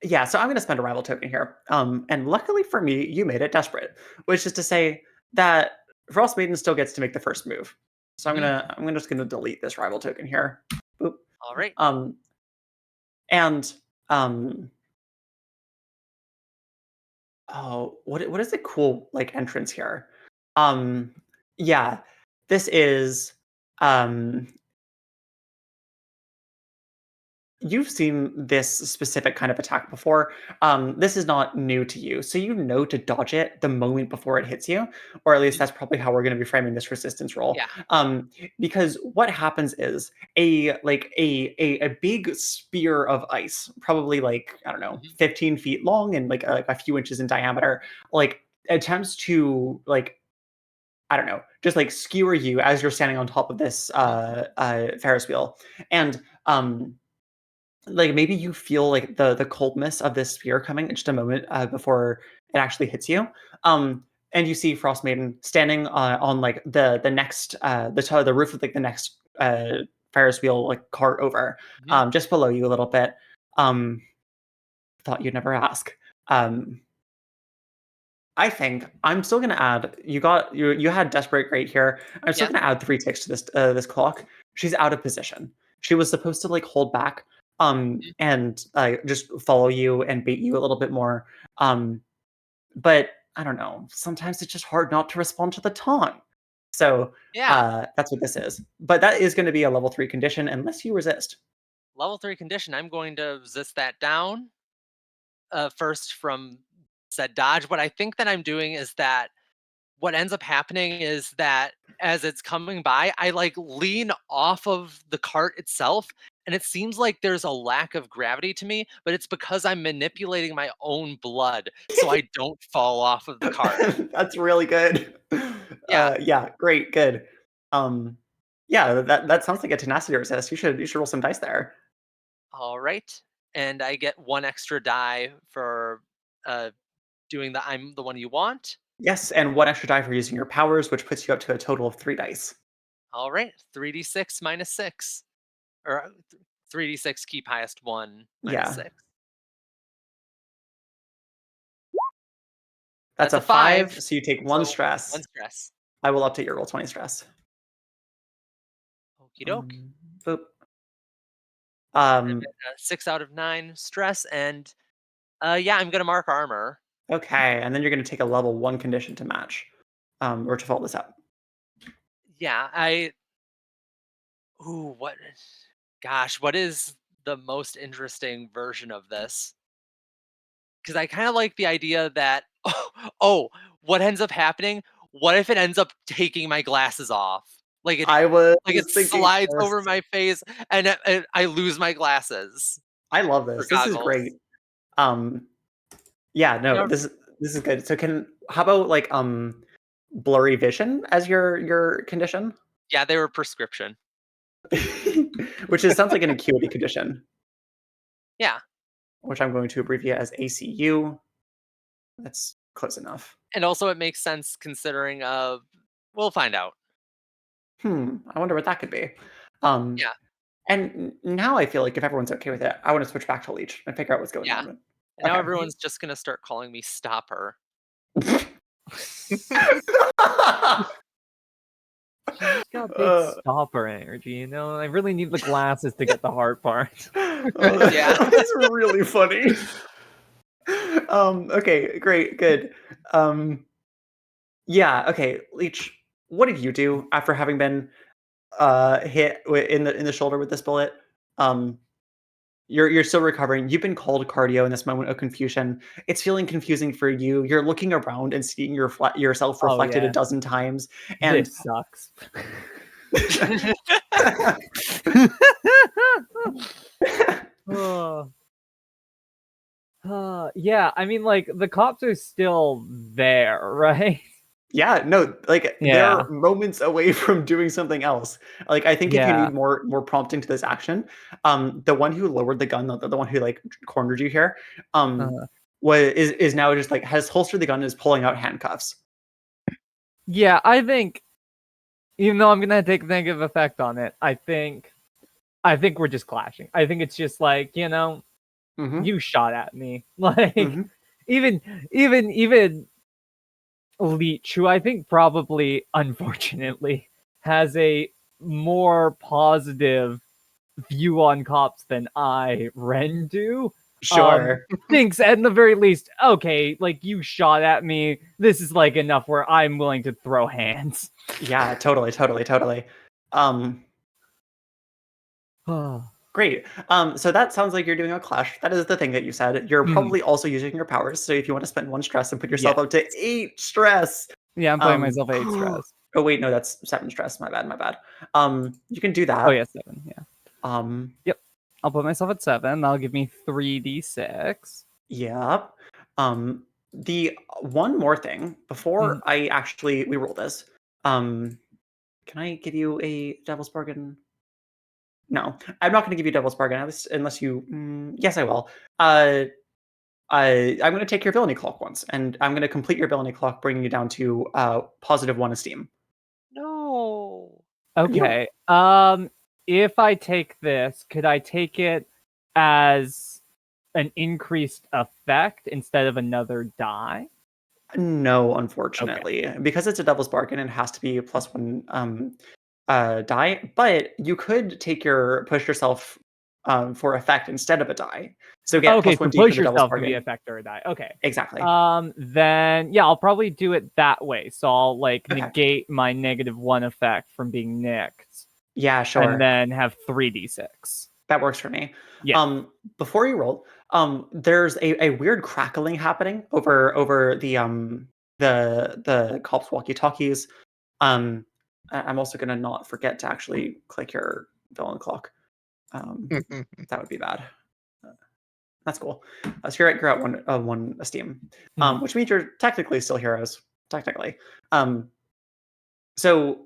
yeah, so I'm gonna spend a rival token here. And luckily for me, you made it desperate, which is to say that Frost Maiden still gets to make the first move. So Mhm. I'm just gonna delete this rival token here. Boop. All right. Um and um oh, what is the cool like entrance here? Um yeah, this is um you've seen this specific kind of attack before. This is not new to you, so you know to dodge it the moment before it hits you, or at least Mhm. that's probably how we're going to be framing this resistance roll. Yeah. Because what happens is a big spear of ice, probably like I don't know, Mhm. 15 feet long and like a few inches in diameter, like attempts to like I don't know, just like skewer you as you're standing on top of this Mhm. Ferris wheel, and like maybe you feel like the coldness of this spear coming in just a moment before it actually hits you. And you see Frost Maiden standing on like the next the roof of like the next Ferris wheel like cart over, Mhm. just below you a little bit. Um, thought you'd never ask. Um, I think I'm still gonna add. You had Desperate Great here. I'm still Yeah. gonna add 3 ticks to this clock. She's out of position. She was supposed to like hold back, Mhm. and just follow you and bait you a little bit more. But I don't know. Sometimes it's just hard not to respond to the taunt. So Yeah. that's what this is. But that is going to be a level 3 condition unless you resist. Level 3 condition. I'm going to resist that down first from said dodge. What I think that I'm doing is that what ends up happening is that as it's coming by, I like lean off of the cart itself, and it seems like there's a lack of gravity to me, but it's because I'm manipulating my own blood so I don't fall off of the cart. That's really good. Yeah. Yeah, great, good. Um, yeah, that sounds like a tenacity resist. You should roll some dice there. All right. And I get one extra die for uh, doing the I'm the one you want. Yes, and one extra die for using your powers, which puts you up to a total of 3 dice. All right. 3d6 minus 6. Or 3d6 keep highest 1 minus Yeah, 6. that's That's a a 5. 5, so you take one So stress. 1 stress. I will update your roll 20 stress. Okie doke. Boop. I'm Um, at 6 out of 9 stress, and yeah, I'm gonna mark armor. okay, and then you're going to take a level 1 condition to match, or to follow this up. Yeah, ooh, gosh, what is the most interesting version of this? Because I kind of like the idea that oh, what ends up happening? What if it ends up taking my glasses off? I was Like it thinking slides this. over my face, and I lose my glasses I love or this. This is goggles. great. Um, yeah, no, Now, this is good. So how about like blurry vision as your condition? yeah, they were prescription. Which sounds like an acuity condition, Yeah, which I'm going to abbreviate as ACU. That's close enough. and also it makes sense considering we'll find out. I wonder what that could be. Um, Yeah, and now I feel like if everyone's okay with it, I want to switch back to Leech and figure out what's going yeah. on. And now Okay. everyone's just gonna start calling me Stopper. She's got big Uh, stopper energy, you know? I really need the glasses to get the hard part. Yeah. That's really funny. Okay, great, good. Um, yeah, okay, Leech, what did you do after having been hit in the shoulder with this bullet? Um, you're still recovering. You've been called cardio in this moment of confusion. It's feeling confusing for you. You're looking around and seeing yourself Oh, reflected a yeah. dozen times, and This sucks. Oh. Yeah, I mean, like, the cops are still there, right? yeah, no, like Yeah. they're moments away from doing something else. Like I think if you Yeah. need more prompting to this action, the one who lowered the gun, the one who like cornered you here, Uh, is now just like has holstered the gun and is pulling out handcuffs. yeah, I think, even though I'm gonna take negative effect on it, I think we're just clashing. I think it's just like, Mm-hmm. you shot at me. Like, Mm-hmm. even Leech, who I think probably, unfortunately, has a more positive view on cops than Ren do, Sure. thinks at the very least, okay, like, you shot at me. This is like enough where I'm willing to throw hands. Yeah, totally. Um, Great. So that sounds like you're doing a clash. That is the thing that you said. You're Mhm. probably also using your powers. So if you want to spend 1 stress and put yourself Yeah. up to 8 stress. Yeah, I'm putting myself at 8 stress. Oh wait, no, that's 7 stress. My bad. You can do Oh, that. yeah, 7, yeah. Um, Yep. I'll put myself at 7. That'll give me 3d6. Yep. The one more thing before we roll this. Can I give you a devil's bargain? No, I'm not going to give you Devil's Bargain unless you. Yes, I will. I'm going to take your villainy clock once, and I'm going to complete your villainy clock, bringing you down to +1 esteem. No. Okay. If I take this, could I take it as an increased effect instead of another die? No, unfortunately, because it's a Devil's Bargain, it has to be +1 die. But you could push yourself for effect instead of a die. So get Okay, so +1 D for push the Devil's yourself to be Bargain. effect or a die. Okay. Exactly. Then yeah, I'll probably do it that way. So I'll like Okay. negate my -1 effect from being nicked, Yeah, sure. and then have 3d6. That works for me. Yeah. Before you roll, there's a weird crackling happening over the cops walkie-talkies. I'm also gonna not forget to actually click your villain clock. That would be bad. That's cool. So you're at one esteem, Mhm. which means you're technically still heroes. Technically. So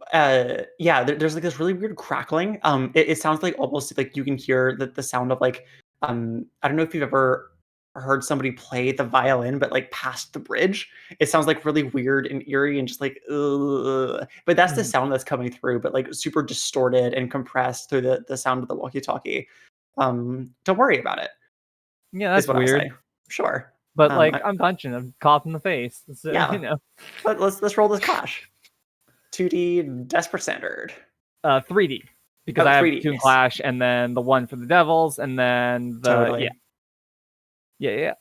yeah, there's like this really weird crackling. It sounds like almost like you can hear the sound of like I don't know if you've ever heard somebody play the violin, but like past the bridge. It sounds like really weird and eerie and just like ugh. But that's the Mhm. sound that's coming through, but like super distorted and compressed through the sound of the walkie-talkie. Don't worry about it, Yeah, is that's what I'll weird. say. Sure. But like I'm punching a cop in the face. So, Yeah. you know. Let's roll this clash. 2D desperate standard. 3D. Because Oh, I have 3D, Toon yes. Clash and then the one for the Devils and then the Totally. Yeah.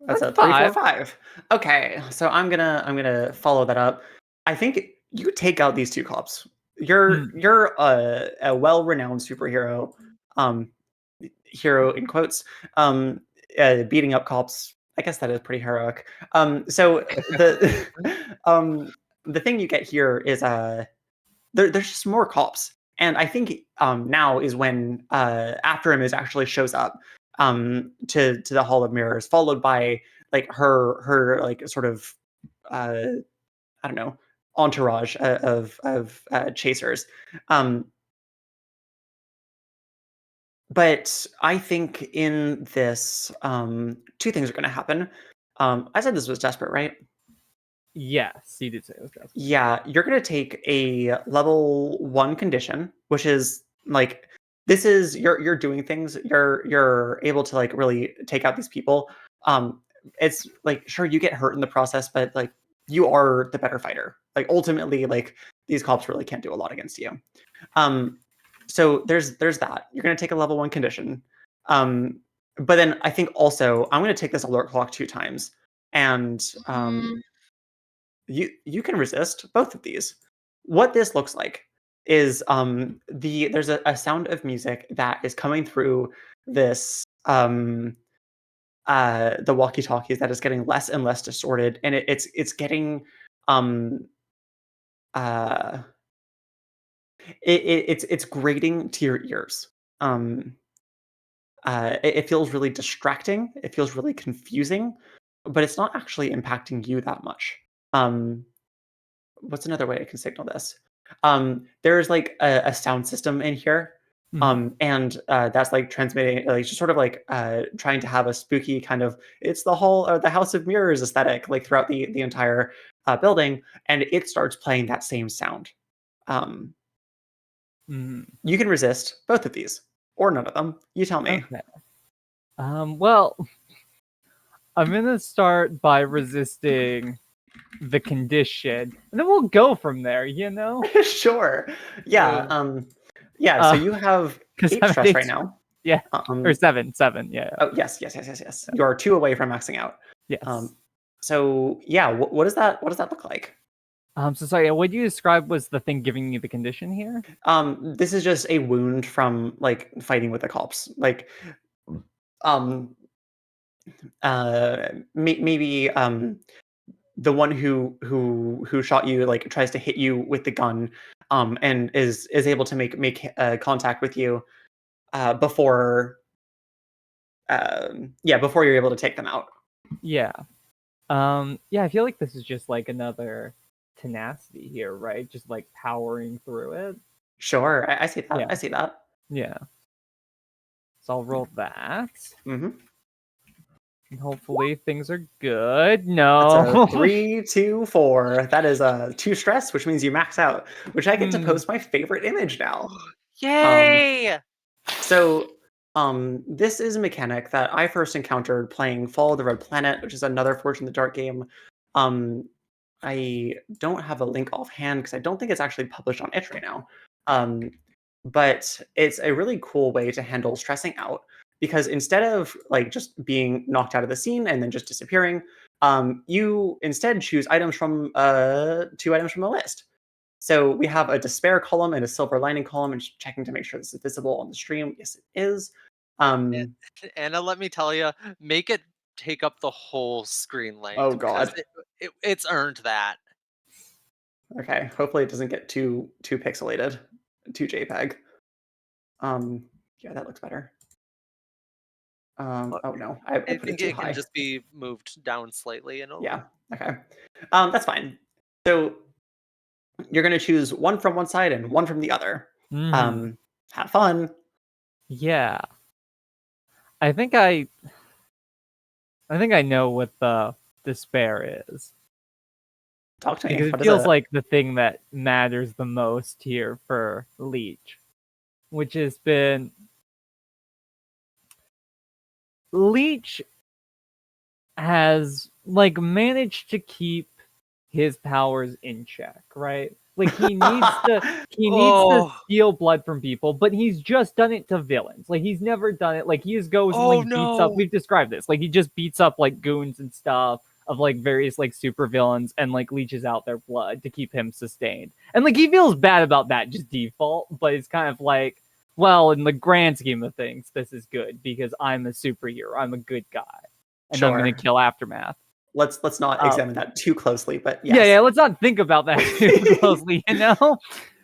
That's a 3, 4, 5. 5. Okay, so I'm gonna follow that up. I think you take out these two cops. You're a well-renowned superhero, um, hero in quotes, beating up cops. I guess that is pretty heroic. So the the thing you get here is there's just more cops, and I think now is when after him is actually shows up to the Hall of Mirrors, followed by like her like sort of uh, I don't know entourage of chasers. Um, but I think in this, two things are going to happen. I said this was desperate, right? Yes, you did say it was desperate. Yeah, you're gonna take a level 1 condition, which is like this is you're doing things. You're able to like really take out these people. Um, it's like sure you get hurt in the process, but like you are the better fighter. Like ultimately, like these cops really can't do a lot against you. Um, so there's that. You're gonna take a level 1 condition. But then I think also I'm gonna take this alert clock 2 times, and you can resist both of these. What this looks like is there's a sound of music that is coming through this the walkie-talkies that is getting less and less distorted, and it's getting um uh it's grating to your ears. Um it feels really distracting, it feels really confusing, but it's not actually impacting you that much. Um what's another way I can signal this? There's like a sound system in here, and that's like transmitting, like just sort of like trying to have a spooky kind of it's the whole the House of Mirrors aesthetic like throughout the entire building, and it starts playing that same sound. Um, you can resist both of these or none of them. You tell me. Okay. Well, I'm gonna start by resisting the condition, and then we'll go from there. You know. Sure. Yeah. Yeah. So you have 'Cause 8 I'm stress at right 8 now. Yeah. Um, Or 7. 7. Yeah. Oh, yes. You are 2 away from maxing out. Yes. So yeah, what does that look like? So sorry. What you described was the thing giving you the condition here. This is just a wound from like fighting with the cops. Like, um, maybe the one who shot you like tries to hit you with the gun, and is able to make contact with you before before you're able to take them out. Yeah. Yeah. I feel like this is just like another tenacity here, right? Just like powering through it. Sure, I see that. Yeah. I see that. Yeah. So I'll roll that. Mm-hmm. And hopefully things are good. That's No. a 3, 2, 4. That is a 2 stress, which means you max out. Which I get to Hmm. post my favorite image now. Yay! So, this is a mechanic that I first encountered playing Fall of the Red Planet, which is another Forge in the Dark game. I don't have a link offhand because I don't think it's actually published on itch right now. Um, but it's a really cool way to handle stressing out because instead of like just being knocked out of the scene and then just disappearing, you instead choose items from 2 items from a list. So we have a despair column and a silver lining column, and just checking to make sure this is visible on the stream. Yes, it is. Anna, let me tell you, make it take up the whole screen length. Oh, because God. it's earned that. Okay, hopefully it doesn't get too pixelated, too JPEG. Yeah, that looks better. Oh no, I I put it think too it high. can just be moved down slightly, and it'll... Yeah. Okay. That's fine. So you're going to choose one from one side and one from the other. Mhm. Have fun. Yeah. I think I know what the despair is. Talk to me. Because it What is feels it? like the thing that matters the most here for Leech. Which has been Leech has like managed to keep his powers in check, right? Like he needs to Oh. steal blood from people, but he's just done it to villains. Like he's never done it. Like he just goes and Oh, like beats up. no. We've described this. Like he just beats up like goons and stuff of like various like super villains and like leeches out their blood to keep him sustained. And like he feels bad about that just default, but it's kind of like, well, in the grand scheme of things, this is good because I'm a superhero. I'm a good guy. And I'm Sure. gonna kill Aftermath. Let's not examine that too closely, but yes. Yeah, let's not think about that too closely, you know?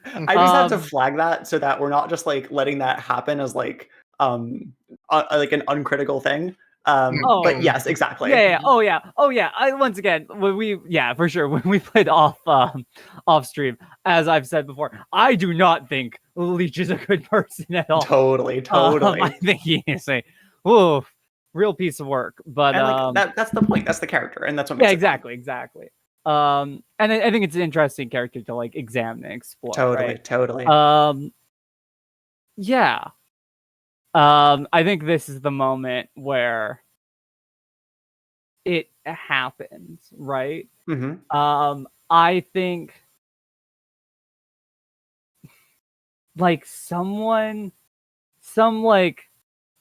I just have to Um, flag that so that we're not just like letting that happen as like like an uncritical thing. But yes, exactly. Oh yeah. Once again, for sure. When we played off stream, as I've said before, I do not think Leech is a good person at all. Totally. I think he is a real piece of work. But And like that's the point. That's the character, and that's what yeah, makes it fun. exactly. And I think it's an interesting character to like examine and explore. Totally. Yeah. I think this is the moment where it happens, right? Mm-hmm. I think like some like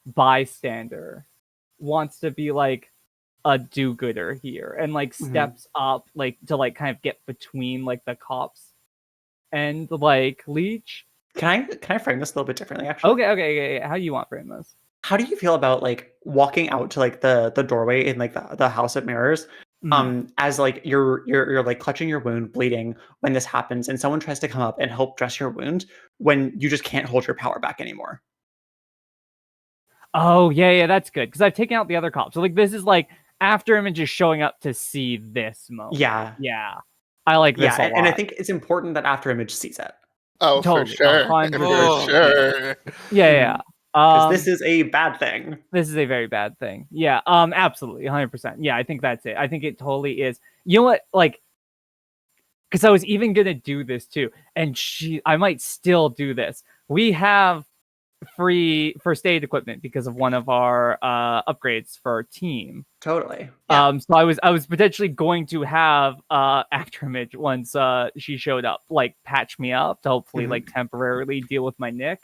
bystander wants to be like a do-gooder here and like steps up like to like kind of get between like the cops and like Leech. Can I frame this a little bit differently? Actually, Okay. How do you want to frame this? how do you feel about like walking out to like the doorway in like the House of Mirrors, as like you're like clutching your wound, bleeding when this happens, and someone tries to come up and help dress your wound when you just can't hold your power back anymore? Oh yeah, that's good because I've taken out the other cops. So like this is like after Image is showing up to see this moment. Yeah, I like this a lot. And I think it's important that After Image sees it. Oh, Totally, for sure. 100%. For sure. Yeah. Because this is a bad thing. This is a very bad thing. Yeah. Absolutely, 100%. Yeah, I think that's it. I think it totally is. You know what? Like, because I was even gonna do this too, and I might still do this. We have free first aid equipment because of one of our upgrades for our team. Totally. Yeah. So I was potentially going to have Actor Image once she showed up, like patch me up to hopefully like temporarily deal with my nick.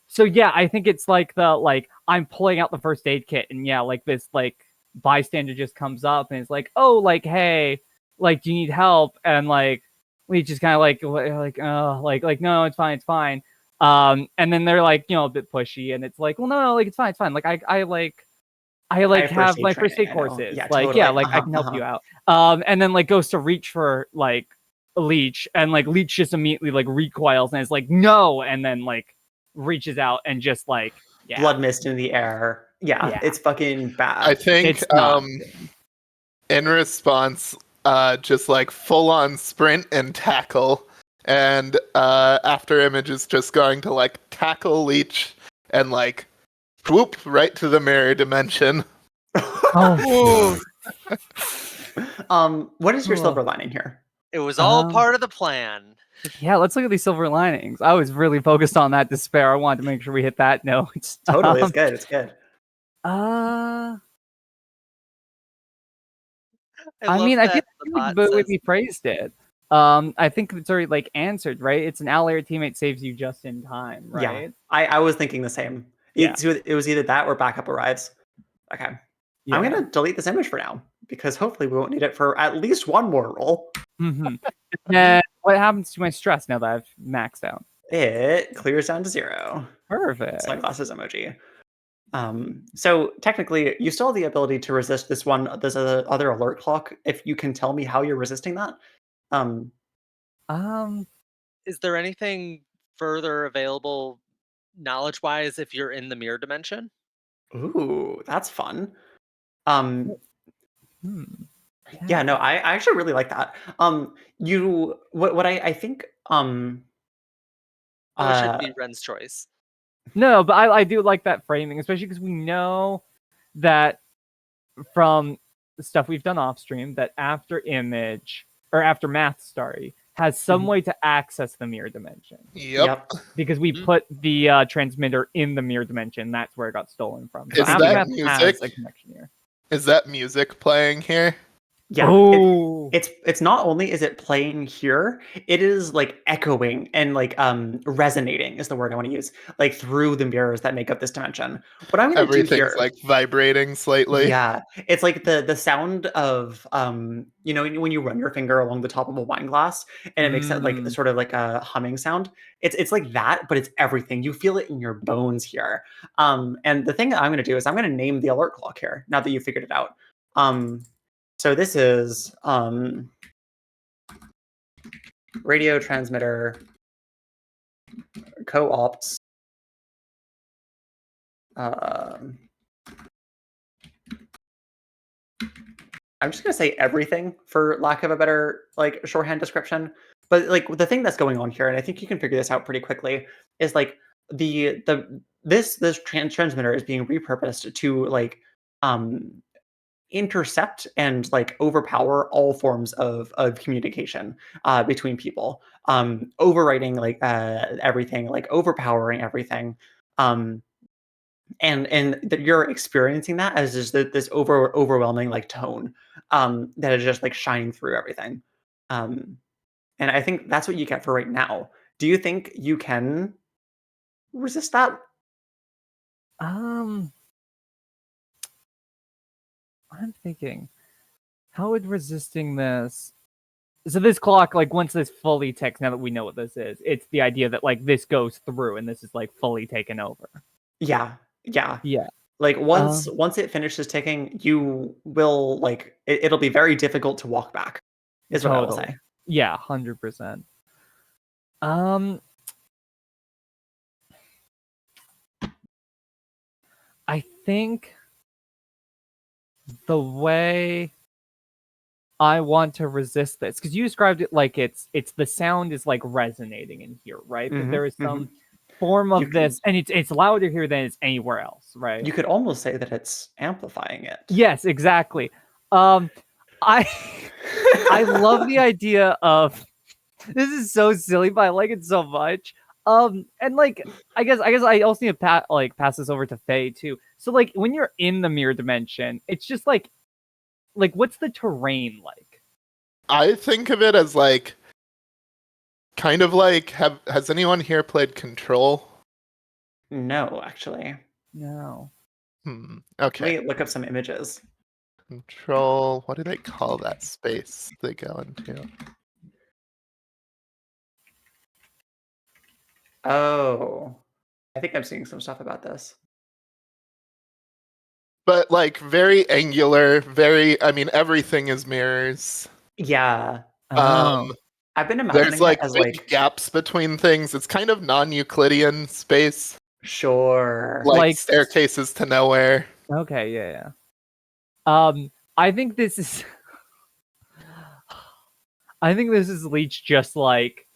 So yeah, I think it's like I'm pulling out the first aid kit and yeah, like this like bystander just comes up and it's like, oh, like hey, like do you need help? And like we just kind of like no, it's fine. And then they're like, you know, a bit pushy and it's like, well no, like it's fine. Like I have my first aid courses. Yeah, like totally. yeah, like I can help you out. And then like goes to reach for like Leech and like Leech just immediately like recoils and is like no, and then like reaches out and just like blood mist in the air. Yeah, it's fucking bad. I think it's not in response, just like full on sprint and tackle and After Image is just going to like tackle Leech and like whoop right to the mirror dimension. Oh, What is your Cool. silver lining here? It was all Um, part of the plan. yeah. Let's look at these silver linings. I was really focused on that despair. I wanted to make sure we hit that note. Totally, it's good. It's good. I love mean, I feel that the like bot the way says- we phrased it. I think it's already like answered, right? It's an ally or teammate saves you just in time, right? Yeah, I was thinking the same. Yeah. It was either that or backup arrives. Okay. Yeah. I'm gonna delete this image for now because hopefully we won't need it for at least one more roll. Mm-hmm. And what happens to my stress now that I've maxed out? It clears down to 0. Perfect. Sunglasses emoji. So technically, you still have the ability to resist this other alert clock if you can tell me how you're resisting that. Is there anything further available knowledge-wise if you're in the mirror dimension? Ooh, that's fun. Hmm. Yeah, no, I actually really like that. What I think Oh, it should be Ren's choice. No, but I do like that framing, especially because we know that from the stuff we've done off stream that After Image or After Math, sorry, has some way to access the mirror dimension. Yep. Because we put the transmitter in the mirror dimension, that's where it got stolen from. So Is After that Math has music? a connection here. Is that music playing here? Yeah, Oh, it's not only is it playing here, it is like echoing and like resonating is the word I want to use, like through the mirrors that make up this dimension. What I'm going to do Everything's here, like vibrating slightly. yeah, it's like the sound of you know when you run your finger along the top of a wine glass and it makes that like sort of like a humming sound. It's like that, but it's everything. You feel it in your bones here. And the thing that I'm going to do is I'm going to name the alert clock here now that you figured it out. So this is radio transmitter co-ops. I'm just gonna say everything for lack of a better like shorthand description. But like the thing that's going on here, and I think you can figure this out pretty quickly, is like this transmitter is being repurposed to like intercept and like overpower all forms of communication between people, overwriting like everything, like overpowering everything, and that you're experiencing that as just this overwhelming like tone that is just like shining through everything, and I think that's what you get for right now. Do you think you can resist that? I'm thinking, how would resisting this? So this clock, like once this fully ticks, now that we know what this is, it's the idea that like this goes through and this is like fully taken over. Yeah. Like once it finishes ticking, you will like it'll be very difficult to walk back. Is what I will say. Yeah, 100%. I think the way I want to resist this, because you described it like it's the sound is like resonating in here, right? But there is some form of this, and it's louder here than it's anywhere else, right? You could almost say that it's amplifying it. Yes, exactly. I I love the idea of this is so silly, but I like it so much. And like I guess I also need to pass this over to Faye too. So like when you're in the mirror dimension, it's just like what's the terrain like? I think of it as like kind of like has anyone here played Control? No, actually. No. Okay. Let me look up some images. Control. What do they call that space they go into? Oh, I think I'm seeing some stuff about this. But like very angular, I mean everything is mirrors. Yeah. I've been imagining There's like it as big like gaps between things. It's kind of non-Euclidean space. Sure. Like staircases to nowhere. Okay, yeah. I think this is Leech just like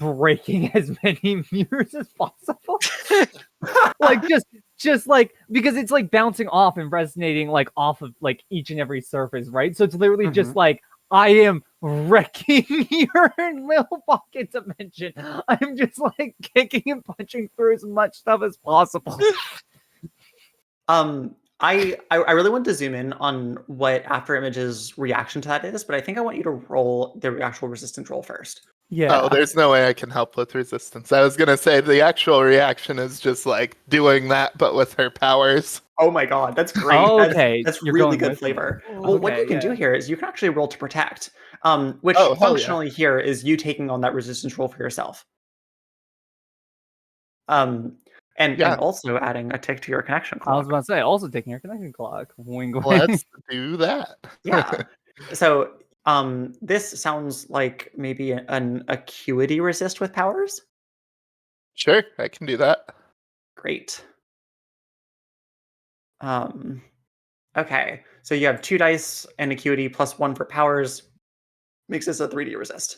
breaking as many mirrors as possible. Like just like, because it's like bouncing off and resonating like off of like each and every surface, right? So it's literally just like, I am wrecking your little pocket dimension. I'm just like kicking and punching through as much stuff as possible. I really want to zoom in on what Afterimage's reaction to that is, but I think I want you to roll the actual resistance roll first. Yeah. Oh, there's no way I can help with resistance. I was gonna say the actual reaction is just like doing that, but with her powers. Oh my god, that's great. Okay, that's you're really going good with flavor. me. Well, what Okay, you can do yeah. here is you can actually roll to protect, which Oh, hell yeah. functionally here is you taking on that resistance roll for yourself. And Yeah. also adding a tick to your connection I was clock. about to say, also taking your connection clock. Wing, wing. Let's do that. Yeah. So this sounds like maybe an acuity resist with powers. Sure, I can do that. Great. Okay, so you have 2 dice and acuity plus 1 for powers. Makes this a 3D resist.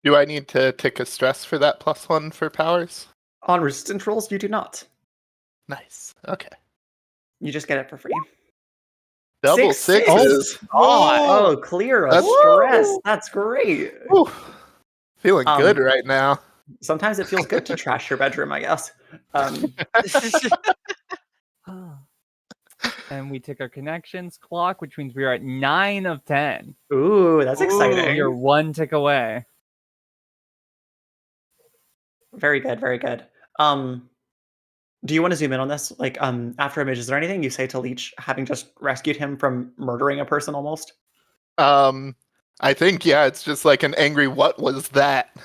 Do I need to take a stress for that +1 for powers? On resistance rolls, you do not. Nice. Okay. You just get it for free. Double Six sixes. Oh, clear a That's- stress. That's great. Whew. Feeling good Um, right now. Sometimes it feels good to trash your bedroom, I guess. And we took our connections clock, which means we are at 9 of 10. Ooh, that's exciting. You're 1 tick away. Very good, very good. Do you want to zoom in on this? Like, Afterimage, is there anything you say to Leech, having just rescued him from murdering a person almost? I think, yeah, it's just like an angry, what was that?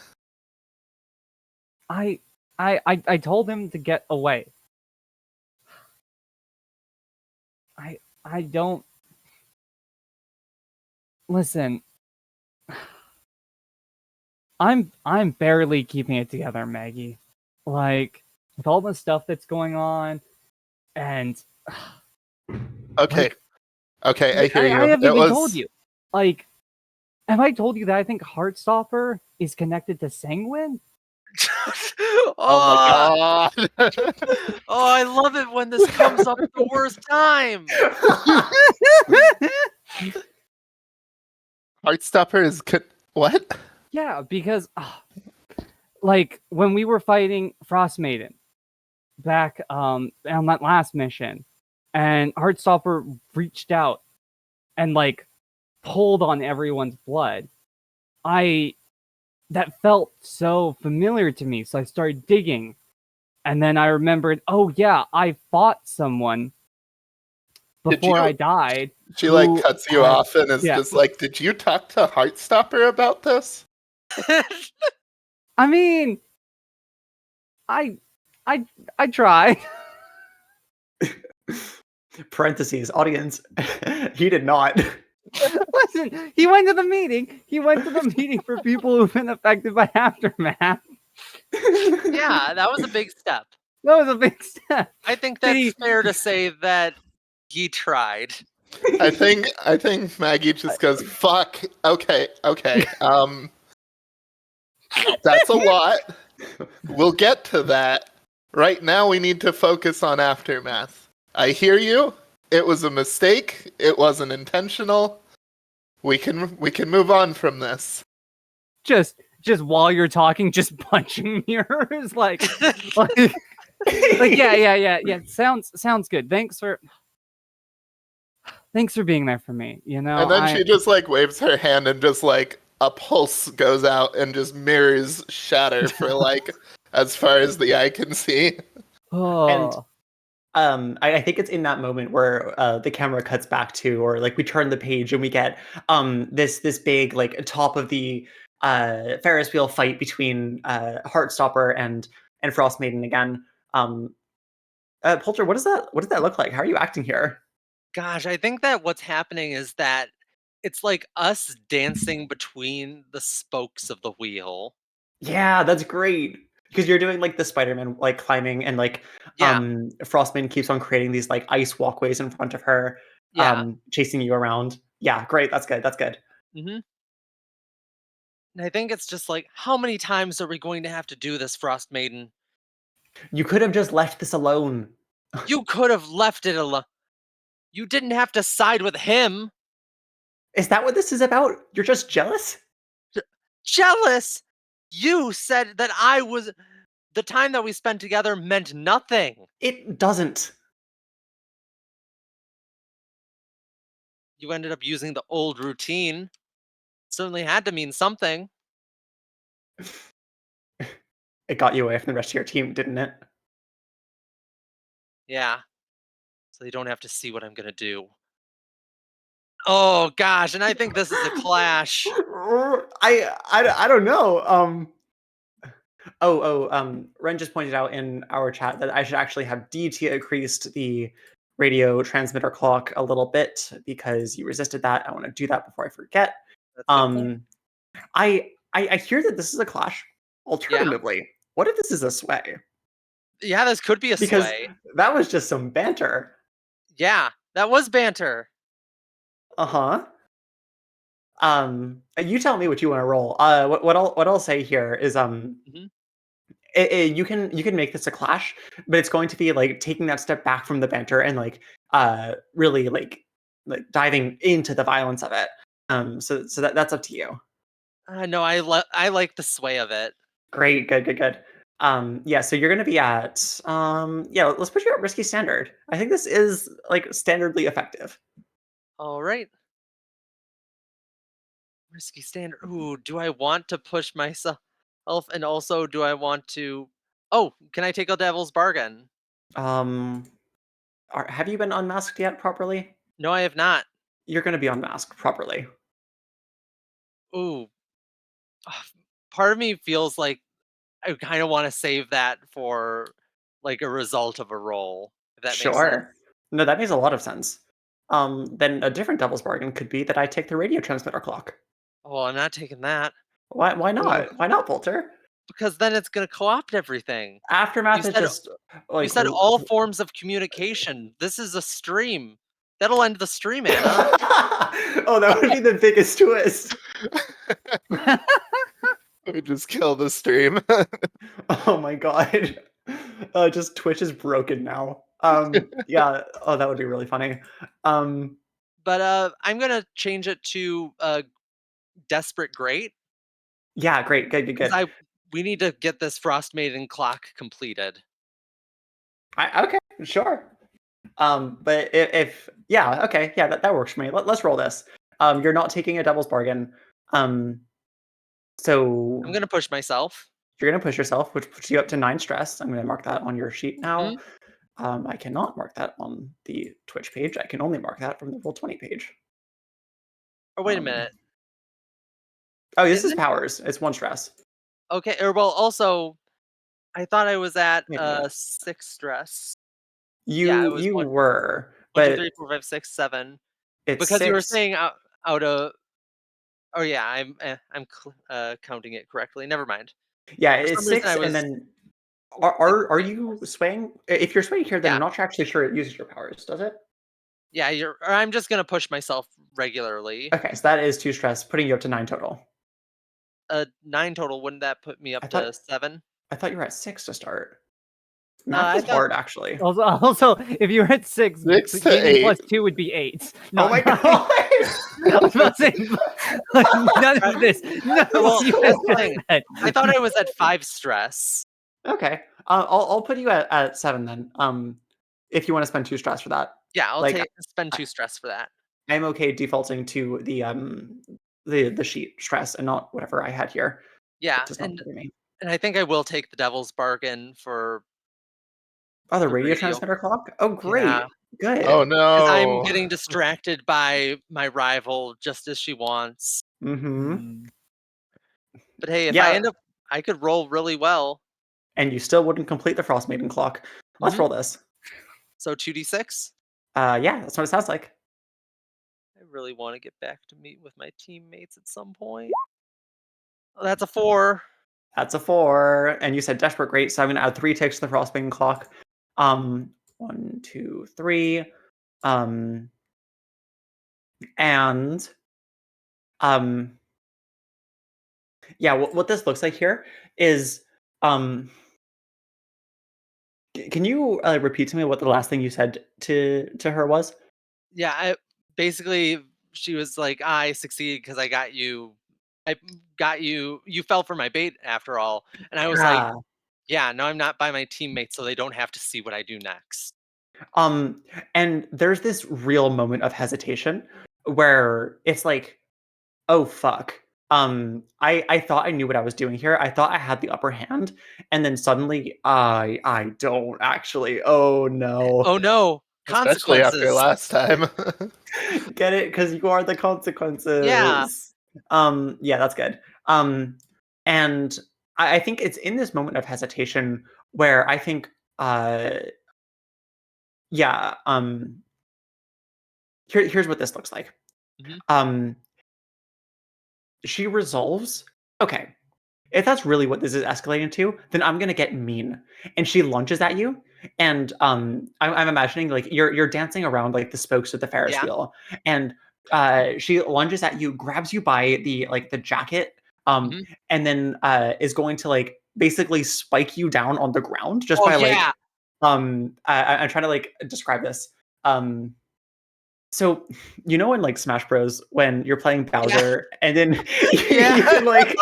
I told him to get away. I don't listen. I'm barely keeping it together, Maggie. Like, with all the stuff that's going on, and Okay. like, Okay, I hear you. I haven't It even was... told you. Like, have I told you that I think Heartstopper is connected to Sanguine? Oh my god. Oh, I love it when this comes up at the worst time. Heartstopper is... What? Yeah, because like when we were fighting Frost Maiden back on that last mission, and Heartstopper reached out and like pulled on everyone's blood, that felt so familiar to me, so I started digging, and then I remembered, oh yeah, I fought someone before I died. She like cuts you off and is just like, did you talk to Heartstopper about this? I mean, I tried. Parentheses, audience. He did not. Listen, he went to the meeting. He went to the meeting for people who've been affected by Aftermath. Yeah, that was a big step. That was a big step. I think that's fair to say that he tried. I think Maggie just goes, fuck. Okay. That's a lot. We'll get to that. Right now we need to focus on Aftermath. I hear you. It was a mistake. It wasn't intentional. We can move on from this. Just while you're talking, just punching mirrors, like yeah. Sounds good. Thanks for being there for me. You know. And then she just like waves her hand and just like a pulse goes out and just mirrors shatter for like as far as the eye can see. Oh. And I think it's in that moment where the camera cuts back to, or like we turn the page and we get this big like top of the Ferris wheel fight between Heartstopper and Frost Maiden again. Pulchre, what does that look like? How are you acting here? Gosh, I think that what's happening is that it's like us dancing between the spokes of the wheel. Yeah, that's great. Because you're doing like the Spider-Man like climbing, and like Frostman keeps on creating these like ice walkways in front of her, chasing you around. Yeah, great. That's good. Mm-hmm. And I think it's just like, how many times are we going to have to do this, Frost Maiden? You could have just left this alone. You could have left it alone. You didn't have to side with him. Is that what this is about? You're just jealous? Jealous? You said that the time that we spent together meant nothing. It doesn't. You ended up using the old routine. Certainly had to mean something. It got you away from the rest of your team, didn't it? Yeah. So you don't have to see what I'm gonna do. Oh gosh, and I think this is a clash. I don't know. Ren just pointed out in our chat that I should actually have DT increased the radio transmitter clock a little bit because you resisted that. I want to do that before I forget. That's a good point. I hear that this is a clash. Alternatively, what if this is a sway? Yeah, this could be a Because sway. that was just some banter. Yeah, that was banter. Uh-huh. You tell me what you want to roll. What I'll say here is Mhm. you can make this a clash, but it's going to be like taking that step back from the banter and like really like diving into the violence of it. So that's up to you. No, I like the sway of it. Great, good. Yeah, so you're gonna be at yeah, let's put you at risky standard. I think this is like standardly effective. All right. Risky standard. Ooh, do I want to push myself? And also, do I want to? Oh, can I take a devil's bargain? Um, have you been unmasked yet properly? No, I have not. You're gonna be unmasked properly. Ooh, ah, part of me feels like I kind of want to save that for like a result of a roll, if that makes sense. Sure. No, that makes a lot of sense. Then a different devil's bargain could be that I take the radio transmitter clock. Oh, I'm not taking that. Why Ugh, not? Why not, Bolter? because then it's gonna co-opt everything. You Aftermath is said just you like said all forms of communication. This is a stream. That'll end the stream, Anna. oh, that would be the biggest twist. Let me just kill the stream. Oh my god. Just Twitch is broken now. Yeah, oh that would be really funny. Um But I'm gonna change it to desperate great yeah, great, because good. we need to get this Frost Maiden clock completed. Okay, sure. But if yeah, okay, yeah, that works for me. Let's roll this. You're not taking a devil's bargain. Um so I'm gonna push myself. you're gonna push yourself, which puts you up to 9 stress. I'm gonna mark that on your sheet now. Mhm. I cannot mark that on the Twitch page. I can only mark that from the Roll20 page. Oh, wait a Um, minute. oh, this Is is it? powers. It's 1 stress. Okay. Or well, also, I thought I was at Wait a minute. 6 stress. Yeah, it You was you were, one, 2, but 3, 4, 5, 6, 7. it's Because you were 6. saying out of. Oh yeah, I'm counting it correctly. Never mind. Yeah, For it's some reason, 6, I and was then thinking are 6 you stress. swaying? If you're swaying here, then Yeah, I'm not actually sure it uses your powers, does it? yeah. Or I'm just gonna push myself regularly. Okay, so that is 2 stress, putting you up to 9 total. 9 total. Wouldn't that put me I up to thought 7? I thought you were at 6 to start. Math I is thought. hard, actually. Also, if you were at 6, 6 to gaining 8. +2 would be 8. Oh Not my 9. god! I was about to say, like, none of this. None of Well, this you that's guys the just thing. said. I thought I was at 5 stress. Okay. I'll put you at 7 then. If you want to spend 2 stress for that. Yeah, I'll Like spend I, 2 stress for that. I'm okay defaulting to the sheet stress and not whatever I had here. That Yeah, does not bother me. and I think I will take the devil's bargain for Oh, the the radio radio. transmitter clock? Oh Yeah, great. Good. Oh because I'm no. getting distracted by my rival just as she wants. Mm-hmm. Hmm. But hey, if I Yeah. end up, I could roll really well. And you still wouldn't complete the Frost Maiden clock. Let's Mhm. roll this. So 2d6. Yeah, that's what it sounds like. I really want to get back to meet with my teammates at some point. Oh, that's a 4. That's a 4. And you said desperate great, so I'm gonna add 3 ticks to the Frost Maiden clock. 1, 2, 3. Um and um Yeah, what this looks like here is, can you repeat to me what the last thing you said to her was? Yeah, basically she was like, I succeeded because I got you. I got you. You fell for my bait after all. And I was like, Yeah. yeah, no, I'm not by my teammates, so they don't have to see what I do next. And there's this real moment of hesitation where it's like, oh fuck. I thought I knew what I was doing here. I thought I had the upper hand, and then suddenly I don't actually. Oh no. Oh no, Especially after consequences. last time. Get it? Because you are the Yeah. consequences. Yeah, that's good. And I think it's in this moment of hesitation where I think, uh, yeah, here's what this looks like. Mhm. Um, she resolves. Okay, if that's really what this is escalating to, then I'm gonna get mean. And she lunges at you, and I'm imagining like you're dancing around like the spokes of the Ferris Yeah. wheel, and she lunges at you, grabs you by the jacket, Mhm. and then is going to like basically spike you down on the ground just Oh by like yeah. I'm trying to like describe this. So you know in like Smash Bros when you're playing Yeah. Bowser and then you Yeah. can like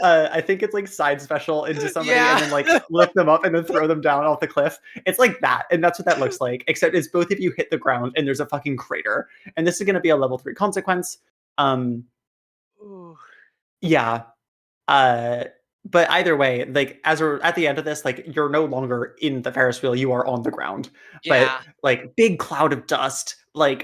I think it's like side special into somebody Yeah. and then like lift them up and then throw them down off the cliff. It's like that, and that's what that looks like. Except it's both of you hit the ground and there's a fucking crater. And this is gonna be a level 3 consequence. Um Ooh. yeah. Uh, but either way, like as we're at the end of this, like you're no longer in the Ferris wheel, you are on the ground. But Yeah. like big cloud of dust, like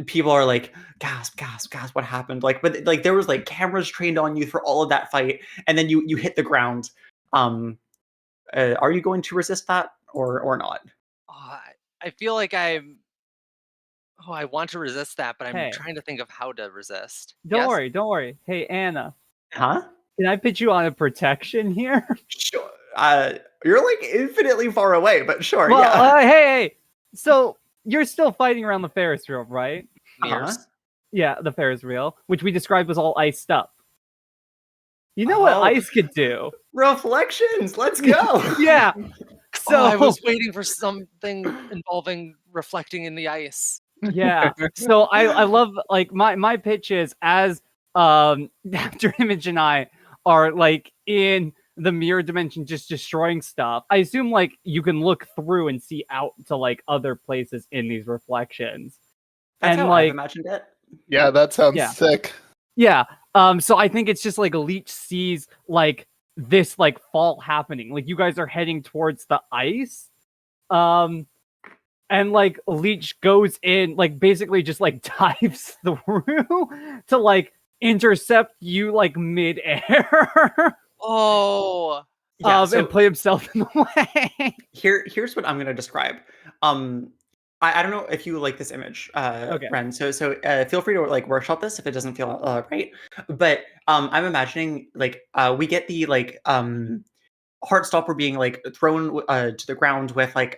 people are like gasp, gasp, gasp, what happened? Like, but like there was like cameras trained on you for all of that fight, and then you hit the ground. Um, are you going to resist that or not? Oh, I feel like I'm. Oh, I want to resist that, but I'm Hey, trying to think of how to resist. don't Yes. worry, don't worry. Hey, Anna, Huh? can I put you on a protection here? Sure. You're like infinitely far away, but sure, Well, yeah. hey. So you're still fighting around the Ferris wheel, right? Uh-huh. Mirrors. Yeah, the Ferris wheel, which we described was all iced up. You know what Oh, ice could do? reflections. Let's go. Yeah. Oh, I So was waiting for something involving reflecting in the ice. yeah. So I love like my pitch is as After Image and I are like in the mirror dimension just destroying stuff. I assume like you can look through and see out to like other places in these reflections. That's And how I've like imagined it. Yeah, that sounds Yeah. sick. yeah. So I think it's just like Leech sees like this like fall happening. Like you guys are heading towards the ice. And like Leech goes in, like basically just like dives through to like intercept you like mid-air. Oh. Yeah, And so play himself in the way. here's what I'm gonna describe. Um, I don't know if you like this image, Okay. Ren. So feel free to like workshop this if it doesn't feel right. But I'm imagining like we get the like Heartstopper being like thrown to the ground with like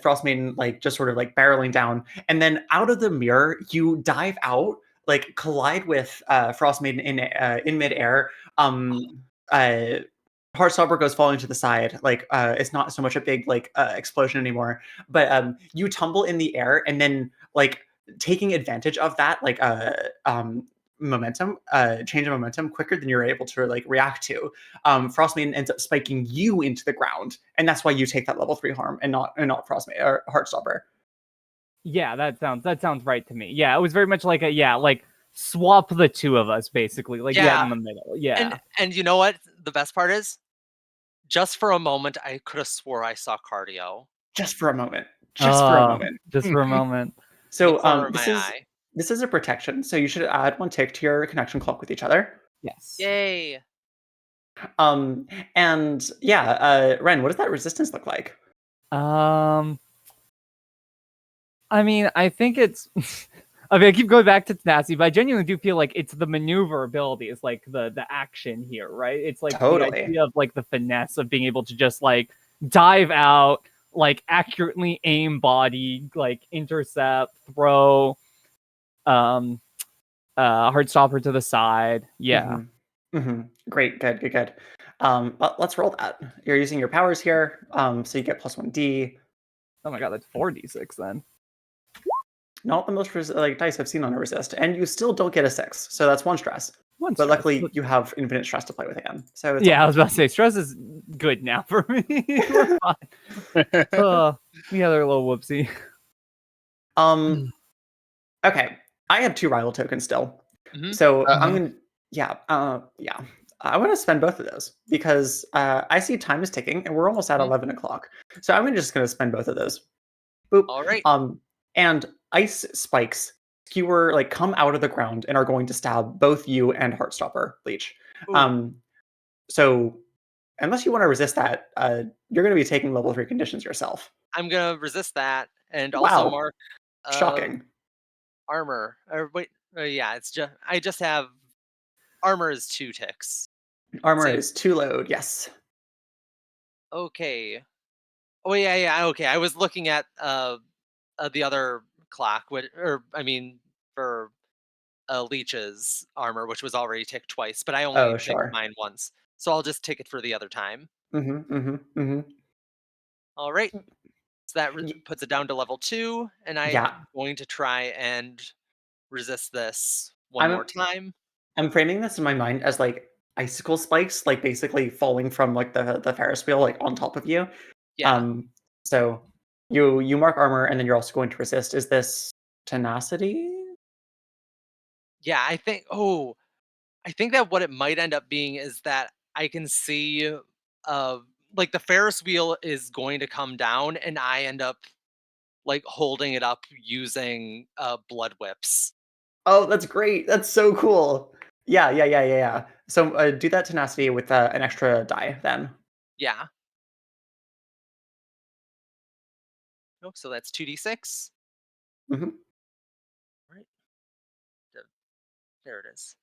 Frost Maiden like just sort of like barreling down, and then out of the mirror you dive out, like collide with Frost Maiden in midair. Uh, Heartstopper goes falling to the side, like it's not so much a big like explosion anymore, but you tumble in the air, and then like taking advantage of that like momentum change of momentum quicker than you're able to like react to, Frostmaiden ends up spiking you into the ground, and that's why you take that level 3 harm and not Frostmaiden or Heartstopper. Yeah, that sounds right to me. Yeah, it was very much like like swap the two of us basically, like get in Yeah. the middle. Yeah. And you know what? The best part is, just for a moment, I could have swore I saw cardio Just for a moment. Just for a moment. Just for a moment. in the So corner of my eye. this is a protection, so you should add 1 tick to your connection clock with each other. Yes. Yay. And yeah, Ren, what does that resistance look like? I mean, I think it's. I mean, I keep going back to tenacity, but I genuinely do feel like it's the maneuverability is like the action here, right? It's like the Totally. idea of like the finesse of being able to just like dive out, like accurately aim body, like intercept, throw, Heartstopper to the side. Yeah. Great, good. Let's roll that. You're using your powers here, so you get +1d. Oh my god, that's 4d6 then. Not the most dice I've seen on a resist, and you still don't get a 6, so that's 1 stress. One But stress. luckily, you have infinite stress to play with again. So it's Yeah, I was about to say stress is good now for me. We're fine. We had our little whoopsie. Okay, I have 2 rival tokens still, Mhm. so I'm gonna I'm gonna spend both of those because I see time is ticking and we're almost at 11 o'clock. So I'm just gonna spend both of those. Boop. All right. And ice spikes skewer come out of the ground and are going to stab both you and Heartstopper Leech. Ooh. So unless you want to resist that, you're going to be taking level 3 conditions yourself. I'm gonna resist that and Wow. also mark Shocking. armor. Or wait, yeah, it's just I just have armor is 2 ticks. Armor Same. is 2 load, yes. Okay. Oh yeah. Okay, I was looking at the other clock, for Leech's armor, which was already ticked twice, but I only Oh, ticked sure. mine once, so I'll just tick it for the other time. Mm-hmm. All right, so that Y- puts it down to level 2, and I'm Yeah. going to try and resist this one I'm more time. I'm framing this in my mind as icicle spikes, basically falling from the Ferris wheel on top of you. Yeah, So you mark armor and then you're also going to resist. Is this tenacity? yeah. I think that what it might end up being is that I can see, uh, the Ferris wheel is going to come down, and I end up holding it up using blood whips. Oh, that's great. That's so cool. Yeah. So do that tenacity with an extra die then. Yeah. Oh, so that's 2d6. hmm Right. There it is.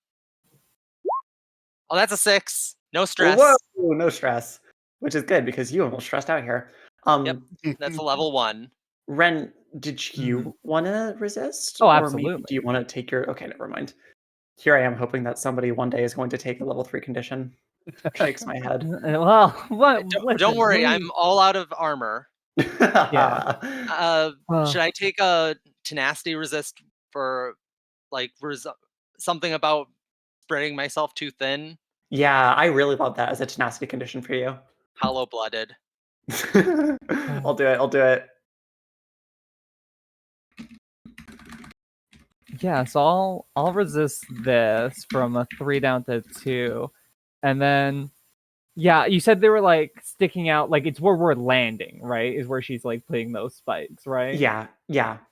Oh, that's a 6. No Whoa, stress. no stress, which is good because you almost stressed out here. Yep. That's a level 1. Ren, did Mhm. you want to resist, Oh, or maybe do absolutely. you want to take your? Okay, never mind. Here I am hoping that somebody one day is going to take a level 3 condition. Shakes my head. Well, what? Don't worry, I'm all out of armor. Yeah. Should I take a tenacity resist for something about spreading myself too thin? Yeah, I really love that as a tenacity condition for you. Hollow blooded. I'll do it. I'll do it. Yeah, so I'll resist this from a 3 down to 2, and then yeah, you said they were sticking out, it's where we're landing, right? Is where she's putting those spikes, right? Yeah.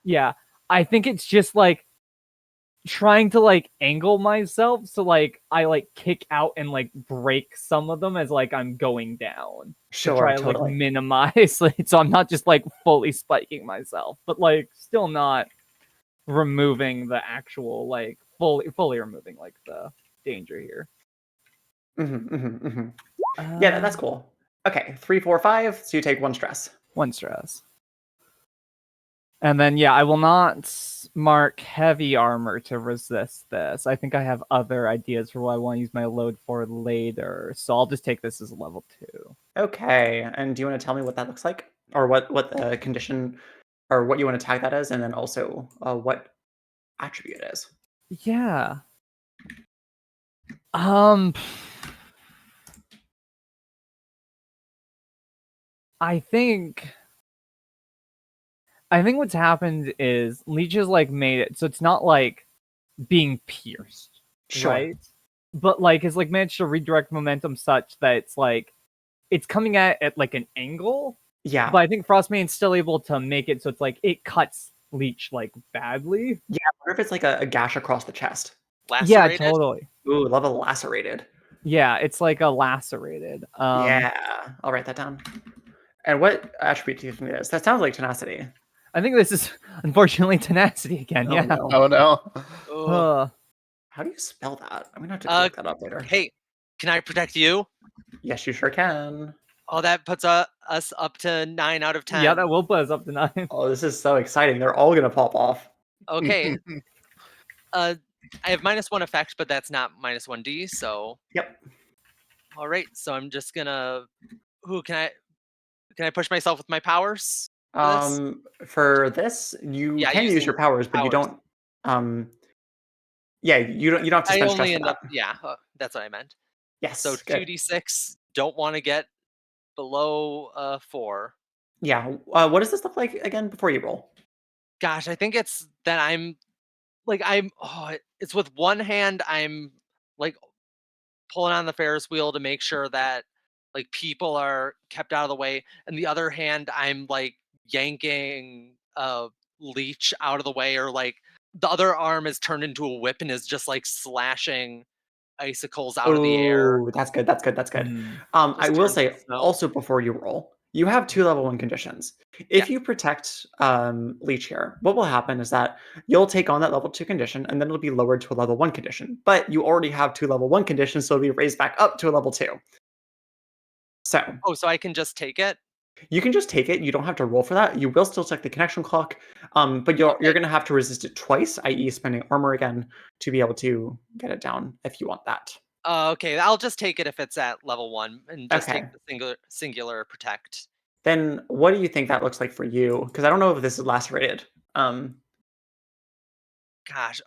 Yeah, I think it's just trying to angle myself so I kick out and break some of them as I'm going down to Sure, try to totally. minimize it, so I'm not just fully spiking myself, but still not removing the actual fully removing the danger here. Yeah, that's cool. Okay, 3, 4, 5. So you take 1 stress. 1 stress. And then, yeah, I will not mark heavy armor to resist this. I think I have other ideas for what I want to use my load for later. So I'll just take this as a level 2. Okay, and do you want to tell me what that looks like, or what the condition, or what you want to tag that as, and then also what attribute it is? Yeah. I think what's happened is Leech has made it so it's not being pierced, Sure. right? But has managed to redirect momentum such that it's coming at an angle. Yeah. But I think Frostmane's still able to make it so it's it cuts Leech badly. Yeah, I wonder if it's a gash across the chest. Lacerated? Yeah, totally. Ooh, level lacerated. Yeah, it's a lacerated. Yeah, I'll write that down. And what attribute do you think it is? That sounds like tenacity. I think this is unfortunately tenacity again. Oh, Yeah. no. Oh no. Oh. How do you spell that? I'm gonna have to look that up later. Hey, can I protect you? Yes, you sure can. Oh, that puts us up to 9 out of 10. Yeah, that will put us up to 9. Oh, this is so exciting. They're all gonna pop off. Okay. I have -1 effect, but that's not -1d. So Yep. all right. So I'm just gonna. Who can I push myself with my powers for this? For this, you Yeah, can use using your powers, but you powers. don't. Yeah, you don't have to I spend only stress for end that. up. Yeah, that's what I meant. So Yes, good. 2d6. Don't want to get below 4. Yeah. What does this look like again before you roll? Gosh, I think it's that it's with one hand I'm like pulling on the Ferris wheel to make sure that like people are kept out of the way, and the other hand I'm like yanking a leech out of the way, or like the other arm is turned into a whip and is just like slashing icicles out of the air. Oh, that's good. That's good. That's good. Mm. I Just will turns to say snow. also before you roll, you have 2 level 1 conditions. Yeah. If you protect Leech here, what will happen is that you'll take on that level 2 condition and then it'll be lowered to a level 1 condition. But you already have 2 level 1 conditions, so it'll be raised back up to a level 2. So Oh, so I can just take it? you can just take it. You don't have to roll for that. You will still check the connection clock, but you're Okay. going to have to resist it twice, i.e., spending armor again to be able to get it down if you want that. Okay, I'll just take it if it's at level 1 and just take Okay. the singular protect. Then what do you think that looks like for you? Because I don't know if this is lacerated. Um, Gosh,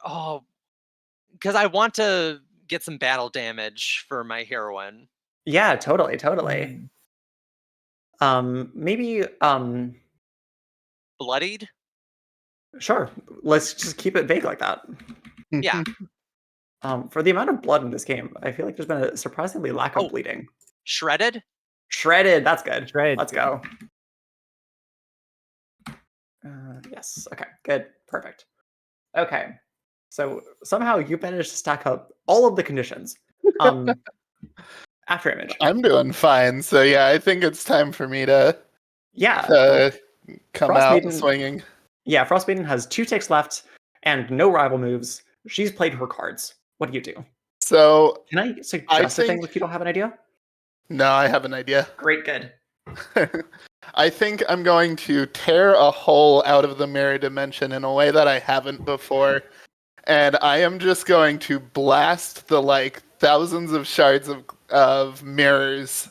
because I want to get some battle damage for my heroine. yeah, totally, totally. Mm. Maybe, Bloodied? sure. Let's just keep it vague like that. Yeah. For the amount of blood in this game, I feel like there's been a surprisingly lack of Oh, bleeding. shredded? Shredded. That's good. Shred. Let's go. Yes. Okay. Good. Perfect. Okay. So somehow you managed to stack up all of the conditions. After image. I'm doing fine. So yeah, I think it's time for me to Yeah. come Frost out Maiden- swinging. Yeah, Frostmaiden has 2 ticks left and no rival moves. She's played her cards. What do you do? So Can I suggest a thing think if you don't have an idea? no, I have an idea. Great, good. I think I'm going to tear a hole out of the mirror dimension in a way that I haven't before. And I am just going to blast the like thousands of shards of mirrors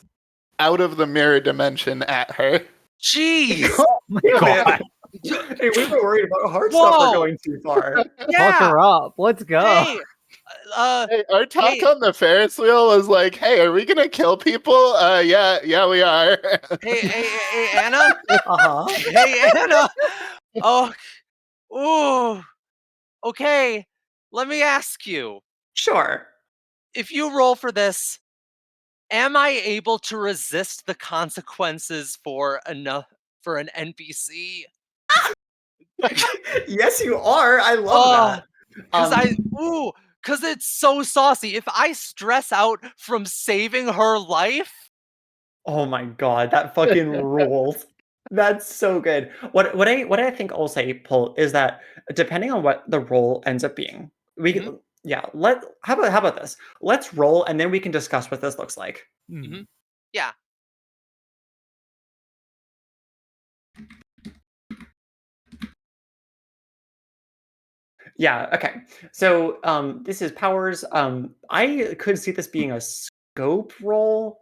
out of the mirror dimension at her. Jeez! Oh my god. Hey, we were worried about hard stuff Whoa! for going too far. Fuck Yeah! her up. Let's go. Hey! Hey, our talk Hey. on the Ferris wheel was like, "Hey, are we gonna kill people?" Yeah, we are. Hey, Anna? Uh-huh. Hey, Anna! Oh, ooh. Okay, let me ask you. Sure. If you roll for this, am I able to resist the consequences for an NPC? Yes, you are. I love Oh, that. Because it's so saucy. If I stress out from saving her life, Oh my god, that fucking rules. That's so good. What I think I'll say, Paul, is that depending on what the role ends up being, we Mhm. can, yeah. How about this? Let's roll, and then we can discuss what this looks like. Mm. Mhm. Yeah. Yeah. Okay. So this is powers. I could see this being a scope roll.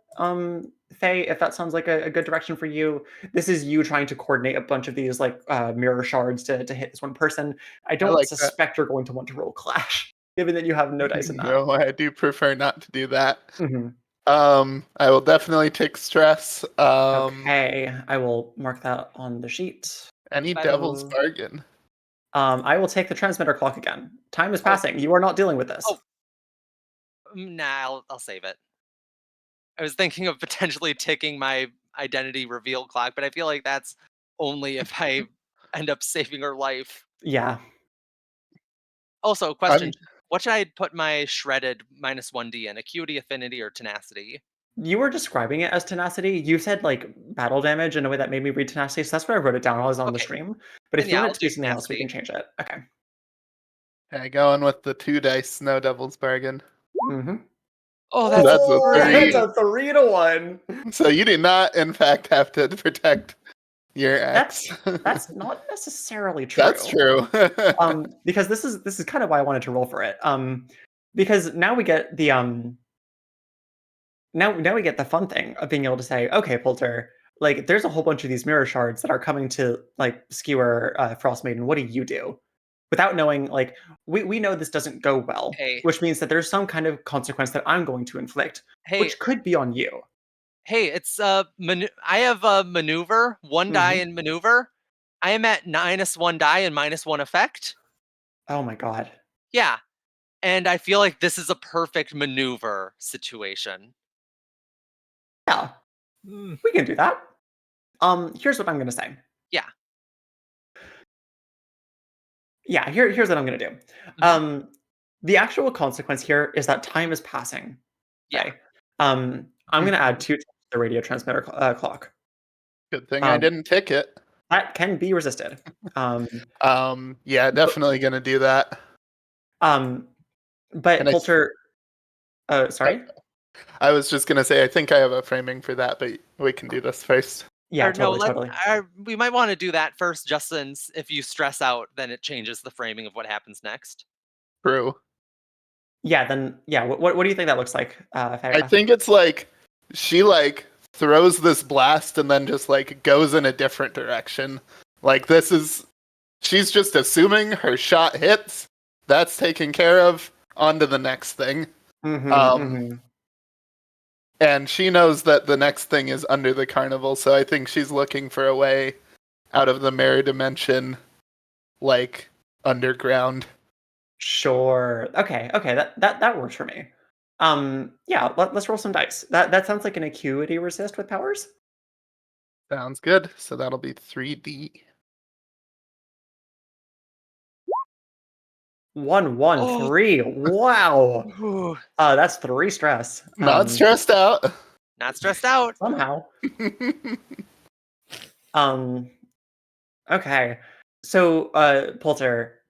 Faye, if that sounds like a good direction for you. This is you trying to coordinate a bunch of these like mirror shards to hit this one person. I don't like that. suspect you're going to want to roll clash, given that you have no dice in that. No, I do prefer not to do that. Mhm. I will definitely take stress. Okay, I will mark that on the sheet. Any By the- devil's bargain. I will take the transmitter clock again. Time is Oh. passing. You are not dealing with this. Oh. Nah, I'll save it. I was thinking of potentially ticking my identity reveal clock, but I feel like that's only if I end up saving her life. Yeah. Also, question: what should I put my shredded -1d in? Acuity, affinity, or tenacity? You were describing it as tenacity. You said like battle damage in a way that made me read tenacity, so that's why I wrote it down while I was on the Okay. stream. But if Then you yeah, want I'll it to be do something else, we can tenacity. change it. Okay. Okay, going with the 2 dice, no devil's bargain. Mm-hmm. Oh, that's a great. three. That's a 3-1. So you do not, in fact, have to protect your ex. That's not necessarily true. That's true. Because this is kind of why I wanted to roll for it. Because now we get the now we get the fun thing of being able to say, okay, Poulter, like there's a whole bunch of these mirror shards that are coming to like skewer Frost Maiden. What do you do? Without knowing, like we know this doesn't go well, Hey. which means that there's some kind of consequence that I'm going to inflict, Hey, which could be on you. hey, it's I have a maneuver, one die in maneuver. I am at -1 die and -1 effect. Oh my god. Yeah. And I feel like this is a perfect maneuver situation. Yeah, we can do that. Here's what I'm gonna say. Yeah. Yeah, here's what I'm gonna do. The actual consequence here is that time is passing. Yeah. Okay. I'm gonna add 2 to the radio transmitter clock. Good thing I didn't tick it. That can be resisted. Yeah, definitely gonna do that. But And Poulter, sorry. I was just gonna say I think I have a framing for that, but we can do this first. Yeah, Or no, totally. we might want to do that first, just since if you stress out, then it changes the framing of what happens next. True. Yeah, then yeah. What do you think that looks like? I Farah? think it's like she like throws this blast and then just like goes in a different direction. Like she's just assuming her shot hits. That's taken care of. On to the next thing. And she knows that the next thing is under the carnival, so I think she's looking for a way out of the mirror dimension, like underground. Sure. Okay. That works for me. Yeah. Let's roll some dice. That sounds like an acuity resist with powers. Sounds good. So that'll be 3D. 1, 1, 3. Wow. Ooh, That's 3 stress. Not stressed out. not stressed out. Somehow. Okay. So, Poulter,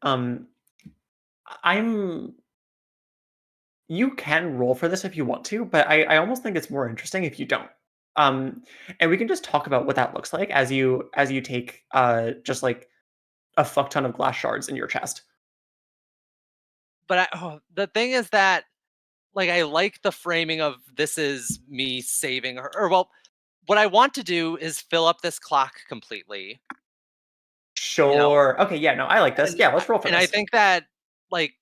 you can roll for this if you want to, but I almost think it's more interesting if you don't. And we can just talk about what that looks like as you take just like a fuck ton of glass shards in your chest. But the thing is that, like, I like the framing of this is me saving her. Or, well, what I want to do is fill up this clock completely. Sure. Okay, yeah, no, I like this. Yeah, let's roll for And this. I think that, like,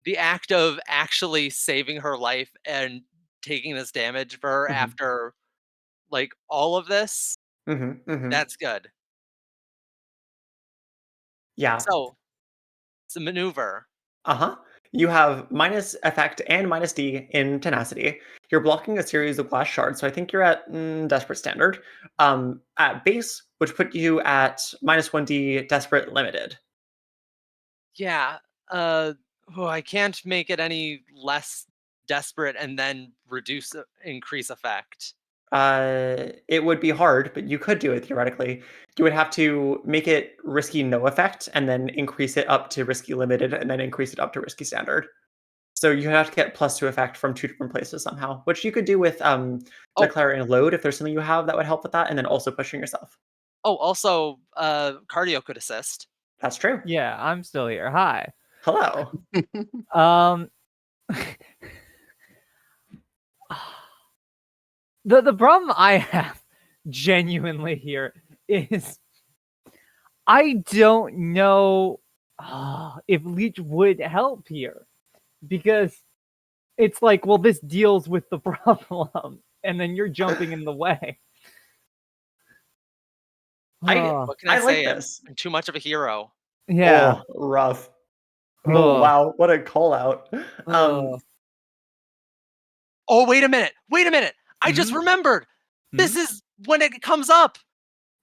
the act of actually saving her life and taking this damage for her after, like, all of this, that's good. Yeah. So, it's a maneuver. You have minus effect and minus D in tenacity. You're blocking a series of glass shards, so I think you're at desperate standard. At base, which put you at minus 1D desperate limited. Yeah. I can't make it any less desperate and then increase effect. It would be hard, but you could do it theoretically. You would have to make it risky no effect, and then increase it up to risky limited, and then increase it up to risky standard. So you have to get +2 effect from 2 different places somehow, which you could do with declaring load if there's something you have that would help with that, and then also pushing yourself. Oh, also, cardio could assist. That's true. Yeah, I'm still here. Hi. Hello. The problem I have genuinely here is I don't know if Leech would help here, because it's like, well, this deals with the problem, and then you're jumping in the way. What can I like say? this. I'm too much of a hero. Yeah. Oh, rough. Oh, wow. What a call out. Oh, wait a minute. I just remembered. This is when it comes up.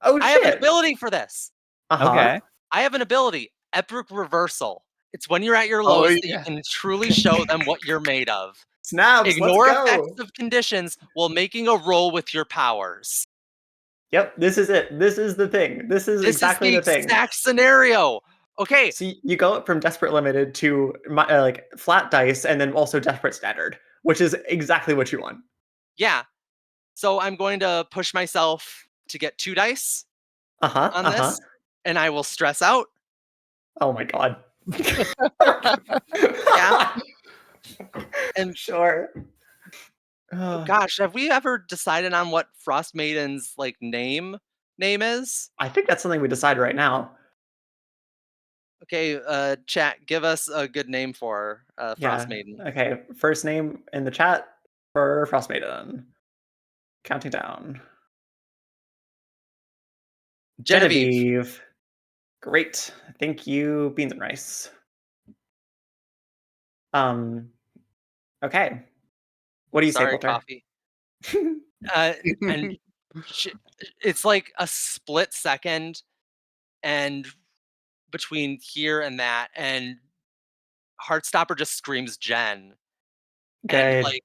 Oh, shit. I have an ability for this. Okay. I have an ability, Epic Reversal. It's when you're at your lowest that you can truly show them what you're made of. Snaps, Ignore let's go. effects of conditions while making a roll with your powers. Yep, this is it. This is the thing. This is exactly the thing. Exact scenario. Okay. So you go from desperate limited to like flat dice, and then also desperate standard, which is exactly what you want. Yeah. So I'm going to push myself to get 2 dice. Uh-huh. on Uh-huh. this, and I will stress out. Oh my god. Yeah. And Sure. Uh, gosh, have we ever decided on what Frost Maiden's like name is? I think that's something we decide right now. Okay, chat, give us a good name for Frost Yeah. Maiden. Okay. First name in the chat for Frost Maiden. Counting down. Genevieve. Great. Thank you, beans and rice. Okay. What do you say, Sorry, Poulter? coffee. And it's like a split second, and between here and that, and Heartstopper just screams Jen, and Good. like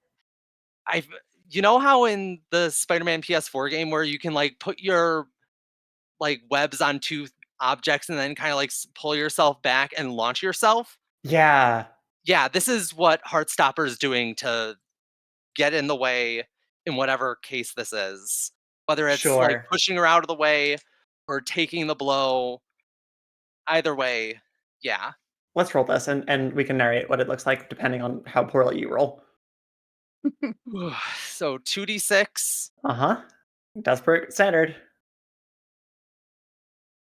I've you know how in the Spider-Man PS4 game where you can like put your like webs on two objects and then kind of like pull yourself back and launch yourself? Yeah. Yeah, this is what Heartstopper is doing to get in the way in whatever case this is. Whether it's like Sure. pushing her out of the way or taking the blow, either way, yeah. Let's roll this and we can narrate what it looks like depending on how poorly you roll. So 2d6. Uh-huh. Desperate standard.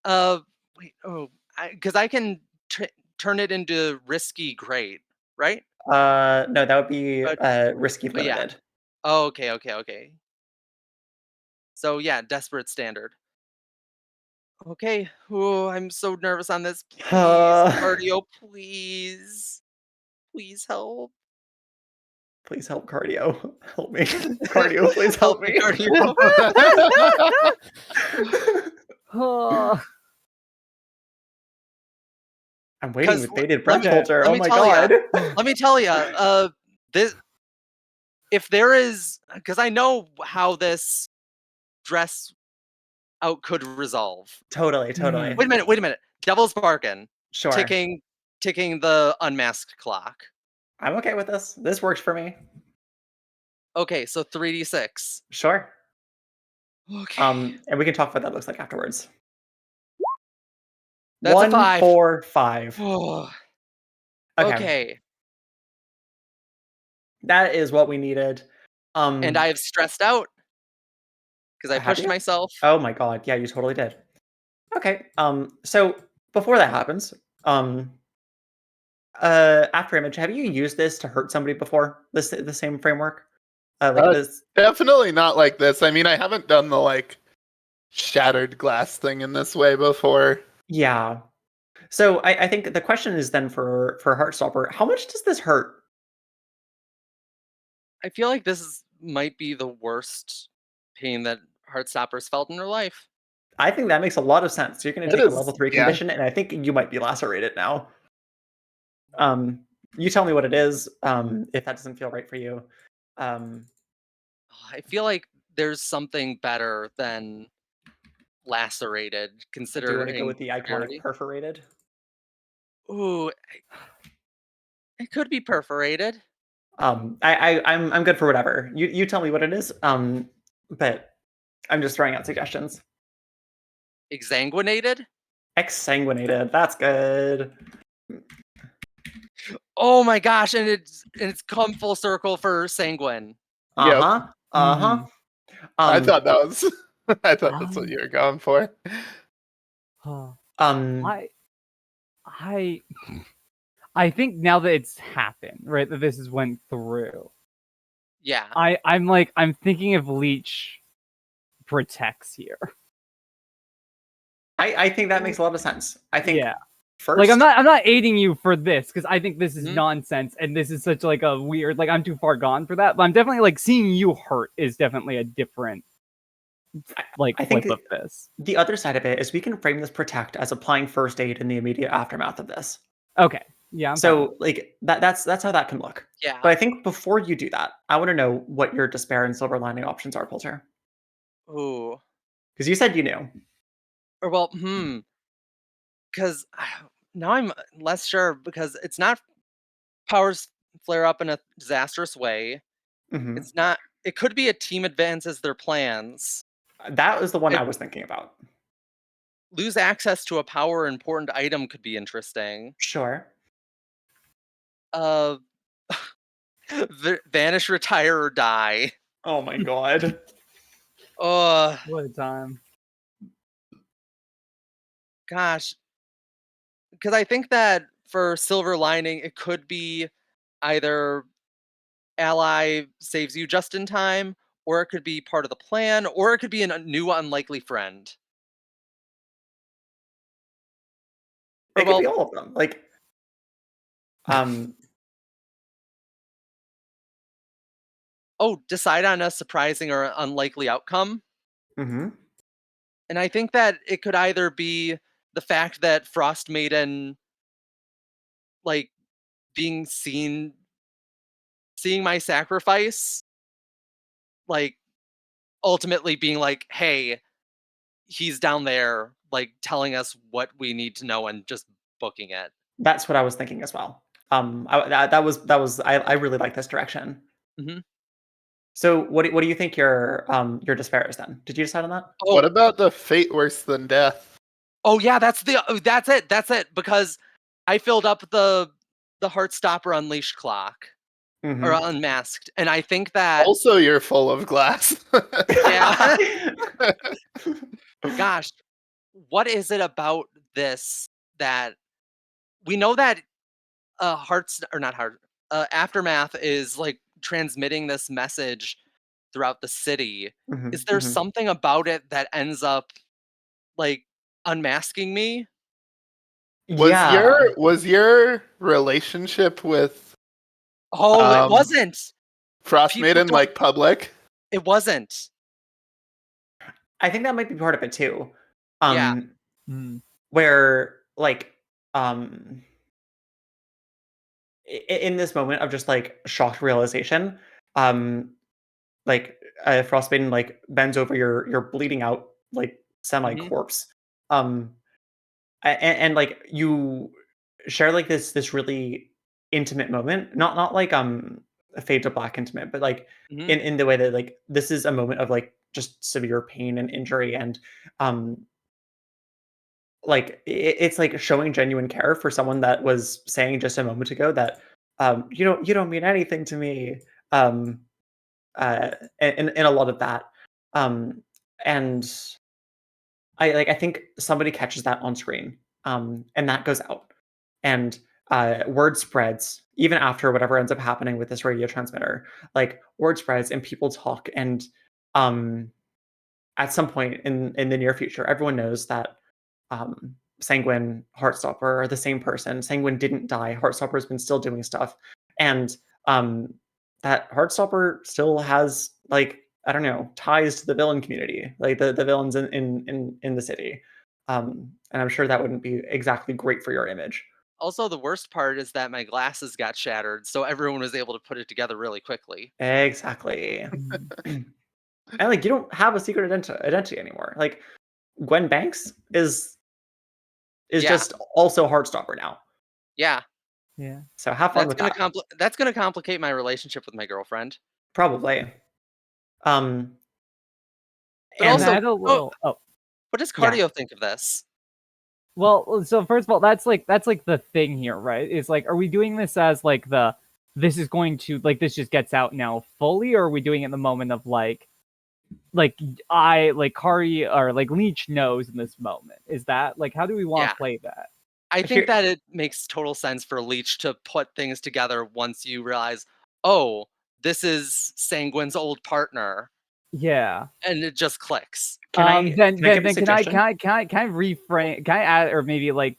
Uh, wait, oh, because I can turn it into risky great, right? No, that would be But risky oh yeah. limited. Oh, okay. So yeah, desperate standard. Okay. Oh, I'm so nervous on this. Please, cardio, please. Please help. Please help cardio. Help me. Cardio, please help Help me, me. cardio. Oh, I'm waiting 'Cause with bated let breath, me Poulter. let Oh me my tell ya. god. Let me tell you, this if there is, because I know how this dress out could resolve. Totally, totally. Wait a minute. Devil's bargain. Sure. Ticking the unmasked clock. I'm okay with this. This works for me. Okay, so 3d6. Sure. Okay. And we can talk what that looks like afterwards. That's a 1, 5. 4, 5. Oh, Okay. okay. That is what we needed. And I have stressed out because I Have pushed you? myself. Oh my god, yeah, you totally did. Okay. So before that happens, after image, have you used this to hurt somebody before? The same framework? Like Uh, this? Definitely not like this. I mean, I haven't done the like shattered glass thing in this way before. Yeah. So I think the question is then for Heartstopper, how much does this hurt? I feel like might be the worst pain that Heartstopper's felt in her life. I think that makes a lot of sense. You're going to It take a is, level 3 yeah. condition, and I think you might be lacerated now. You tell me what it is, if that doesn't feel right for you. I feel like there's something better than lacerated, Do you want to go considering with the iconic severity. perforated? Ooh, it could be perforated. I'm good for whatever. You tell me what it is. But I'm just throwing out suggestions. Exsanguinated? Exsanguinated. That's good. Oh my gosh, and it's come full circle for sanguine. Yep. Uh-huh. Uh-huh. I thought that was. I thought that's what Um, you were going for. Um I I think now that it's happened, right, that this has went through, Yeah. I'm thinking if Leech protects here. I think that makes a lot of sense. I think Yeah. first, Like I'm not aiding you for this because I think this is Mhm. nonsense and this is such like a weird, like I'm too far gone for that. But I'm definitely like seeing you hurt is definitely a different like I flip think of this. the other side of it is we can frame this protect as applying first aid in the immediate aftermath of this. Okay. Yeah. I'm fine. So like that's how that can look. Yeah. But I think before you do that, I want to know what your despair and silver lining options are, Poulter. Ooh. Because you said you knew. Or well, because now I'm less sure because it's not powers flare up in a disastrous way. Mhm. It's not. It could be a team advances their plans. That was the one It, I was thinking about. lose access to a power important item could be interesting. Sure. Vanish, retire, or die. Oh my god. Oh What a time. gosh, because I think that for silver lining, it could be either ally saves you just in time, or it could be part of the plan, or it could be a new unlikely friend. Or It could be well, all of them. Like, um, decide on a surprising or unlikely outcome. mhm. And I think that it could either be the fact that Frost Maiden, like, being seeing my sacrifice, like, ultimately being like, hey, he's down there, like, telling us what we need to know and just booking it. That's what I was thinking as well. That was I really like this direction. hmm So what do you think your despair is then? Did you decide on that? What Oh, about the fate worse than death? oh yeah, that's it. Because I filled up the Heartstopper Unleashed clock or Mhm. Unmasked, and I think that Also, you're full of glass. yeah, gosh, what is it about this that we know that hearts or not heart aftermath is like transmitting this message throughout the city. Is Mhm, there mhm. something about it that ends up like unmasking me? Yeah, Was your relationship with Oh, it um wasn't. Frost People Maiden don't. like public? It wasn't. I think that might be part of it too. Yeah. Um, Mm. where like um in this moment of just like shocked realization, um, like Frostbane like bends over your bleeding out like semi hmm corpse, um, and like you share like this really intimate moment, not like a fade to black intimate, but like hmm in the way that like this is a moment of like just severe pain and injury and um like it's like showing genuine care for someone that was saying just a moment ago that you don't mean anything to me, um and a lot of that, um and I think somebody catches that on screen, and that goes out, and word spreads even after whatever ends up happening with this radio transmitter, like word spreads and people talk, and um at some point in the near future everyone knows that Sanguine, Heartstopper are the same person. Sanguine didn't die. Heartstopper's been still doing stuff, and um, that Heartstopper still has like I don't know ties to the villain community, like the villains in the city. And I'm sure that wouldn't be exactly great for your image. Also, the worst part is that my glasses got shattered, so everyone was able to put it together really quickly. Exactly. Mm. And like you don't have a secret identity anymore. Like Gwen Banks is Yeah, just also Heartstopper now. yeah. Yeah. So have fun with that. That's gonna complicate my relationship with my girlfriend. Probably. Um, But And I and also, had a little. Oh, what does yeah, Cardio think of this? well. So first of all, that's like the thing here, right? Is like, are we doing this as like this is going to like this just gets out now fully, or are we doing it in the moment of like I like Kari or like Leech knows in this moment? Is that like how do we want Yeah, to play that? I think here, that it makes total sense for Leech to put things together once you realize, oh, this is Sanguine's old partner, Yeah. and it just clicks. Then can I give a then suggestion? can I reframe? Can I add or maybe like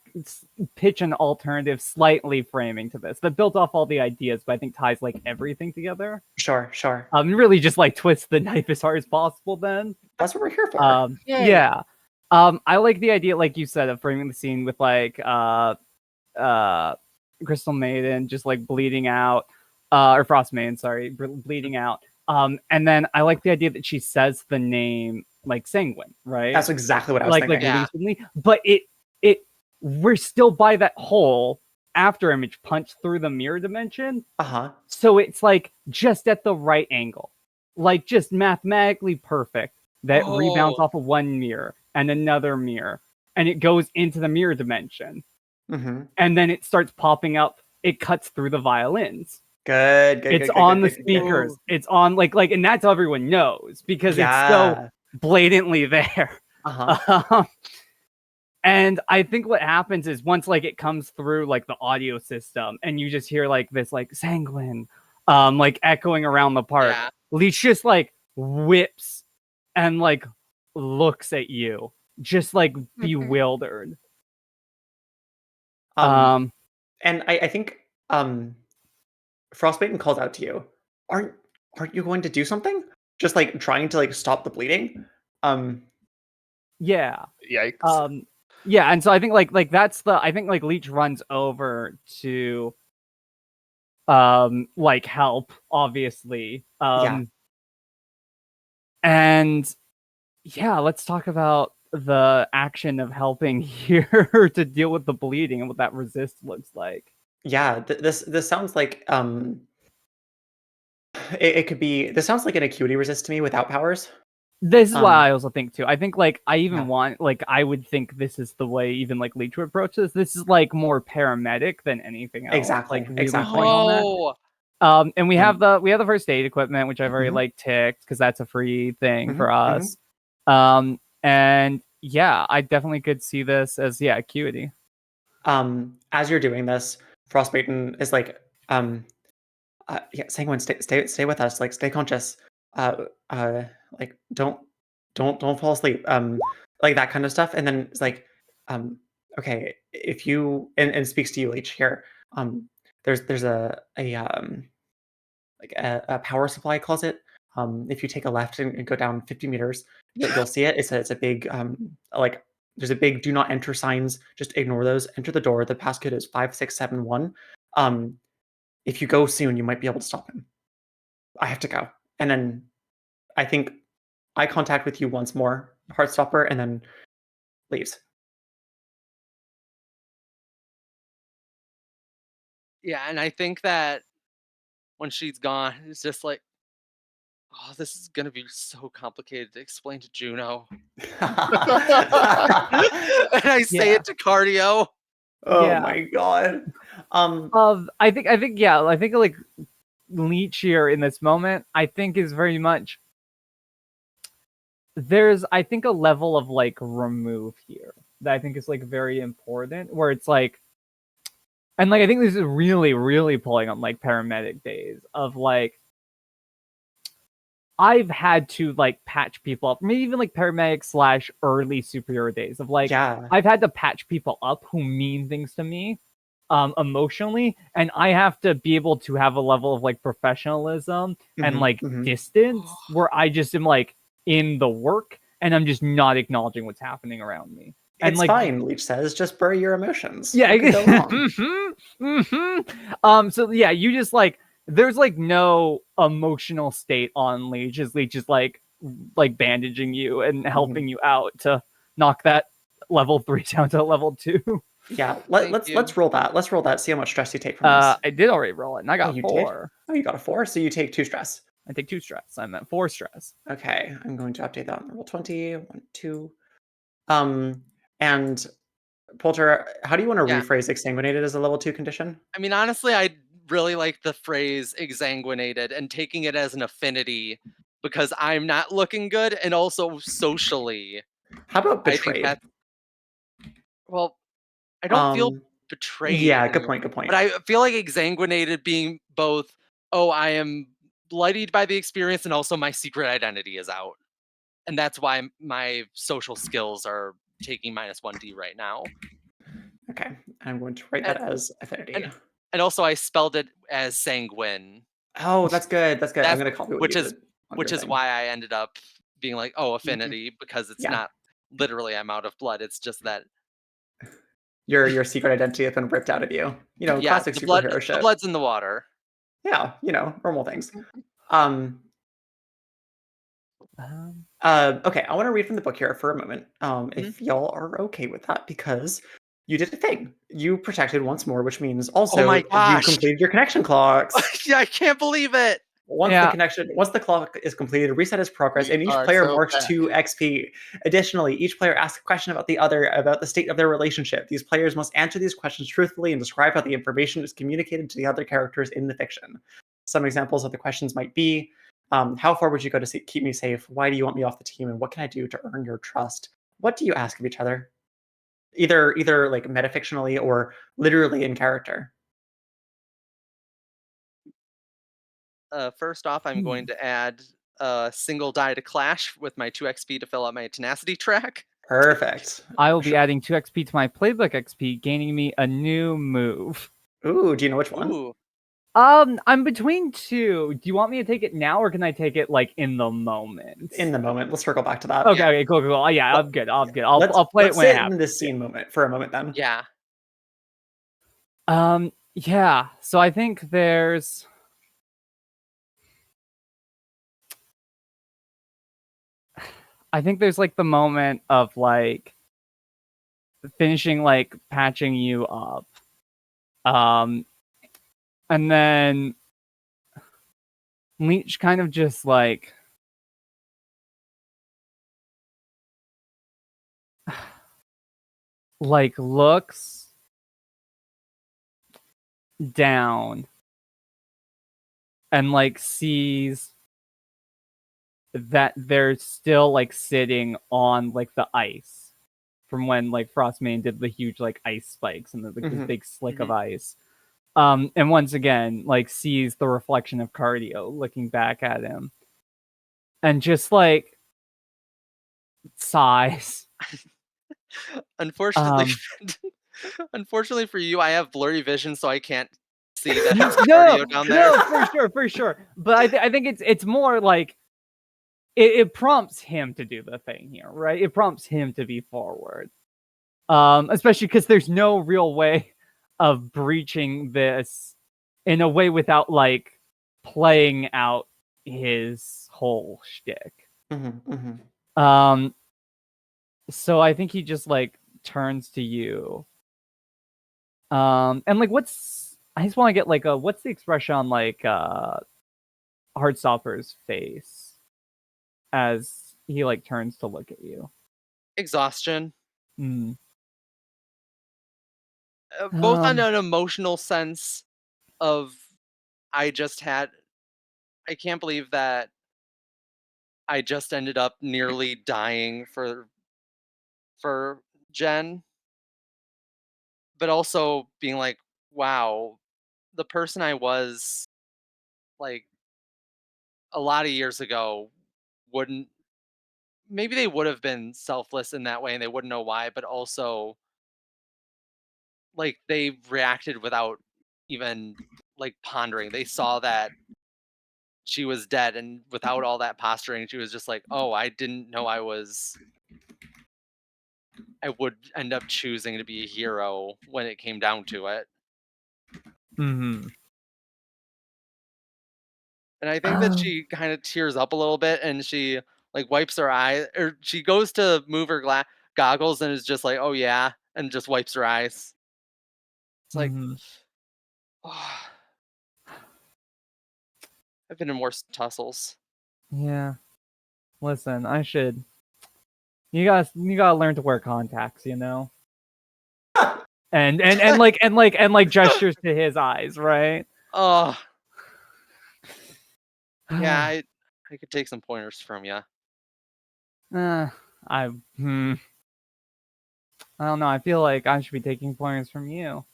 pitch an alternative, slightly framing to this that built off all the ideas, but I think ties like everything together. Sure, sure. Really just like twist the knife as hard as possible. Then, That's what we're here for. Yay! yeah. I like the idea, like you said, of framing the scene with like uh Crystal Maiden just like bleeding out, or Frost Maiden, sorry, bleeding out. And then I like the idea that she says the name like Sanguine, right? That's exactly what I was Like thinking. Yeah. bleeding suddenly, but it we're still by that hole after image punch through the mirror dimension, Uh-huh. so it's like just at the right angle, like just mathematically perfect that rebounds Oh, off of one mirror and another mirror and it goes into the mirror dimension. Mm-hmm. And then it starts popping up. It cuts through the violins. Good. It's on the speakers. It's on and that's how everyone knows because it's so blatantly there. And I think what happens is once it comes through the audio system and you just hear this sanguine echoing around the park. Yeah. Leech just whips and looks at you just bewildered. And I think Frostbite calls out to you. Aren't you going to do something? Just trying to stop the bleeding? Yeah. Yikes. Yeah, and so I think that's I think Leech runs over to help, obviously. And yeah, let's talk about the action of helping here to deal with the bleeding and what that resist looks like. Yeah, this sounds like it could be. This sounds like an acuity resist to me without powers. This is what I also think too. I think I even Yeah. want I would think this is the way even Leech would approach this. This is more paramedic than anything else. Exactly. Really Exactly. playing on that. And we have the first aid equipment, which I've already ticked because that's a free thing for us. And yeah, I definitely could see this as acuity. As you're doing this, Frostbite is Sanguine, stay with us. Stay conscious. Don't fall asleep. That kind of stuff. And then it's okay, if you and speaks to you, Leech here. There's a power supply closet. If you take a left and go down 50 meters, you'll see it. It's a big there's a big do not enter signs. Just ignore those. Enter the door. The passcode is 5671. If you go soon, you might be able to stop him. I have to go. And then I think eye contact with you once more, Heartstopper, and then leaves. Yeah, and I think that when she's gone, it's just oh, this is gonna be so complicated to explain to Juno. And I say it to Cardio. Oh my god. I think Leech here in this moment, I think is very much there's a level of remove here that I think is very important where it's and I think this is really, really pulling on paramedic days of I've had to patch people up, maybe even paramedic / early superhero days of I've had to patch people up who mean things to me emotionally, and I have to be able to have a level of professionalism and distance where I just am in the work and I'm just not acknowledging what's happening around me. And it's fine, Leech says. Just bury your emotions. Yeah. So yeah, you just there's no emotional state on Leech. Leech is bandaging you and helping you out to knock that level 3 down to level 2. Yeah, let's roll that. Let's roll that. See how much stress you take from this. I did already roll it, and I got 4. Oh, you got a 4, so you take 2 stress. I take 2 stress. I'm at 4 stress. Okay, I'm going to update that on the roll 20. 1, 2. And Polter, how do you want to rephrase exsanguinated as a level 2 condition? I mean, honestly, I really like the phrase exsanguinated and taking it as an affinity because I'm not looking good, and also socially. How about betrayed? Well, I don't feel betrayed. Yeah, good point. But I feel exsanguinated being both, oh, I am bloodied by the experience, and also my secret identity is out. And that's why my social skills are taking -1d right now. Okay, I'm going to write that as affinity. And also I spelled it as sanguine. Oh, that's good. That's good. I'm going to copy which is why I ended up being affinity, because it's not literally I'm out of blood. It's just that your secret identity has been ripped out of you. Classic superhero shit. The blood's in the water. Yeah, normal things. Okay, I want to read from the book here for a moment. If y'all are okay with that, because you did a thing. You protected once more, which means also you completed your connection clocks. Yeah, I can't believe it. Once the clock is completed, reset his progress, We and each are player so marks bad. 2 XP. Additionally, each player asks a question about the other, about the state of their relationship. These players must answer these questions truthfully and describe how the information is communicated to the other characters in the fiction. Some examples of the questions might be, how far would you go to keep me safe? Why do you want me off the team? And what can I do to earn your trust? What do you ask of each other? Either like metafictionally or literally in character. First off, I'm going to add a single die to Clash with my 2 XP to fill out my tenacity track. Perfect. I will be adding 2 XP to my playbook XP, gaining me a new move. Ooh, do you know which one? Ooh. I'm between 2. Do you want me to take it now, or can I take it like in the moment? In the moment. Let's circle back to that. Okay, Yeah. okay, cool. Oh, yeah, I'm good. I'll play it when it sit happens. in this scene moment for a moment then. Yeah. Yeah. So I think there's like the moment of like finishing like patching you up. And then Leech kind of just like looks down and like sees that they're still like sitting on like the ice from when like Frostmane did the huge like ice spikes and the Mhm. big slick of ice. And once again, like sees the reflection of Cardio looking back at him and just like sighs. Unfortunately, unfortunately for you, I have blurry vision, so I can't see that there's No, Cardio down there. for sure. But I think it's more like it prompts him to do the thing here, right? It prompts him to be forward. Especially because there's no real way of breaching this in a way without like playing out his whole shtick. So I think he just like turns to you. And like I just want to get like what's the expression on like Heartstopper's face as he like turns to look at you? Exhaustion. Mm. Both on an emotional sense of I can't believe that I just ended up nearly dying for Jen, but also being like, wow, the person I was like a lot of years ago wouldn't, maybe they would have been selfless in that way and they wouldn't know why, but also like they reacted without even like pondering. They saw that she was dead, and without all that posturing, she was just like, oh, I didn't know I would end up choosing to be a hero when it came down to it. Mm-hmm. And I think that she kind of tears up a little bit, and she like wipes her eye, or she goes to move her goggles and is just like, oh yeah, and just wipes her eyes. It's like, oh, I've been in worse tussles. Yeah. Listen, you gotta learn to wear contacts, you know? and like gestures to his eyes, right? Oh. Yeah, I could take some pointers from you. I don't know. I feel like I should be taking pointers from you.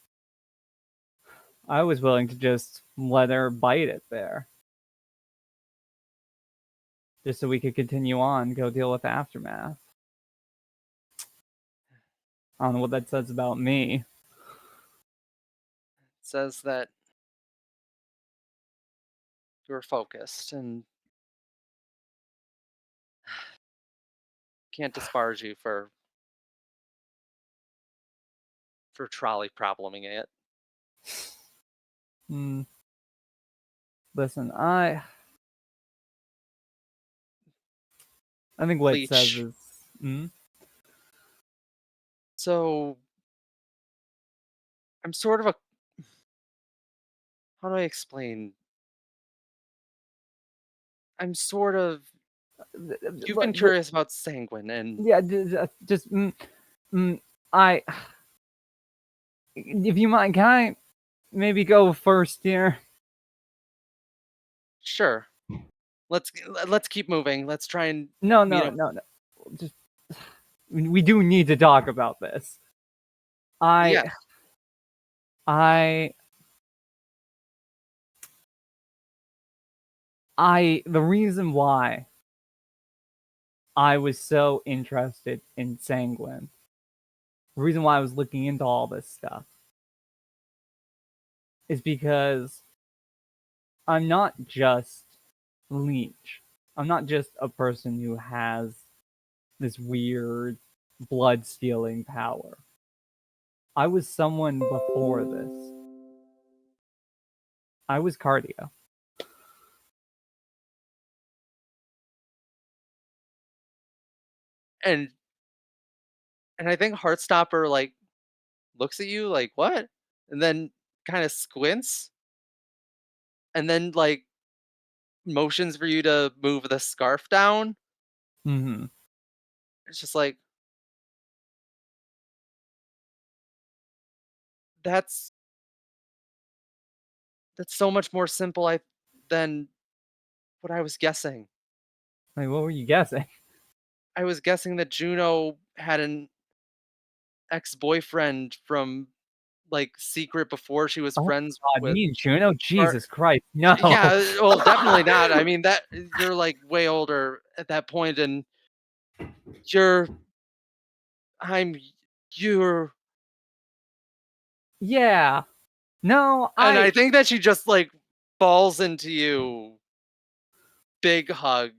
I was willing to just let her bite it there. Just so we could continue on, go deal with the aftermath. I don't know what that says about me. It says that you're focused and can't disparage you for trolley probleming it. Listen, I think what it says Leech. is So I'm sort of how do I explain? I'm sort of. You've been But- curious about Sanguine, and Yeah, just I. If you mind, can I maybe go first here? sure. Let's keep moving. Let's try and No, meet no, up. no, no. Just we do need to talk about this. Yeah. The reason why I was so interested in Sanguine, the reason why I was looking into all this stuff, is because I'm not just Leech. I'm not just a person who has this weird blood stealing power. I was someone before this. I was Cardio. And I think Heartstopper like looks at you like what, and then kind of squints, and then like motions for you to move the scarf down. Mm-hmm. It's just like that's so much more simple than what I was guessing. Like, what were you guessing? I was guessing that Juno had an ex-boyfriend from like secret before she was Oh friends God, with me and Juno? or Jesus Christ, no. yeah, well, definitely not. I mean, that you're like way older at that point, and you're I'm you're Yeah. No, and I think that she just like falls into you, big hug,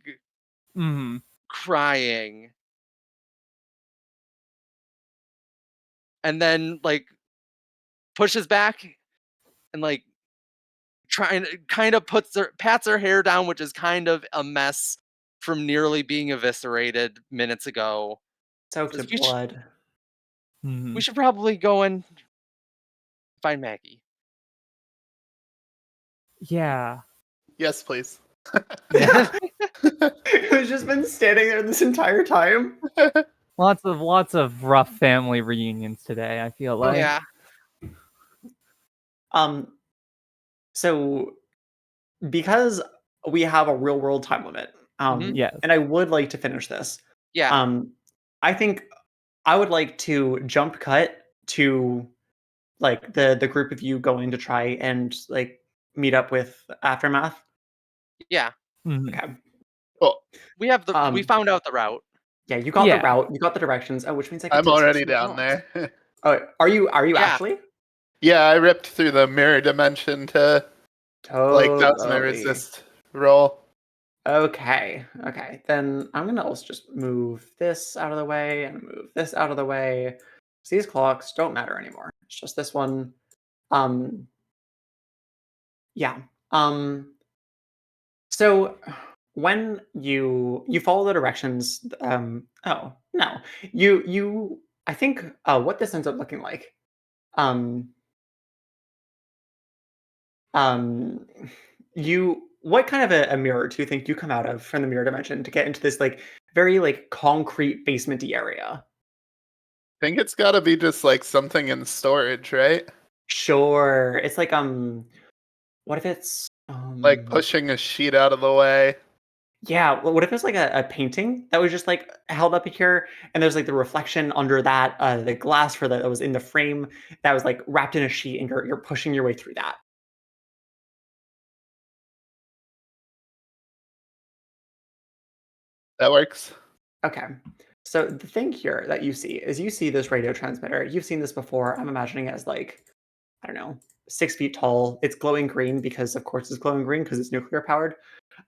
Mm-hmm. crying, and then like pushes back and like trying kind of pats her hair down, which is kind of a mess from nearly being eviscerated minutes ago. Soaked Says, in blood. Mm-hmm. we should probably go and find Maggie. Yeah. Yes, please. Who's just been standing there this entire time. Lots of rough family reunions today, I feel like. Yeah. So because we have a real world time limit, Mhm. Yes. and I would like to finish this. Yeah. I think I would like to jump cut to like the group of you going to try and like meet up with Aftermath. Yeah. Mhm. Okay. Cool. We have the we found out the route. Yeah, you got the Yeah. route, you got the directions, which means I get I'm to discuss already something down else. there. Oh, are you Yeah. actually? Yeah, I ripped through the mirror dimension to like that's my Totally. resist roll. Okay. Then I'm gonna also just move this out of the way and move this out of the way. So these clocks don't matter anymore. It's just this one. Um yeah. So when you follow the directions, oh no. You I think what this ends up looking like. Um um you what kind of a mirror do you think you come out of from the mirror dimension to get into this like very like concrete basementy area? I think it's gotta be just like something in storage, right? Sure. It's like what if it's Like pushing a sheet out of the way. yeah, what if it's like a painting that was just like held up here and there's like the reflection under that the glass for that was in the frame that was like wrapped in a sheet and you're pushing your way through that. That works. Okay. So the thing here that you see is you see this radio transmitter. You've seen this before. I'm imagining it as like, I don't know, 6 feet tall. It's glowing green because of course it's glowing green because it's nuclear powered.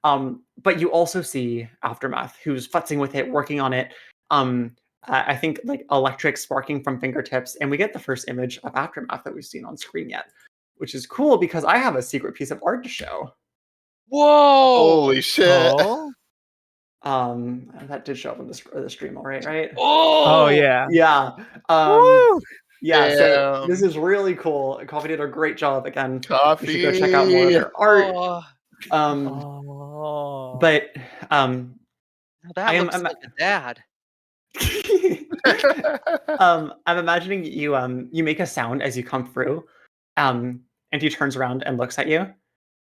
But you also see Aftermath, who's futzing with it, working on it. I think like electric sparking from fingertips, and we get the first image of Aftermath that we've seen on screen yet, which is cool because I have a secret piece of art to show. Whoa! Holy shit. Oh? That did show up on the stream, all right? Oh yeah. Yeah. Woo! Yeah, so Damn. this is really cool. Coffee did a great job. Again, you should go check out more of Coffee. their art. Oh, Oh. But That I am looks like a dad. I'm imagining you make a sound as you come through, and he turns around and looks at you.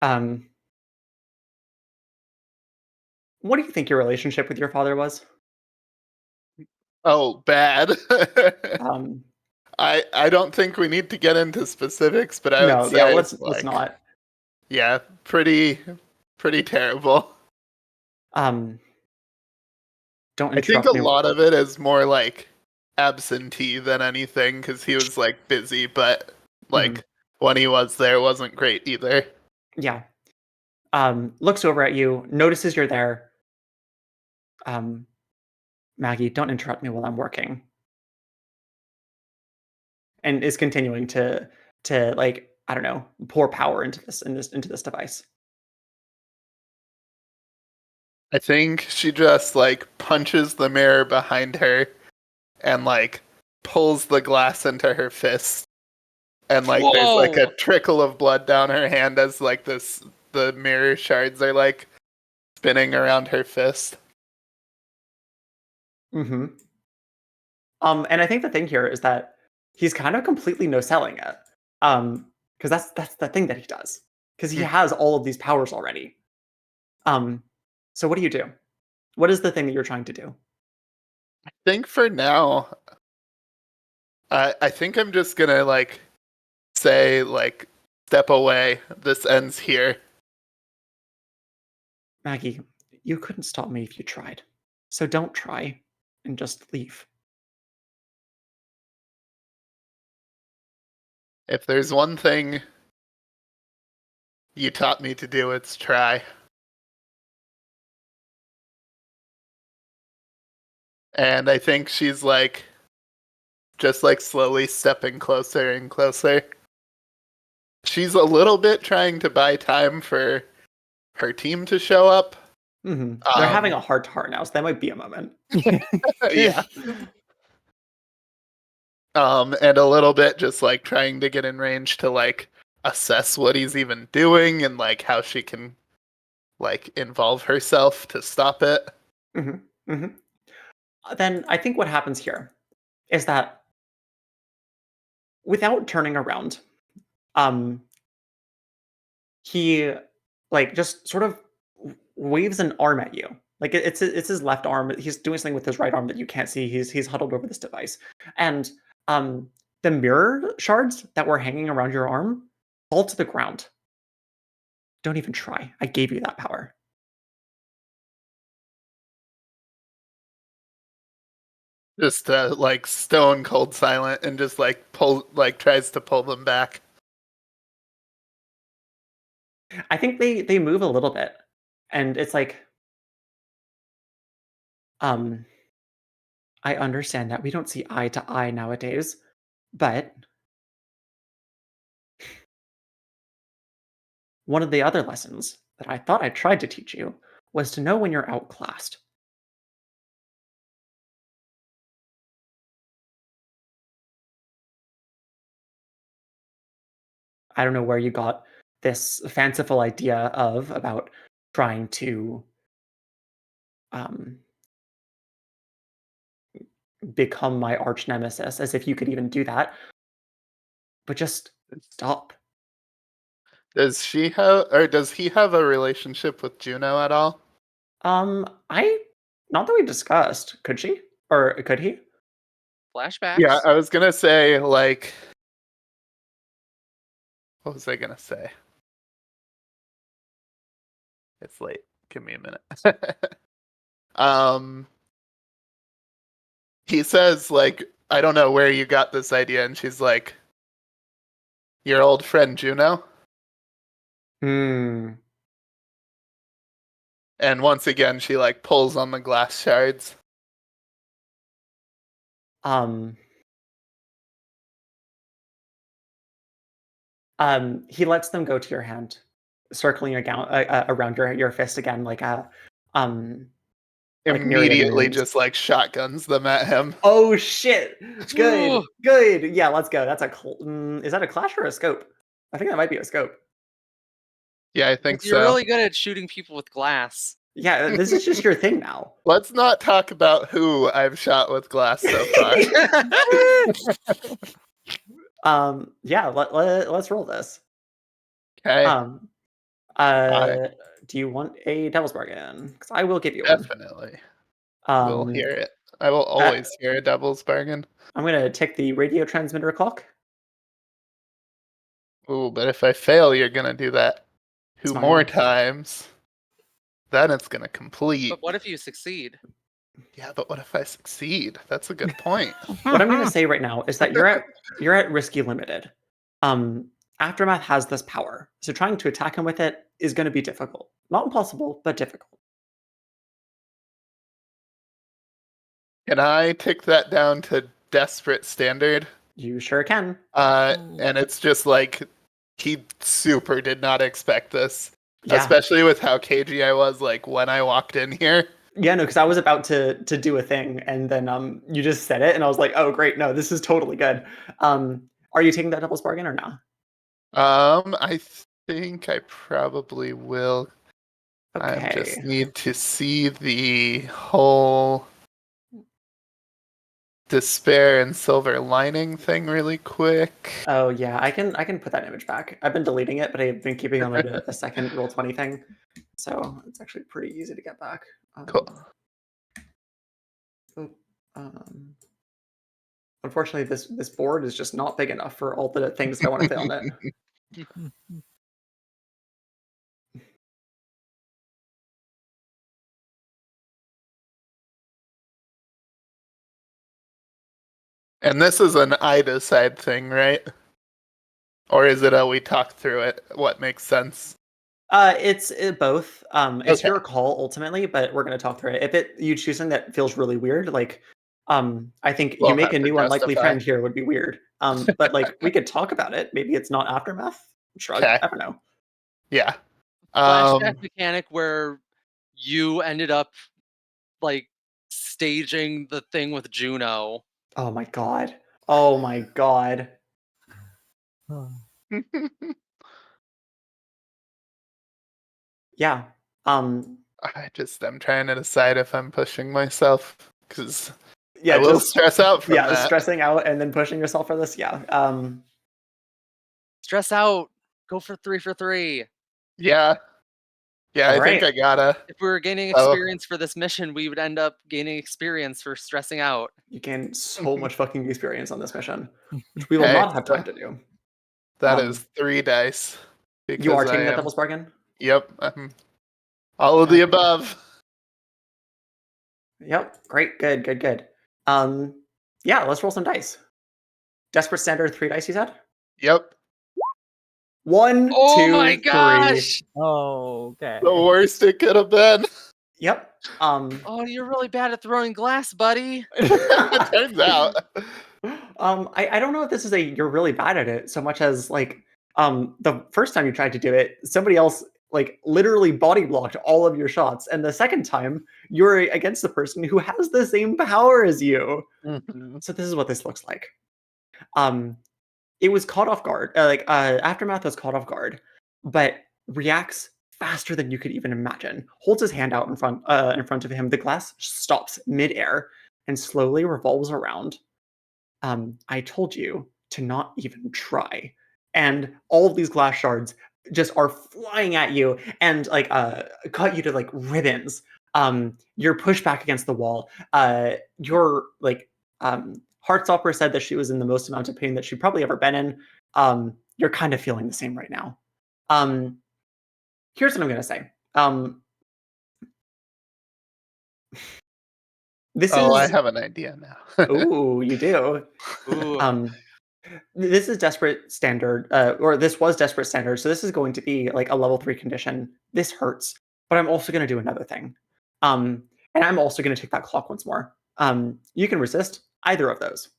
Um, what do you think your relationship with your father was? Oh, bad. Um, I don't think we need to get into specifics, but I would no, say let's not. yeah, pretty terrible. Um, don't I think a interrupt me. lot of it is more like absentee than anything because he was like busy, but like when he was there wasn't great either. Yeah. Looks over at you, notices you're there. Maggie, don't interrupt me while I'm working. And is continuing to like, I don't know, pour power into this device. I think she just like punches the mirror behind her and like pulls the glass into her fist. And like there's like a Whoa! trickle of blood down her hand as like the mirror shards are like spinning around her fist. Mm-hmm. And I think the thing here is that he's kind of completely no selling it. Because that's the thing that he does. Because he has all of these powers already. So what do you do? What is the thing that you're trying to do? I think for now, I think I'm just gonna like say like step away. This ends here. Maggie, you couldn't stop me if you tried. So don't try and just leave. If there's one thing you taught me to do, it's try. And I think she's like just like slowly stepping closer and closer. She's a little bit trying to buy time for her team to show up. They're having a heart to heart now, so that might be a moment. Yeah. And a little bit just like trying to get in range to like assess what he's even doing and like how she can like involve herself to stop it. Then I think what happens here is that without turning around, um, he like just sort of waves an arm at you. Like it's his left arm. He's doing something with his right arm that you can't see. He's huddled over this device, and the mirror shards that were hanging around your arm fall to the ground. Don't even try. I gave you that power. Just like stone cold silent and just like tries to pull them back. I think they move a little bit, and it's like, I understand that we don't see eye to eye nowadays, but one of the other lessons that I thought I tried to teach you was to know when you're outclassed. I don't know where you got this fanciful idea of about trying to um, become my arch nemesis, as if you could even do that. But just stop. Does she have or does he have a relationship with Juno at all? I not that we discussed. Could she or could he? Flashbacks. Yeah, I was gonna say like what was I gonna say? It's late. Give me a minute. um he says like I don't know where you got this idea and she's like your old friend Juno. Hmm. And once again she like pulls on the glass shards. Um. He lets them go to your hand, circling around your fist again, like a like myriad Immediately moons. just like shotguns them at him. Oh shit! Good, Ooh. good. Yeah, let's go. That's a is that a clash or a scope? I think that might be a scope. Yeah, I think You're so. really good at shooting people with glass. Yeah, this is just your thing now. Let's not talk about who I've shot with glass so far. Yeah, let's roll this. Okay, Um, do you want a devil's bargain? Because I will give you one. definitely. Um, We'll hear it. I will always hear a devil's bargain. I'm gonna tick the radio transmitter clock. Ooh, but if I fail, you're gonna do that It's 2 fine. more times. Then it's gonna complete. But what if you succeed? Yeah, but what if I succeed? That's a good point. What I'm gonna say right now is that you're at risky limited. Aftermath has this power, so trying to attack him with it is going to be difficult. Not impossible, but difficult. Can I tick that down to desperate standard? You sure can. And it's just like he super did not expect this, Yeah. especially with how cagey I was like when I walked in here. Yeah, no, because I was about to do a thing, and then you just said it, and I was like, oh great, no, this is totally good. Are you taking that devil's bargain or no? I think I probably will. I just Okay. need to see the whole despair and silver lining thing really quick. Oh yeah, I can put that image back. I've been deleting it, but I've been keeping on like a second roll 20 thing, so it's actually pretty easy to get back. Cool. Unfortunately, this board is just not big enough for all the things I want to fit on it. And this is an I decide thing, right? Or is it a we talk through it? What makes sense? It's both. It's Okay. your call ultimately, but we're going to talk through it. If you choose something that feels really weird, like I think We'll you make have a to new unlikely justify. friend here would be weird. But like we could talk about it. Maybe it's not aftermath. Shrug. Okay. I don't know. Yeah. Flashback mechanic where you ended up like staging the thing with Juno. Oh my god. Oh my god. Yeah. I'm trying to decide if I'm pushing myself because Yeah. I will just stress out from yeah. that. Stressing out and then pushing yourself for this. Yeah. Stress out. Go for 3 for 3. Yeah. Yeah, All I think right. I gotta. If we were gaining Oh. experience for this mission, we would end up gaining experience for stressing out. You gain so much fucking experience on this mission, which we will Okay, not have time to do. That is 3 dice. You are Because taking that devil's bargain? Yep. All of the above. Yep. Great. Good. Good. Good. Yeah. Let's roll some dice. Desperate standard 3 dice. You said Yep. 1, Oh 2, my 3. gosh! Oh, okay. The worst it could have been. Yep. Oh, you're really bad at throwing glass, buddy. It turns out. I don't know if this is you're really bad at it so much as like the first time you tried to do it, somebody else like literally body blocked all of your shots, and the second time you're against the person who has the same power as you. So this is what this looks like. It was caught off guard. Aftermath was caught off guard, but reacts faster than you could even imagine. Holds his hand out in front of him. The glass stops midair and slowly revolves around. I told you to not even try. And all of these glass shards just are flying at you and like cut you to like ribbons. You're pushed back against the wall. Your like Heartstopper said that she was in the most amount of pain that she'd probably ever been in. You're kind of feeling the same right now. Here's what I'm gonna say. I have an idea now. Ooh, you do. Ooh. This is desperate standard, or this was desperate standard. So this is going to be like a level 3 condition. This hurts, but I'm also going to do another thing. And I'm also going to take that clock once more. You can resist either of those.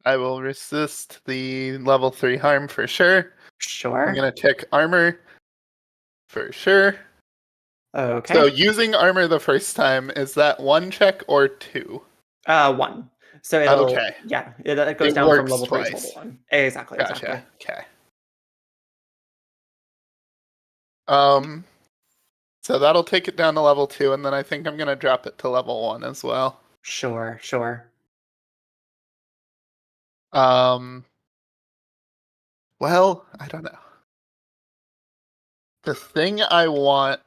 I will resist the level 3 harm for sure. Sure. I'm going to tick armor for sure. Okay. So using armor the first time, is that 1 check or 2? 1. So it'll, Okay. Yeah, it goes It down from works level 3 to twice. level 1. Exactly, Gotcha. exactly. Okay. So that'll take it down to level 2, and then I think I'm gonna drop it to level 1 as well. Sure. Well, I don't know. The thing I want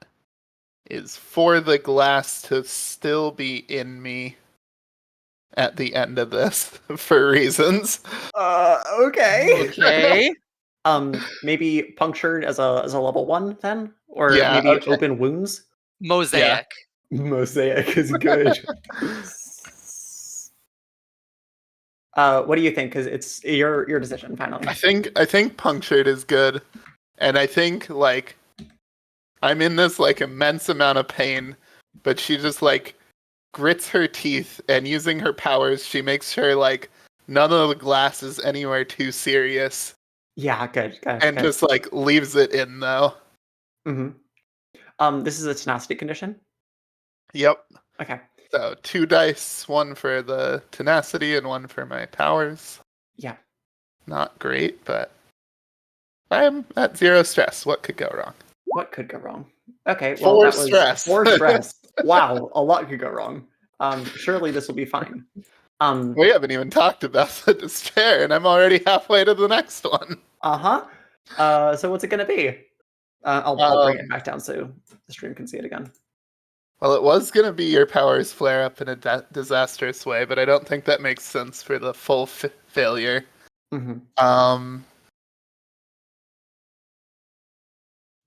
is for the glass to still be in me at the end of this for reasons. Okay. Okay. Maybe punctured as a level 1 then, or Yeah, maybe okay. open wounds. Mosaic. Mosaic is good. What do you think? Because it's your decision finally. I think punctured is good, and I think like I'm in this like immense amount of pain, but she just like grits her teeth, and using her powers, she makes sure like none of the glass is anywhere too serious, Yeah, good. and just like leaves it in though. This is a tenacity condition. Yep. Okay. So 2 dice, 1 for the tenacity and 1 for my powers. Yeah. Not great, but I'm at 0 stress. What could go wrong? What could go wrong? Okay, well, 4 that was stress. 4 stress. Wow, a lot could go wrong. Surely this will be fine. We haven't even talked about the despair, and I'm already halfway to the next one. So what's it gonna be? I'll bring it back down so the stream can see it again. Well, it was going to be your powers flare up in a disastrous way, but I don't think that makes sense for the full failure. Gain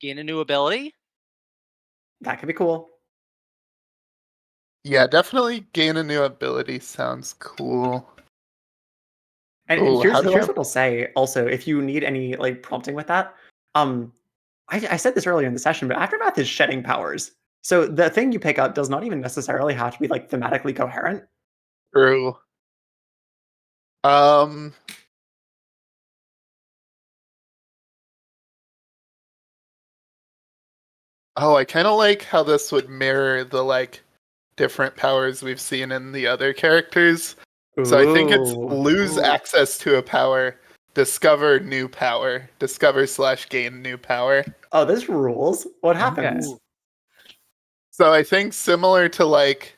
a new ability. That could be cool. Yeah, definitely gain a new ability sounds cool. And Ooh, here's how do what I'll say. Also, if you need any like prompting with that, I said this earlier in the session, but Aftermath is shedding powers. So the thing you pick up does not even necessarily have to be like thematically coherent. True. Oh, I kind of like how this would mirror the like different powers we've seen in the other characters. So I think it's lose access to a power, discover new power, discover/gain new power. Oh, this rules. What happens? Okay. So I think similar to like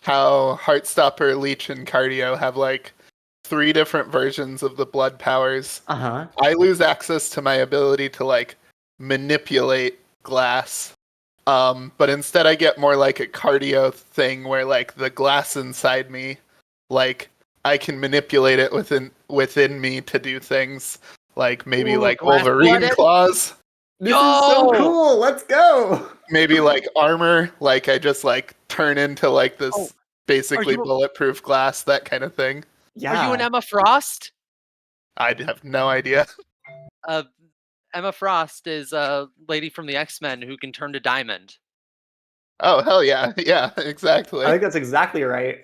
how Heartstopper, Leech, and Cardio have like 3 different versions of the blood powers. I lose access to my ability to like manipulate glass. But instead I get more like a cardio thing where like the glass inside me, like I can manipulate it within me to do things like maybe like Wolverine claws. This is so cool. Let's go. Maybe like armor, like I just like turn into like this basically bulletproof glass, that kind of thing. Yeah. Are you an Emma Frost? I have no idea. Emma Frost is a lady from the X-Men who can turn to diamond. Oh hell yeah. Yeah, exactly. I think that's exactly right.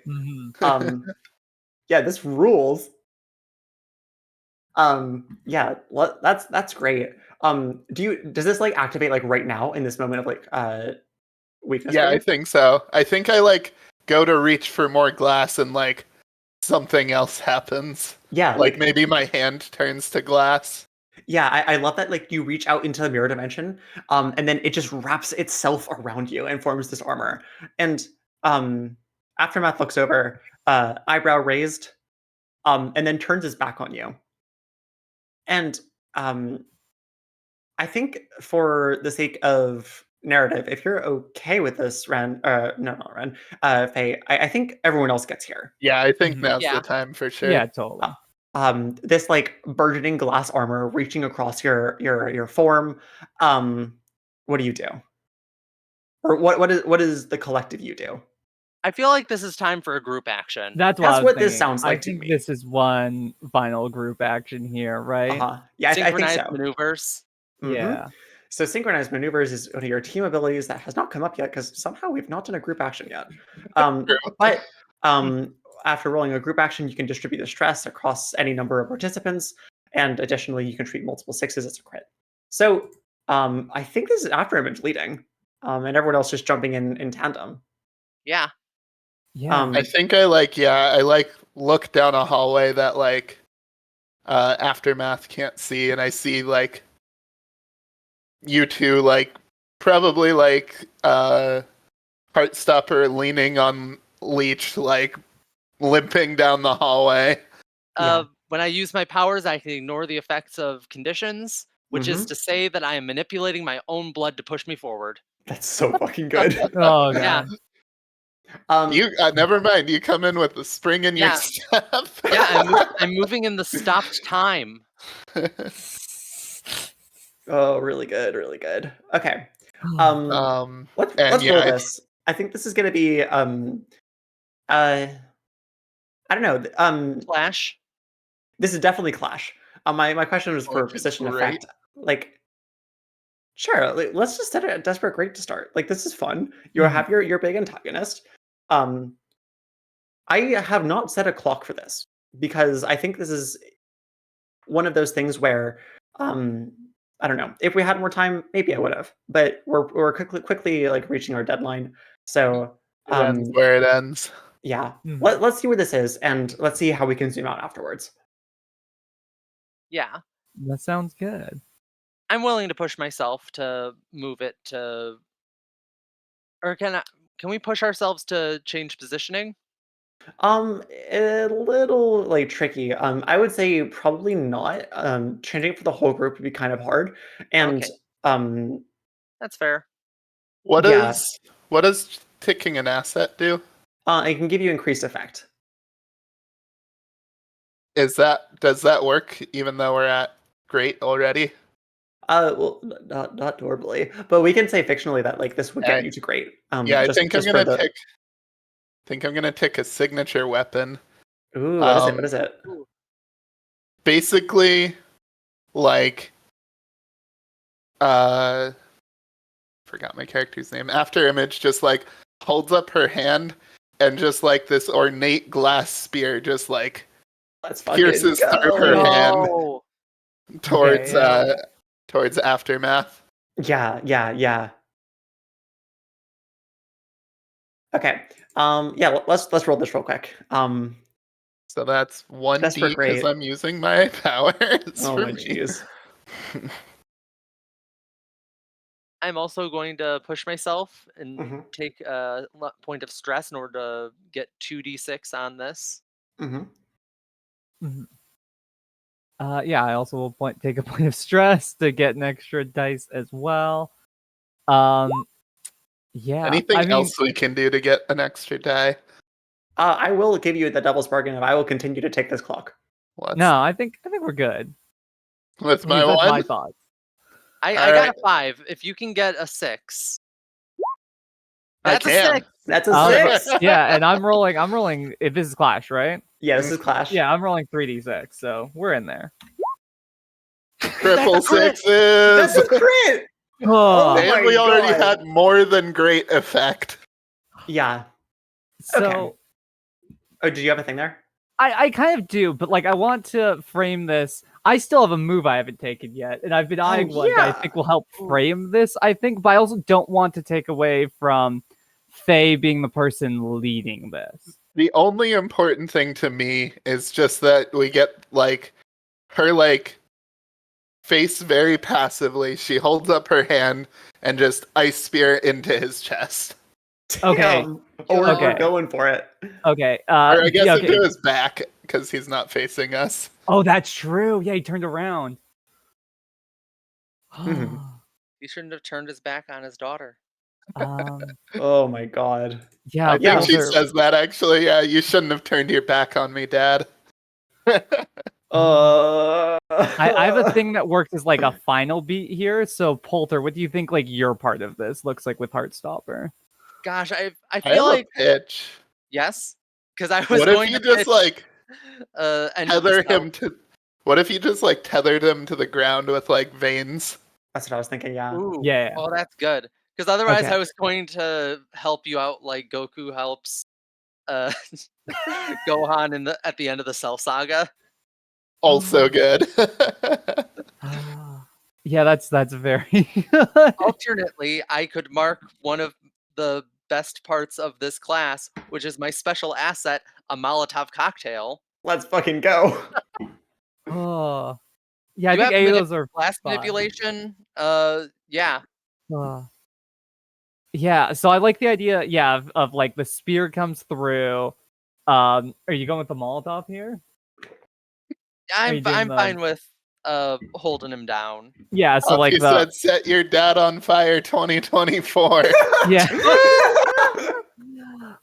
Yeah, this rules. Yeah, that's great. Does this like activate like right now in this moment of like weakness? Yeah, I think so. I think I like go to reach for more glass and like something else happens. Yeah, like maybe my hand turns to glass. Yeah, I love that like you reach out into the mirror dimension, and then it just wraps itself around you and forms this armor. And Aftermath looks over, eyebrow raised, and then turns his back on you. And I think for the sake of narrative, if you're okay with this, Ren, not Ren, Faye, I think everyone else gets here. Yeah, I think now's the time for sure. Yeah, totally. This like burgeoning glass armor reaching across your form. What do you do? Or what is the collective you do? I feel like this is time for a group action. That's what this sounds like I to think me. this is one final group action here, right? Yeah, synchronized I think so. Maneuvers. Yeah. So synchronized maneuvers is one of your team abilities that has not come up yet because somehow we've not done a group action yet. But after rolling a group action, you can distribute the stress across any number of participants, and additionally, you can treat multiple 6s as a crit. So I think this is Afterimage leading, and everyone else just jumping in tandem. Yeah. Yeah. I think I look down a hallway that like Aftermath can't see, and I see like you two like probably like Heartstopper leaning on Leech, like limping down the hallway. Yeah. When I use my powers, I can ignore the effects of conditions, which is to say that I am manipulating my own blood to push me forward. That's so fucking good. Oh Yeah. god. You never mind. You come in with a spring in your Yeah. step. Yeah, I'm moving in the stopped time. Oh, really good, really good. Okay. Let's and roll yeah, this. I think this is gonna be I don't know. Flash. This is definitely Clash. My question was for Which is position great. effect. Like, sure, let's just set a desperate great to start. Like, this is fun. You Mhm. have your big antagonist. I have not set a clock for this because I think this is one of those things where I don't know. If we had more time, maybe I would have. But we're quickly like reaching our deadline. So it ends where it ends. yeah. Mhm. Let's see where this is and let's see how we can zoom out afterwards. Yeah. That sounds good. I'm willing to push myself to move it to, or can we push ourselves to change positioning? A little like tricky. I would say probably not. Changing it for the whole group would be kind of hard. And Okay. um That's fair. What Yeah. does ticking an asset do? it can give you increased effect. Does that work even though we're at great already? Well, not normally, but we can say fictionally that like this would get you to great. Yeah, I Just think I'm for gonna the. tick a signature weapon. Ooh, what is it? What is it? Basically, like, forgot my character's name. After Image just like holds up her hand, and just like this ornate glass spear just like Let's fucking pierces through go. her hand No. towards yeah. towards Aftermath. Yeah. Okay. Yeah. Let's roll this real quick. So that's 1d Desperate because great. I'm using my powers Oh for my me. jeez. I'm also going to push myself and Mhm. take a point of stress in order to get 2d6 on this. Mhm. Mhm. Yeah, I also will take a point of stress to get an extra dice as well. Yeah, Anything I mean, else we can do to get an extra die? I will give you the devil's bargain if I will continue to take this clock. no, I think we're good. With At my least that's my one? thoughts. I All got right. a 5. If you can get a 6. I That's a can. 6. That's a 6. Yeah, and I'm rolling. If this is Clash, right? Yeah, this is Clash. Yeah, I'm rolling 3d6, so we're in there. Triple That's a crit! sixes. That's a crit. Oh, And my we already God. had more than great effect. Yeah. so Oh, did you have a thing there? I kind of do, but like I want to frame this. I still have a move I haven't taken yet, and I've been eyeing one that I yeah. think will help frame this. I think, but I also don't want to take away from Faye being the person leading this. The only important thing to me is just that we get like her like face very passively. She holds up her hand and just ice spear into his chest. Okay. Damn. Oh, we're Okay. going for it. Okay. Or I guess yeah, into his back because he's not facing us. Oh, that's true. Yeah, he turned around. Mhm. He shouldn't have turned his back on his daughter. Oh my God. Yeah, I think she Poulter- says that actually. Yeah, you shouldn't have turned your back on me, Dad. I have a thing that works as like a final beat here. So Poulter, what do you think like your part of this looks like with Heartstopper? Gosh, I I feel have like a pitch. yes, because I was What if going you to just pitch, like end of the tether spell. him to? What if you just like tethered him to the ground with like veins? That's what I was thinking. Yeah. Ooh, Yeah. oh, that's good. Because otherwise, Okay. I was going to help you out like Goku helps uh, Gohan at the end of the Cell Saga. Also good. Yeah, that's very good. Alternately, I could mark one of the best parts of this class, which is my special asset, a Molotov cocktail. Let's fucking go. Oh. Yeah, I You think have any of those are blast fine. manipulation. Yeah. Yeah, so I like the idea, of like the spear comes through. Are you going with the Molotov here? I'm doing fine with holding him down. Yeah, so like You said set your dad on fire 2024. yeah.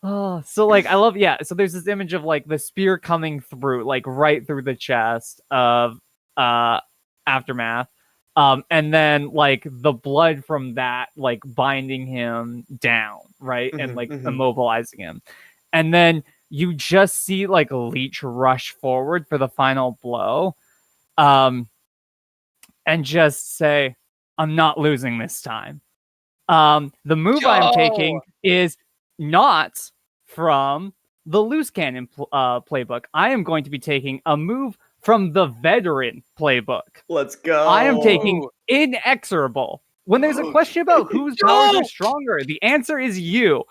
Oh, so like I love so there's this image of like the spear coming through, like right through the chest of Aftermath. And then like the blood from that like binding him down, right? And like immobilizing him. And then you just see like Leech rush forward for the final blow. And just say, I'm not losing this time. The move I'm taking is not from the loose cannon playbook. I am going to be taking a move from the veteran playbook. Let's go. I am taking inexorable. When there's a question about whose powers are stronger, the answer is you.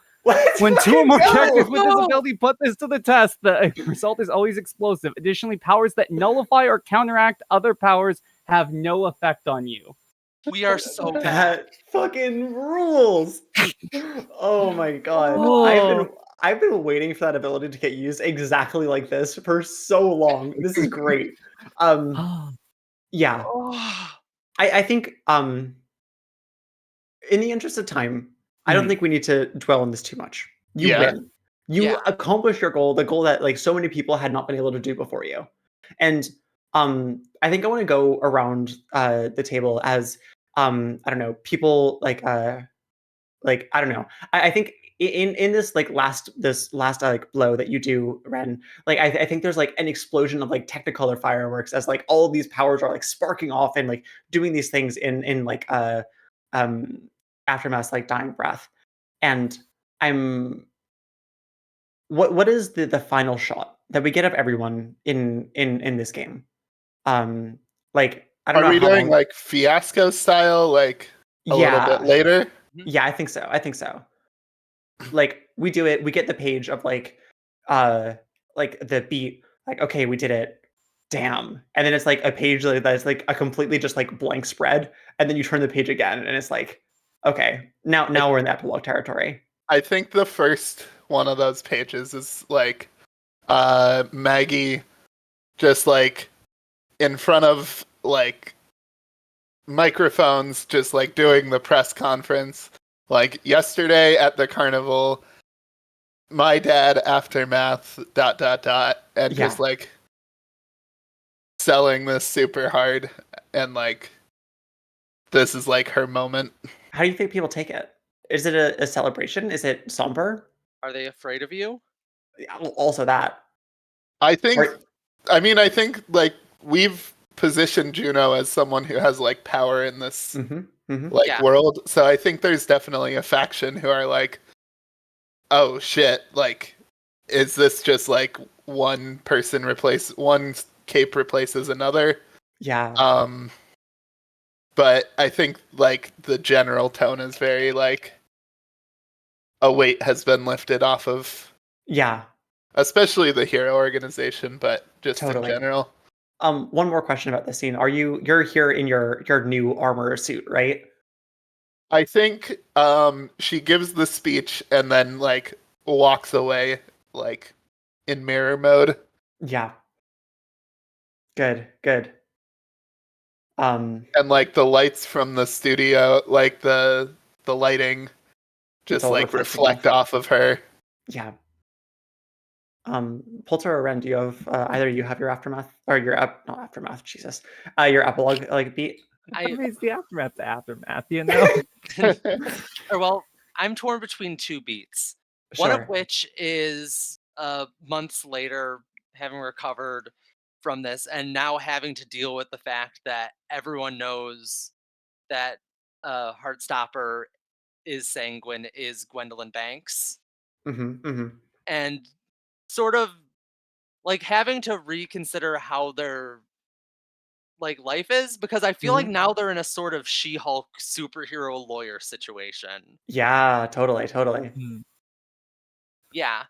When two or more characters with this ability put this to the test, the result is always explosive. Additionally, powers that nullify or counteract other powers have no effect on you. We are so bad. That fucking rules. Oh my god. I've been waiting for that ability to get used exactly like this for so long. This is great. Yeah. I think in the interest of time, I don't think we need to dwell on this too much. You win. You accomplish your goal, the goal that like so many people had not been able to do before you. And I think I want to go around the table as I don't know, people like I don't know. I think in this like last like blow that you do, Ren, like I think there's like an explosion of like Technicolor fireworks as like all of these powers are like sparking off and like doing these things in like Aftermath's like dying breath. And I'm what is the final shot that we get of everyone in this game? Like I don't know Are we how doing long. like Fiasco style, like a little bit later? Yeah, I think so. Like we do it, we get the page of like the beat, like okay, we did it. Damn. And then it's like a page that's like a completely just like blank spread, and then you turn the page again and it's like okay, now we're in the epilogue territory. I think the first one of those pages is like Maggie just like in front of like microphones, just like doing the press conference. Like yesterday at the carnival, my dad Aftermath ... and just like selling this super hard, and like this is like her moment. How do you think people take it? Is it a celebration? Is it somber? Are they afraid of you? Also that. I think like we've positioned Juno as someone who has like power in this world. So I think there's definitely a faction who are like, oh shit, like is this just like one cape replaces another? Yeah. But I think like the general tone is very like a weight has been lifted off of especially the hero organization, but just in general. One more question about this scene. You're here in your new armor suit, right? I think she gives the speech and then like walks away like in mirror mode. Yeah. Good. And like the lights from the studio, like the lighting just like reflect off of her. Yeah. Pulsar or Ren, do you have either you have your Aftermath or your not Aftermath, Jesus. Your epilogue like beat? I mean, it's the aftermath, you know? Well, I'm torn between two beats. One of which is months later, having recovered from this and now having to deal with the fact that everyone knows that Heartstopper is Sanguine is Gwendolyn Banks. And sort of like having to reconsider how their like life is, because I feel like now they're in a sort of She-Hulk superhero lawyer situation. Yeah, totally. Yeah.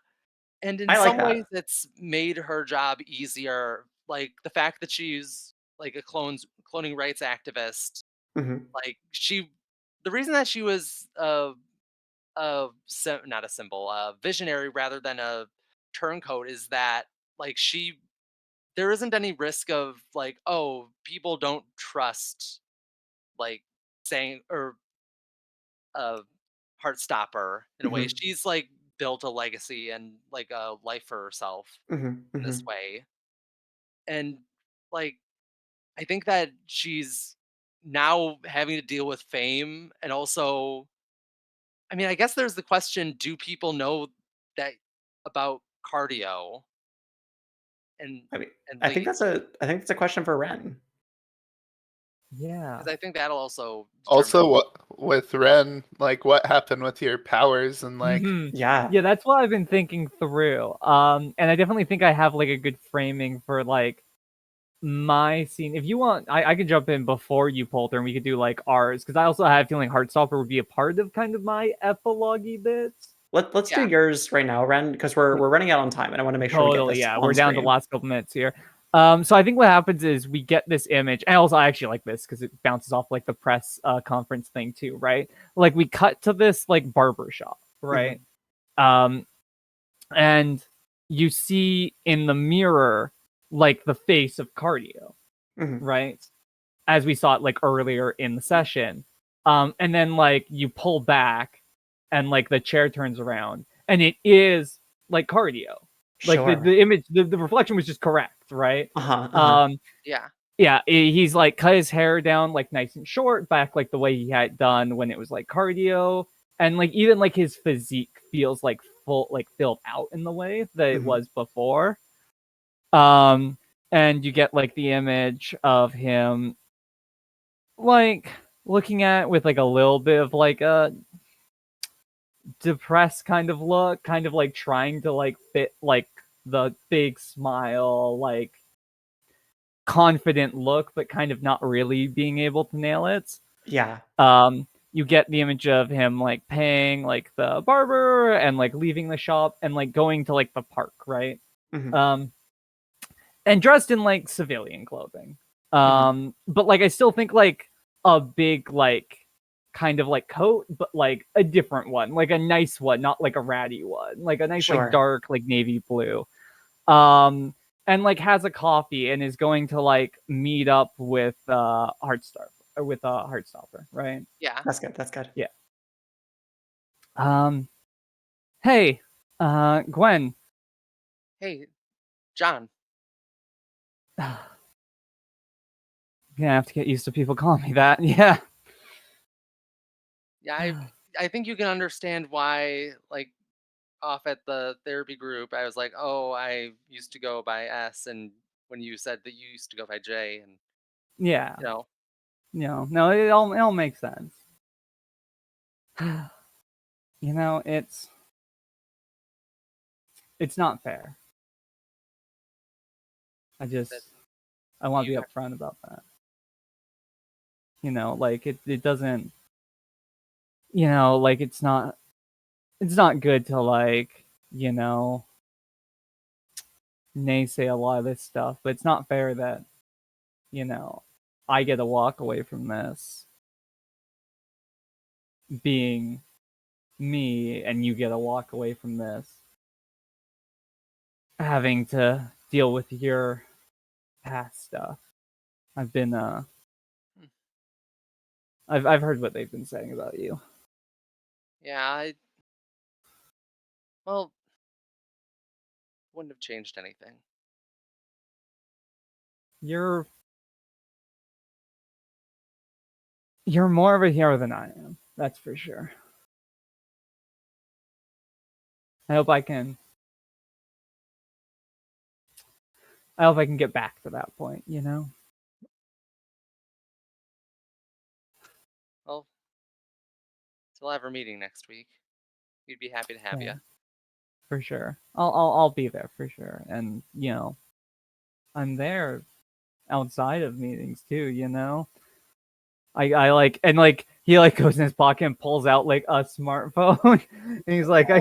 And in I like some ways it's made her job easier. Like the fact that she's like a clone's cloning rights activist. Mhm. Like the reason that she was not a symbol, a visionary rather than a turncoat is that like there isn't any risk of like, oh, people don't trust like saying or a Heartstopper in a way. Mhm. She's like built a legacy and like a life for herself Mhm. in this Mhm. way. And like I think that she's now having to deal with fame and also I mean, I guess there's the question, do people know that about cardio and I mean, and Lee? I think that's a question for Ren. Yeah. Because I think that'll also determine. Also, with Ren, like what happened with your powers and like Mhm. Yeah. Yeah, that's what I've been thinking through. And I definitely think I have like a good framing for like my scene. If you want, I could jump in before you, Polter, and we could do like ours because I also have a feeling Heartstopper would be a part of kind of my epilogue-y bits. Let's do Yeah. yours right now, Ren, because we're running out on time, and I want to make sure we get Totally, this yeah. on We're down to the screen. last couple minutes here. So I think what happens is we get this image, and also I actually like this because it bounces off like the press conference thing too, right? Like we cut to this like barber shop, right? And you see in the mirror like the face of Cardio, Mhm. right? As we saw it like earlier in the session. And then like you pull back and like the chair turns around and it is like Cardio. Like Sure. the image, the reflection was just correct, right? Uh-huh. Uh-huh. Yeah. Yeah, he's like cut his hair down like nice and short, back like the way he had done when it was like Cardio, and like even like his physique feels like full, like filled out in the way that it Mhm. was before. And you get like the image of him like looking at it with like a little bit of like a depressed kind of look, kind of like trying to like fit like the big smile, like confident look, but kind of not really being able to nail it. Yeah. You get the image of him like paying like the barber and like leaving the shop and like going to like the park, right? Mhm. And dressed in like civilian clothing. Mhm. But like I still think like a big like kind of like coat, but like a different one, like a nice one, not like a ratty one, like a nice like Sure. dark like navy blue. Um, and like has a coffee and is going to like meet up with Heartstopper, right? Yeah. That's good. That's good. Yeah. Hey, Gwen. Hey, John. Gonna have to get used to people calling me that. Yeah. Yeah, I think you can understand why like off at the therapy group I was like, "Oh, I used to go by S," and when you said that you used to go by J and Yeah. you know, No, it all makes sense. It's not fair. I that want to you be upfront about that. Like it doesn't, like it's not good to like, naysay a lot of this stuff, but it's not fair that, I get to walk away from this being me and you get to walk away from this having to deal with your past stuff. I've been I've heard what they've been saying about you. yeah, well, wouldn't have changed anything. You're more of a hero than I am. That's for sure. I hope I can get back to that point, Well, till our meeting next week. We'd be happy to have Yeah. you. For sure. I'll be there for sure. And, I'm there outside of meetings too, I like, and like he like goes in his pocket and pulls out like a smartphone and he's like, I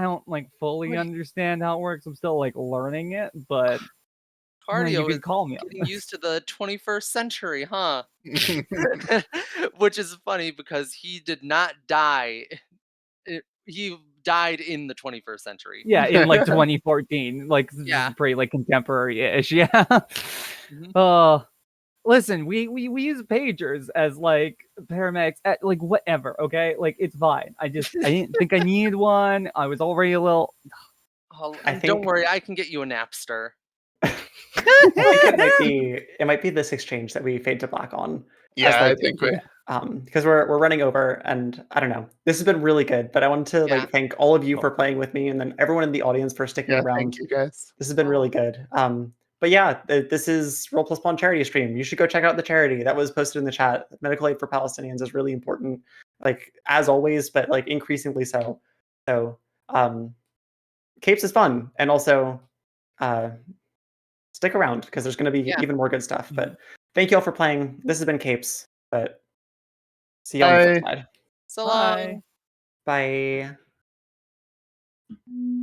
don't like fully understand how it works. I'm still like learning it, but Cardio could is call me. getting used to the 21st century, huh? Which is funny because he did not die. He died in the 21st century. Yeah, in like 2014, like this Yeah. is pretty like contemporary-ish. Yeah. Mhm. Listen, we use pagers as like paramedics at like whatever. Okay, like it's fine. I didn't think I needed one. I was already a little. Oh, I and don't think- worry, I can get you a Napster. I think it might be this exchange that we fade to black on. Yeah, I think we. Because we're running over, and I don't know. This has been really good, but I wanted to Yeah. thank all of you for playing with me, and then everyone in the audience for sticking Yeah, around. thank you guys. This has been really good. But yeah, this is Roll Plus Pawn charity stream. You should go check out the charity that was posted in the chat. Medical aid for Palestinians is really important, like as always, but like increasingly so. So Capes is fun, and also stick around because there's going to be even more good stuff. But thank you all for playing. This has been Capes, but see you on the flip Bye. side. So Bye. long. Bye.